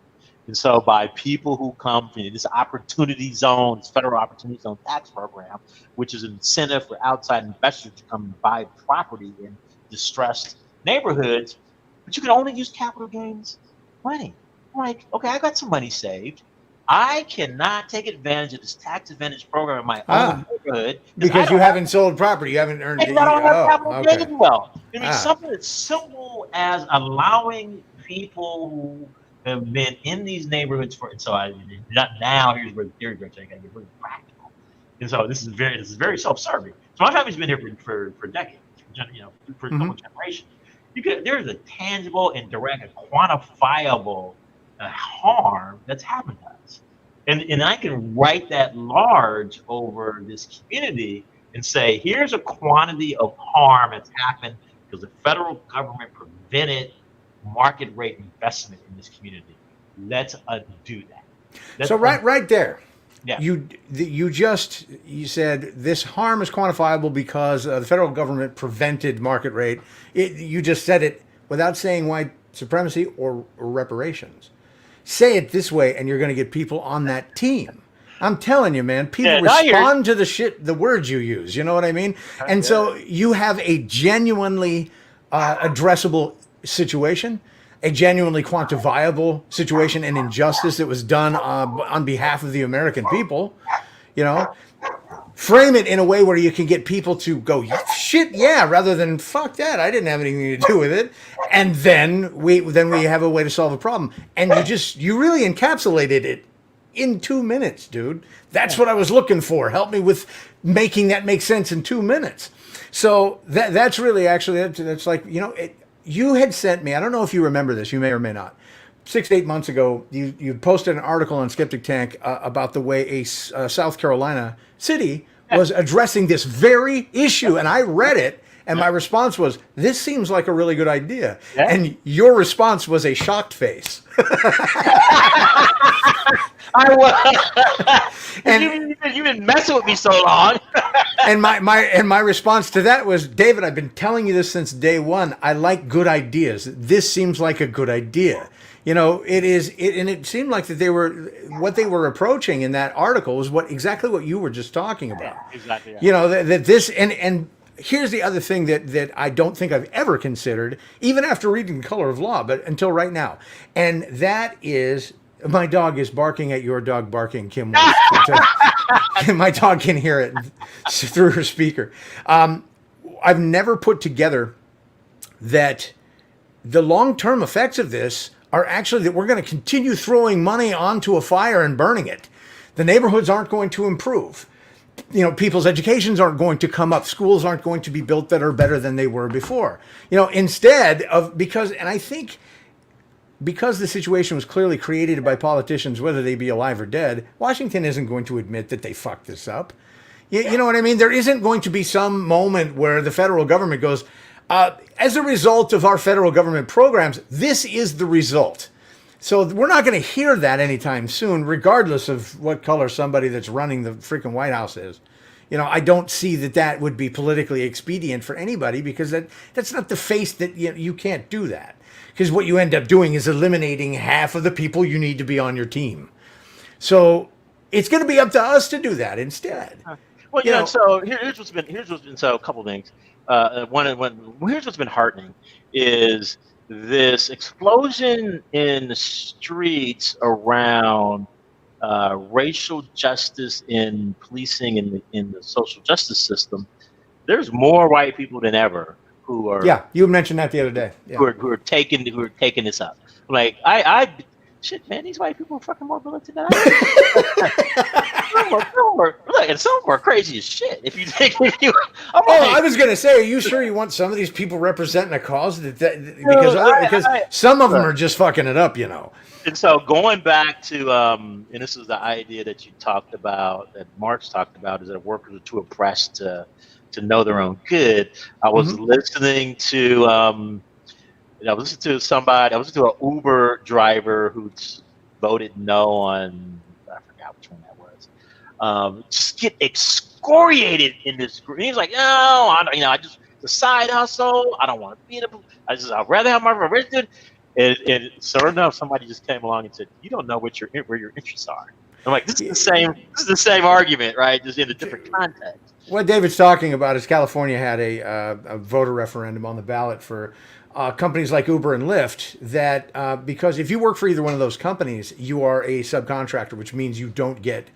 And so by people who come from this opportunity zone, this federal opportunity zone tax program, which is an incentive for outside investors to come and buy property in distressed neighborhoods, but you can only use capital gains money. I'm like, okay, I got some money saved. I cannot take advantage of this tax advantage program in my own neighborhood because you haven't sold property, you haven't earned. I don't have capital gains wealth. I mean, Ah. something as simple as allowing people who have been in these neighborhoods for, and so not now. Here's where the theory breaks. I got to get really practical, and so this is very self-serving. So my family's been here for decades, for a couple generations. There's a tangible and direct and quantifiable harm that's happened to us, and I can write that large over this community and say, here's a quantity of harm that's happened because the federal government prevented market rate investment in this community. Let's undo that. So right there, yeah. You said this harm is quantifiable because the federal government prevented market rate. You just said it without saying white supremacy or reparations. Say it this way, and you're going to get people on that team. I'm telling you, man, people respond to the words you use. You know what I mean? And so you have a genuinely addressable situation, a genuinely quantifiable situation and injustice that was done on behalf of the American people. Frame it in a way where you can get people to go, shit, yeah, rather than fuck that, I didn't have anything to do with it. And then we have a way to solve a problem. And you really encapsulated it in 2 minutes, dude. That's what I was looking for. Help me with making that make sense in 2 minutes. So that's really actually, that's like, you had sent me, I don't know if you remember this, you may or may not. 6 to 8 months ago, you posted an article on Skeptic Tank about the way a South Carolina city was addressing this very issue. And I read it, and my response was, this seems like a really good idea. Yeah. And your response was a shocked face. I was. And you've been messing with me so long. And my response to that was, David, I've been telling you this since day one. I like good ideas. This seems like a good idea. It seemed like that what they were approaching in that article was exactly what you were just talking about. Yeah, exactly. Yeah. That this and here's the other thing that I don't think I've ever considered, even after reading The Color of Law, but until right now, and that is. My dog is barking at your dog barking, Kim. My dog can hear it through her speaker. I've never put together that the long-term effects of this are actually that we're going to continue throwing money onto a fire and burning it. The neighborhoods aren't going to improve. People's educations aren't going to come up. Schools aren't going to be built that are better than they were before. Instead of, and I think, because the situation was clearly created by politicians, whether they be alive or dead, Washington isn't going to admit that they fucked this up. You know what I mean? There isn't going to be some moment where the federal government goes, as a result of our federal government programs, this is the result. So we're not going to hear that anytime soon, regardless of what color somebody that's running the freaking White House is. I don't see that would be politically expedient for anybody, because that's not the face that you can't do that. Because what you end up doing is eliminating half of the people you need to be on your team. So it's going to be up to us to do that instead. Well, so here's what's been so a couple of things. Here's what's been heartening is this explosion in the streets around racial justice in policing in the social justice system. There's more white people than ever who are. Yeah, you mentioned that the other day. Yeah. Who are taking this up. Like shit, man, these white people are fucking more militant than I am. Look, and some of them are crazy as shit. If you think, I was gonna say, are you sure you want some of these people representing a cause because some of them are just fucking it up, And so going back to, and this is the idea that you talked about, that Marx talked about, is that workers are too oppressed to know their own good. I was listening to an Uber driver who voted no on, I forgot which one that was. Just get excoriated in this group. He's like, no, the side hustle. I don't want to be in a. I'd rather have my registered. And sure enough, somebody just came along and said, "You don't know where your interests are." I'm like, this is the same. This is the same argument, right? Just in a different context. What David's talking about is California had a voter referendum on the ballot for companies like Uber and Lyft that because if you work for either one of those companies, you are a subcontractor, which means you don't get.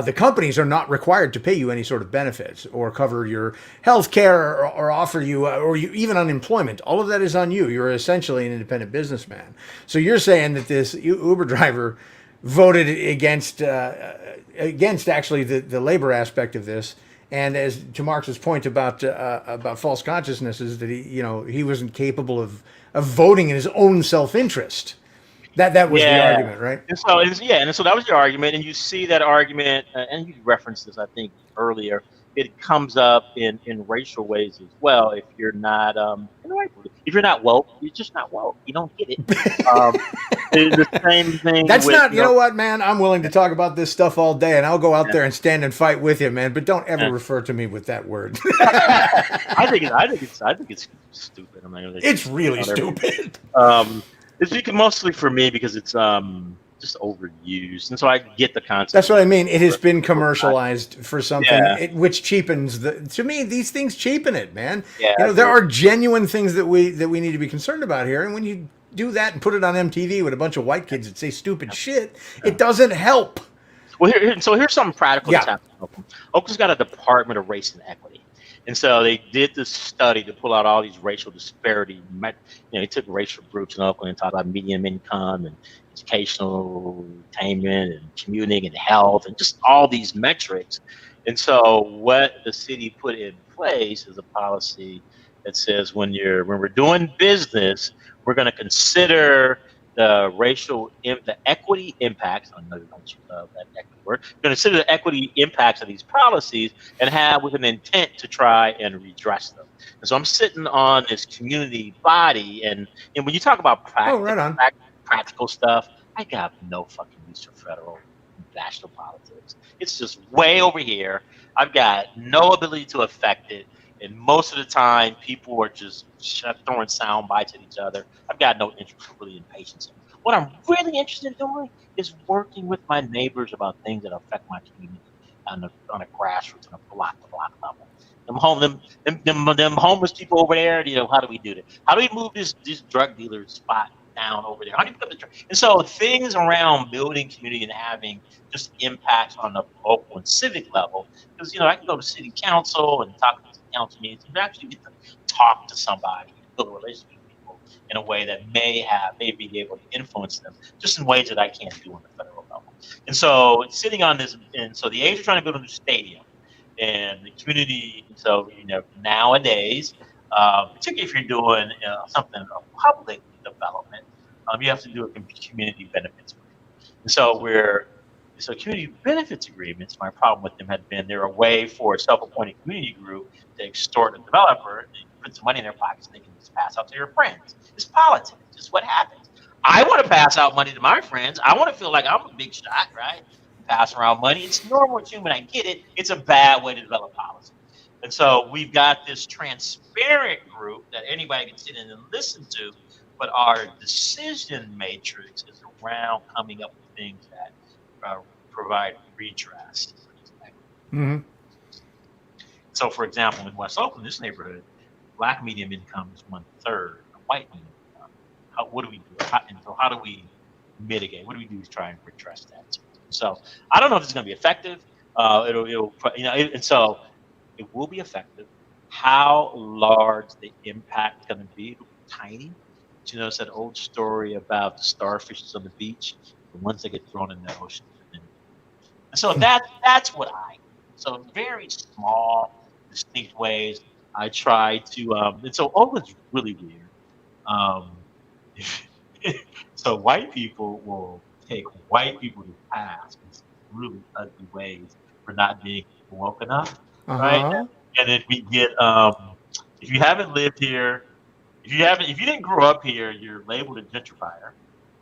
The companies are not required to pay you any sort of benefits or cover your health care or offer you or you, even unemployment. All of that is on you. You're essentially an independent businessman. So you're saying that this Uber driver voted against actually the labor aspect of this. And as to Marx's point about false consciousnesses, that he wasn't capable of voting in his own self-interest. That was the argument, right? And so that was your argument, and you see that argument, and you referenced this, I think, earlier. It comes up in racial ways as well. If you're not if you're not woke, you're just not woke. You don't get it. It's the same thing. That's not. You know what, man? I'm willing to talk about this stuff all day, and I'll go out there and stand and fight with you, man. But don't ever refer to me with that word. I think it's stupid. I'm not gonna it's really stupid. It's mostly for me because it's just overused, and so I get the concept. That's what I mean. It has been commercialized for something, which cheapens to me, these things cheapen it, man. Yeah, there are genuine things that we need to be concerned about here, and when you do that and put it on MTV with a bunch of white kids that say stupid shit, it doesn't help. Well, here's something practical that's happening in Oakland. Oakland's got a Department of Race and Equity. And so they did this study to pull out all these racial disparity. They took racial groups in Oakland and talked about median income and educational attainment and commuting and health and just all these metrics. And so what the city put in place is a policy that says when we're doing business, we're going to consider the equity impacts. I know you don't love that equity word. We're going to consider the equity impacts of these policies and have with an intent to try and redress them. And so I'm sitting on this community body, and when you talk about practical stuff, I got no fucking use for federal national politics. It's just way over here. I've got no ability to affect it. And most of the time, people are just throwing sound bites at each other. I've got no interest really in patience. What I'm really interested in doing is working with my neighbors about things that affect my community on a grassroots, on a block-to-block level. Them homeless people over there, how do we do that? How do we move this drug dealer spot down over there? How do you put and so things around building community and having just impacts on the local and civic level, because I can go to city council and talk to council meetings and actually get to talk to somebody and build a relationship with people in a way that may be able to influence them just in ways that I can't do on the federal level. And so sitting on this, and so the A's are trying to build a new stadium, and the community. So nowadays, particularly if you're doing something of public development, you have to do a community benefits agreement. And so community benefits agreements, my problem with them had been they're a way for a self-appointed community group to extort a developer, they put some money in their pockets, and they can just pass out to your friends. It's politics. It's what happens. I want to pass out money to my friends. I want to feel like I'm a big shot, right? Pass around money. It's normal, it's human. I get it. It's a bad way to develop policy. And so we've got this transparent group that anybody can sit in and listen to, but our decision matrix is around coming up with things that provide redress. Mm-hmm. So, for example, in West Oakland, this neighborhood, black median income is 1/3 of white median income. What do we do? How do we mitigate? What do we do to try and redress that? So, I don't know if it's going to be effective. And so it will be effective. How large the impact is going to be? It'll be tiny. But it's that old story about the starfishes on the beach, the ones that get thrown in the ocean. And so that's what so very small, distinct ways I try to, and so Oakland's really weird. So white people will take white people to task in really ugly ways for not being woke enough, right? And then we get, if you haven't lived here, if you didn't grow up here, you're labeled a gentrifier,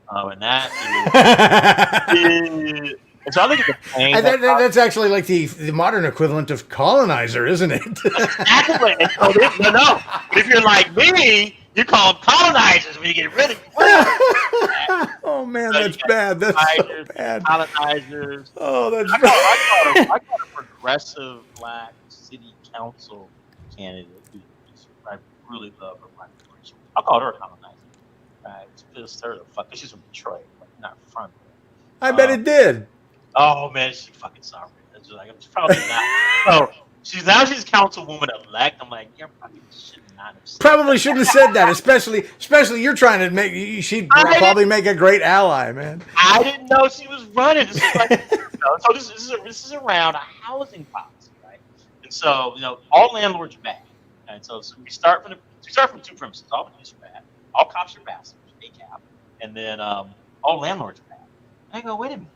and that is And so I think it's a pain. And that's actually like the modern equivalent of colonizer, isn't it? Exactly. And so no. But if you're like me, you call them colonizers when you get rid of them. Oh man, So that's you got bad. That's so colonizers, bad. colonizers. Oh, that's I got a progressive black city council candidate who I really love her black person. I called her a colonizer. It's pissed her the fuck. She's from Detroit, like not from there. I bet it did. Oh man, she fucking sorry. It's just like I'm probably not. So she's councilwoman elect. I'm like, you probably should not have said Probably shouldn't have said that, especially you're trying to make. She'd probably make a great ally, man. I didn't know she was running. This is like, so this is around a housing policy, right? And so all landlords are bad. And so we start from two premises. All police are bad. All cops are bastards. ACAP. And then all landlords are bad. And I go, wait a minute.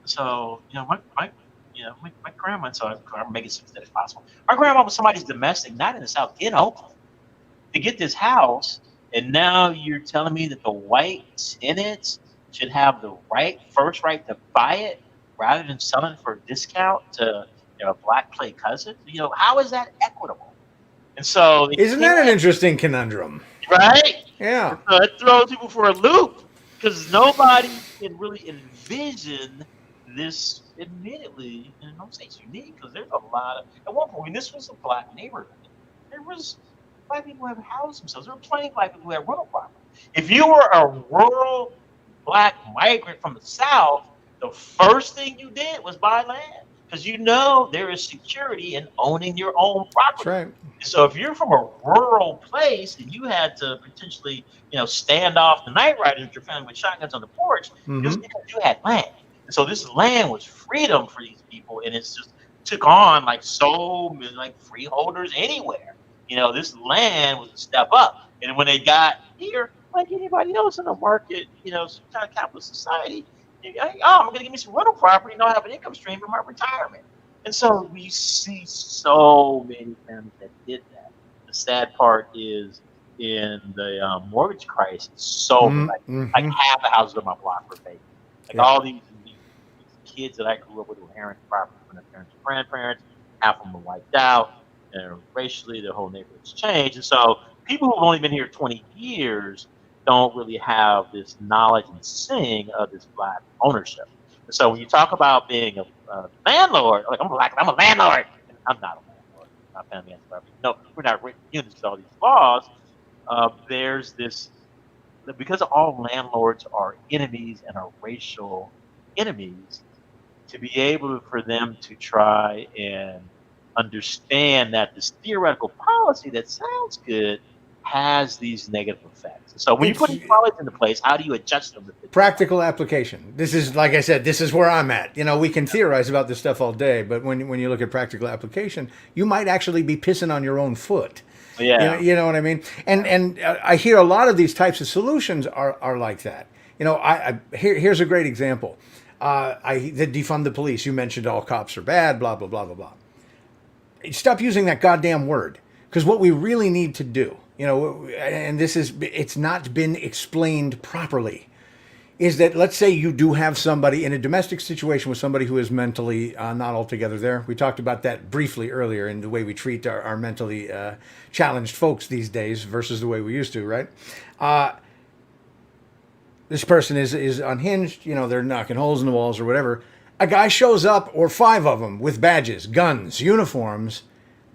So my grandma. So I'm making it as possible. My grandma was somebody's domestic, not in the South, in Oakland, to get this house. And now you're telling me that the white tenants should have the first right to buy it rather than selling it for a discount to a black play cousin? How is that equitable? And so Isn't that an interesting conundrum? Right? Yeah. It throws people for a loop because nobody can really envision this. Admittedly, and I don't say it's unique because there's a lot of. At one point, this was a black neighborhood. There was black people who have housed themselves. There were plenty of black people who had rental property. If you were a rural black migrant from the South, the first thing you did was buy land because there is security in owning your own property. That's right. So if you're from a rural place and you had to potentially, stand off the night riders with your family with shotguns on the porch, it was because you had land. And so this land was freedom for these people, and it's just took on like freeholders anywhere. This land was a step up. And when they got here, like anybody else in the market, some kind of capitalist society, I'm going to give me some rental property, and I'll have an income stream for my retirement. And so we see so many families that did that. The sad part is in the mortgage crisis, like half the houses on my block were vacant. All these kids that I grew up with were inheriting property from their parents and grandparents. Half of them were wiped out, and racially, the whole neighborhood's changed. And so people who've only been here 20 years don't really have this knowledge and seeing of this black ownership. And so when you talk about being a landlord, like I'm a landlord. And I'm not a landlord. My family has property. No, we're not written units to all these laws. There's this, because all landlords are enemies and are racial enemies, to be able for them to try and understand that this theoretical policy that sounds good has these negative effects. So when you put these policies into place, how do you adjust them? Practical application. This is, like I said, this is where I'm at. We can theorize about this stuff all day, but when you look at practical application, you might actually be pissing on your own foot. Yeah. You know what I mean? And I hear a lot of these types of solutions are like that. Here's a great example. The defund the police. You mentioned all cops are bad, blah, blah, blah, blah, blah. Stop using that goddamn word. Because what we really need to do, and it's not been explained properly, is that let's say you do have somebody in a domestic situation with somebody who is mentally not altogether there. We talked about that briefly earlier in the way we treat our mentally challenged folks these days versus the way we used to, right? This person is unhinged, they're knocking holes in the walls or whatever. A guy shows up, or 5 of them, with badges, guns, uniforms.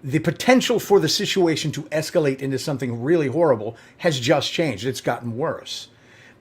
The potential for the situation to escalate into something really horrible has just changed. It's gotten worse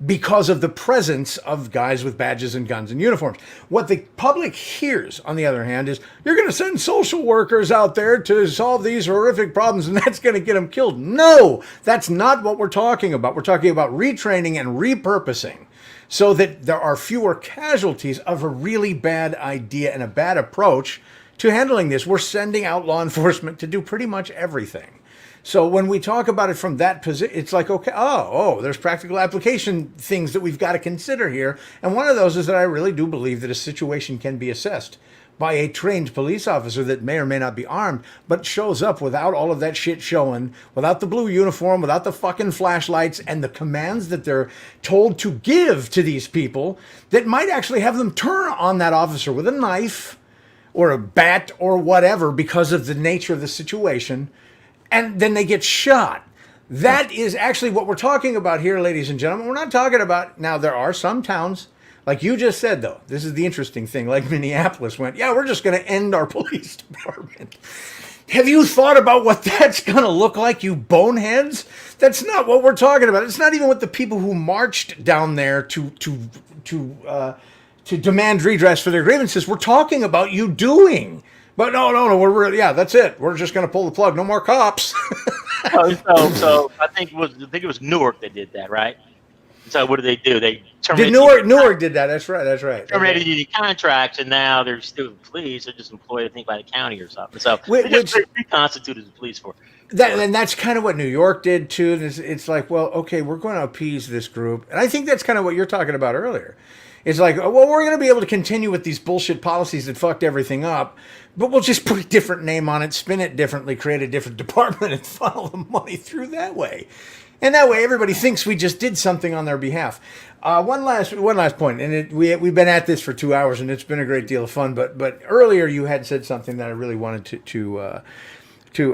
because of the presence of guys with badges and guns and uniforms. What the public hears, on the other hand, is you're going to send social workers out there to solve these horrific problems and that's going to get them killed. No, that's not what we're talking about. We're talking about retraining and repurposing so that there are fewer casualties of a really bad idea and a bad approach to handling this. We're sending out law enforcement to do pretty much everything. So when we talk about it from that position, it's like, okay, there's practical application things that we've got to consider here. And one of those is that I really do believe that a situation can be assessed by a trained police officer that may or may not be armed, but shows up without all of that shit showing, without the blue uniform, without the fucking flashlights and the commands that they're told to give to these people that might actually have them turn on that officer with a knife or a bat or whatever because of the nature of the situation, and then they get shot. That is actually what we're talking about here, ladies and gentlemen. We're not talking about, now there are some towns, like you just said, though, this is the interesting thing, like Minneapolis went, yeah, we're just going to end our police department. Have you thought about what that's going to look like, you boneheads? That's not what we're talking about. It's not even what the people who marched down there to demand redress for their grievances were talking about you doing. But no, yeah, that's it. We're just going to pull the plug. No more cops. So I think it was Newark that did that, right? So what do? They terminated Newark did that. That's right. Terminated the contracts, and now they're still police. They're just employed, I think, by the county or something. So they just reconstituted the police force. And that's kind of what New York did too. It's like, well, okay, we're going to appease this group, and I think that's kind of what you're talking about earlier. It's like, well, we're going to be able to continue with these bullshit policies that fucked everything up, but we'll just put a different name on it, spin it differently, create a different department, and funnel the money through that way. And that way, everybody thinks we just did something on their behalf. One last point, and we've been at this for 2 hours, and it's been a great deal of fun. But earlier, you had said something that I really wanted to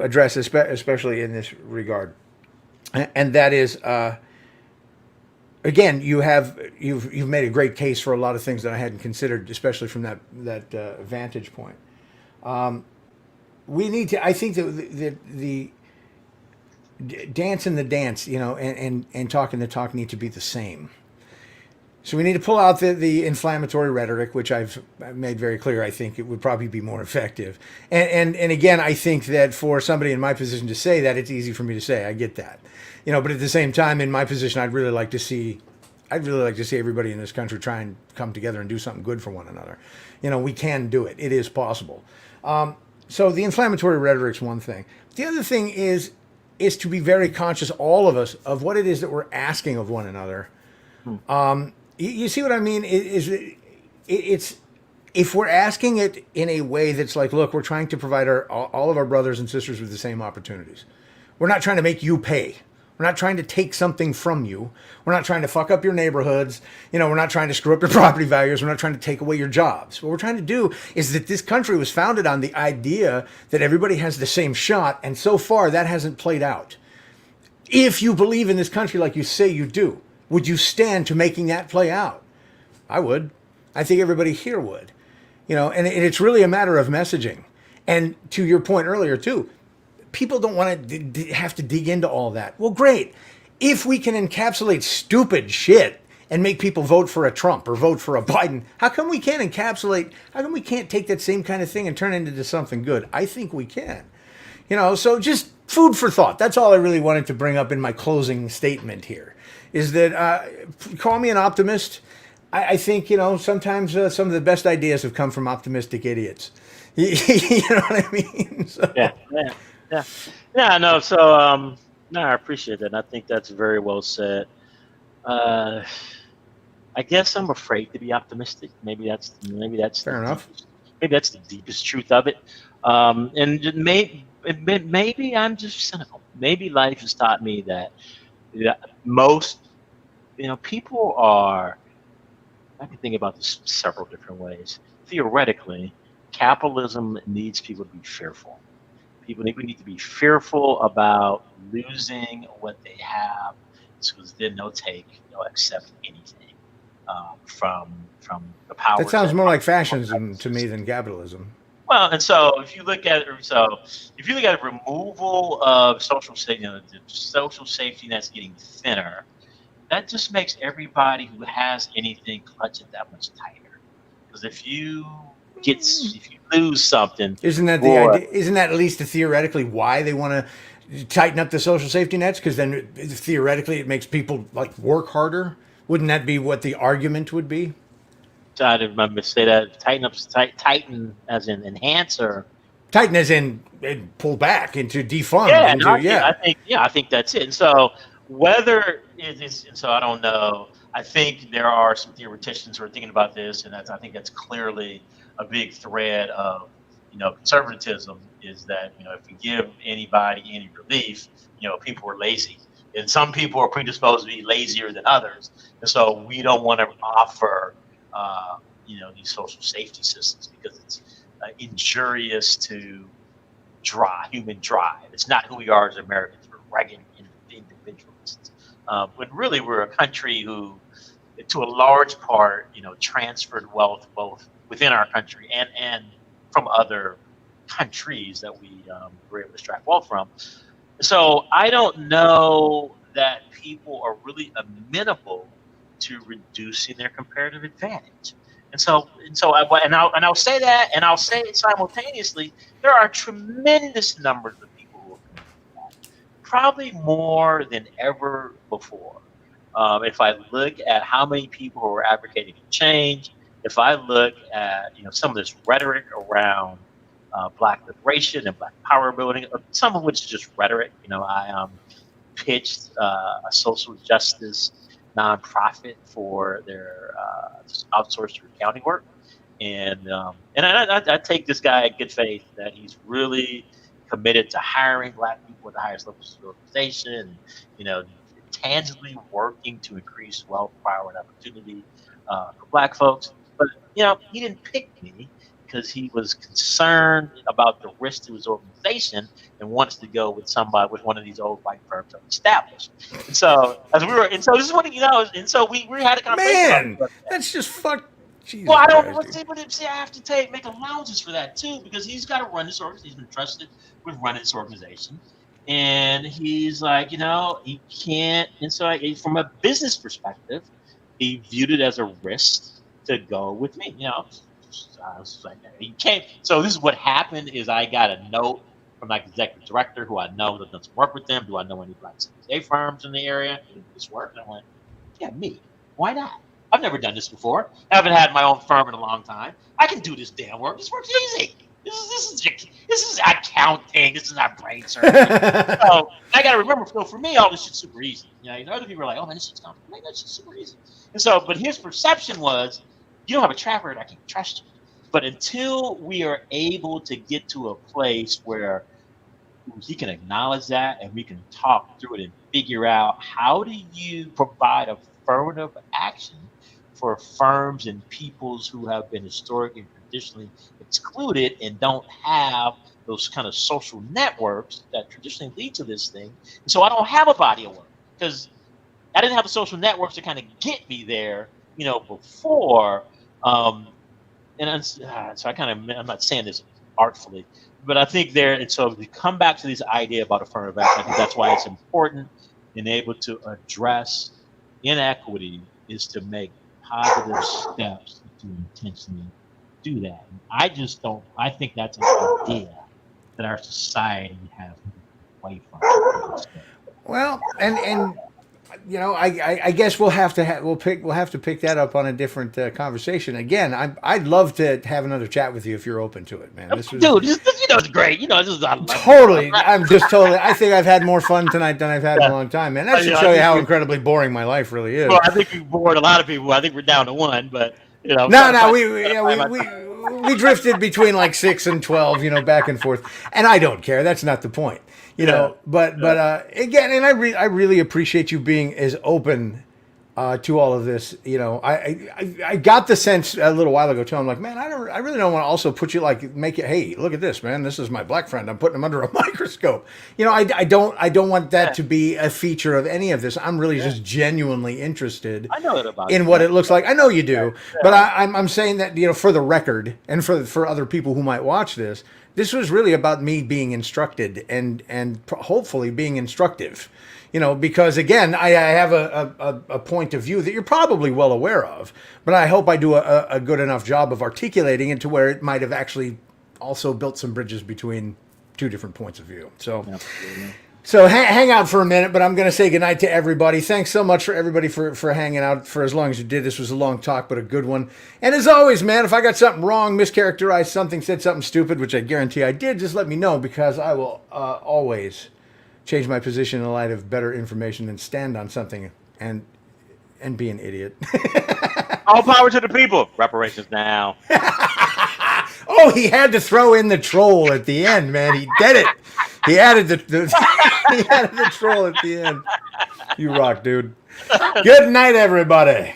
address, especially in this regard, and that is, again, you've made a great case for a lot of things that I hadn't considered, especially from that vantage point. We need to. I think that the dance and the dance, and talking the talk need to be the same. So we need to pull out the inflammatory rhetoric, which I've made very clear. I think it would probably be more effective. And again, I think that for somebody in my position to say that, it's easy for me to say. I get that, but at the same time, in my position, I'd really like to see everybody in this country try and come together and do something good for one another. We can do it. It is possible. So the inflammatory rhetoric's one thing. The other thing is to be very conscious, all of us, of what it is that we're asking of one another. You see what I mean? It's if we're asking it in a way that's like, look, we're trying to provide all of our brothers and sisters with the same opportunities. We're not trying to make you pay. We're not trying to take something from you. We're not trying to fuck up your neighborhoods. We're not trying to screw up your property values. We're not trying to take away your jobs. What we're trying to do is that this country was founded on the idea that everybody has the same shot, and so far that hasn't played out. If you believe in this country like you say you do, would you stand to making that play out? I would. I think everybody here would. And it's really a matter of messaging. And to your point earlier too, people don't want to have to dig into all that. Well, great. If we can encapsulate stupid shit and make people vote for a Trump or vote for a Biden, how come we can't take that same kind of thing and turn it into something good? I think we can. So just food for thought. That's all I really wanted to bring up in my closing statement here, is that call me an optimist. I think, sometimes some of the best ideas have come from optimistic idiots. You know what I mean? So. Yeah. No. So, no, I appreciate that. And I think that's very well said. I guess I'm afraid to be optimistic. Maybe that's fair enough. Maybe that's the deepest truth of it. And maybe I'm just cynical. Maybe life has taught me that most, people are. I can think about this several different ways. Theoretically, capitalism needs people to be fearful. We need to be fearful about losing what they have, because then they'll accept anything from the power. That sounds more like fascism to me than capitalism. Well, and so if you look at removal of social safety, the social safety net's getting thinner, that just makes everybody who has anything clutch it that much tighter. Because if you lose something, isn't that the idea? Isn't that at least theoretically why they want to tighten up the social safety nets? Because then theoretically it makes people work harder. Wouldn't that be what the argument would be? I didn't remember to say that. Tighten as in enhance, or tighten as in pull back into defund. I think that's it. And so whether it is, and so I don't know. I think there are some theoreticians who are thinking about this, and I think that's clearly a big thread of conservatism is that if we give anybody any relief, people are lazy, and some people are predisposed to be lazier than others, and so we don't want to offer these social safety systems because it's injurious to human drive. It's not who we are as Americans. We're rugged individualists. When really we're a country who, to a large part, transferred wealth both within our country and from other countries that we were able to extract wealth from. So I don't know that people are really amenable to reducing their comparative advantage. I'll say that, and I'll say it simultaneously. There are tremendous numbers of people who are committed to that, probably more than ever before. If I look at how many people who are advocating for change, if I look at some of this rhetoric around Black liberation and Black power building, some of which is just rhetoric. I pitched a social justice nonprofit for their outsourced accounting work, and I take this guy at good faith that he's really committed to hiring Black people at the highest levels of the organization, tangibly working to increase wealth, power, and opportunity for Black folks. But he didn't pick me because he was concerned about the risk to his organization and wants to go with one of these old white firms that established. And so this is what and so we had a conversation. Man, that's just fuck. Jesus well, I don't. Christ, But I have to make allowances for that too, because he's got to run this organization. He's been trusted with running this organization, and he's like, he can't. And so, from a business perspective, he viewed it as a risk to go with me. I was like, he came. So this is what happened: is I got a note from my executive director, who I know that does some work with them. Do I know any Black CPA firms in the area who do this work? And I went, yeah, me. Why not? I've never done this before. I haven't had my own firm in a long time. I can do this damn work. This work's easy. This is accounting. This is not brain surgery. So I got to remember, for me, all this shit's super easy. Other people are like, oh man, this shit's complicated. That shit's super easy. And so, but his perception was, you don't have a track record, I can't trust you. But until we are able to get to a place where he can acknowledge that and we can talk through it and figure out how do you provide affirmative action for firms and peoples who have been historically and traditionally excluded and don't have those kind of social networks that traditionally lead to this thing. And so I don't have a body of work because I didn't have the social networks to kind of get me there, before. So I'm not saying this artfully, but I think and so we come back to this idea about affirmative action. I think that's why it's important and able to address inequity is to make positive steps to intentionally do that. And I think that's an idea that our society has moved away from. Well, and I guess we'll have to pick that up on a different conversation. Again, I'd love to have another chat with you if you're open to it, man. This it's great. This is totally. I think I've had more fun tonight than I've had in a long time, man. That should show you how incredibly boring my life really is. Well, I think we bored a lot of people. I think we're down to one, but No, we drifted between like 6 and 12, back and forth, and I don't care. That's not the point, But again, and I really appreciate you being as open to all of this. I got the sense a little while ago too. I'm like, man, I really don't want to also put you make it. Hey, look at this, man. This is my Black friend. I'm putting him under a microscope. I don't want that to be a feature of any of this. I'm really just genuinely interested. I know about in what it looks like. I know you do, but I'm saying that for the record and for other people who might watch this. This was really about me being instructed and hopefully being instructive, because again, I have a point of view that you're probably well aware of, but I hope I do a good enough job of articulating it to where it might have actually also built some bridges between two different points of view. So hang out for a minute, but I'm going to say goodnight to everybody. Thanks so much for everybody for hanging out for as long as you did. This was a long talk, but a good one. And as always, man, if I got something wrong, mischaracterized something, said something stupid, which I guarantee I did, just let me know, because I will always change my position in light of better information and stand on something and and be an idiot. All power to the people. Reparations now. Oh, he had to throw in the troll at the end, man. He did it. He added he added the troll at the end. You rock, dude. Good night, everybody.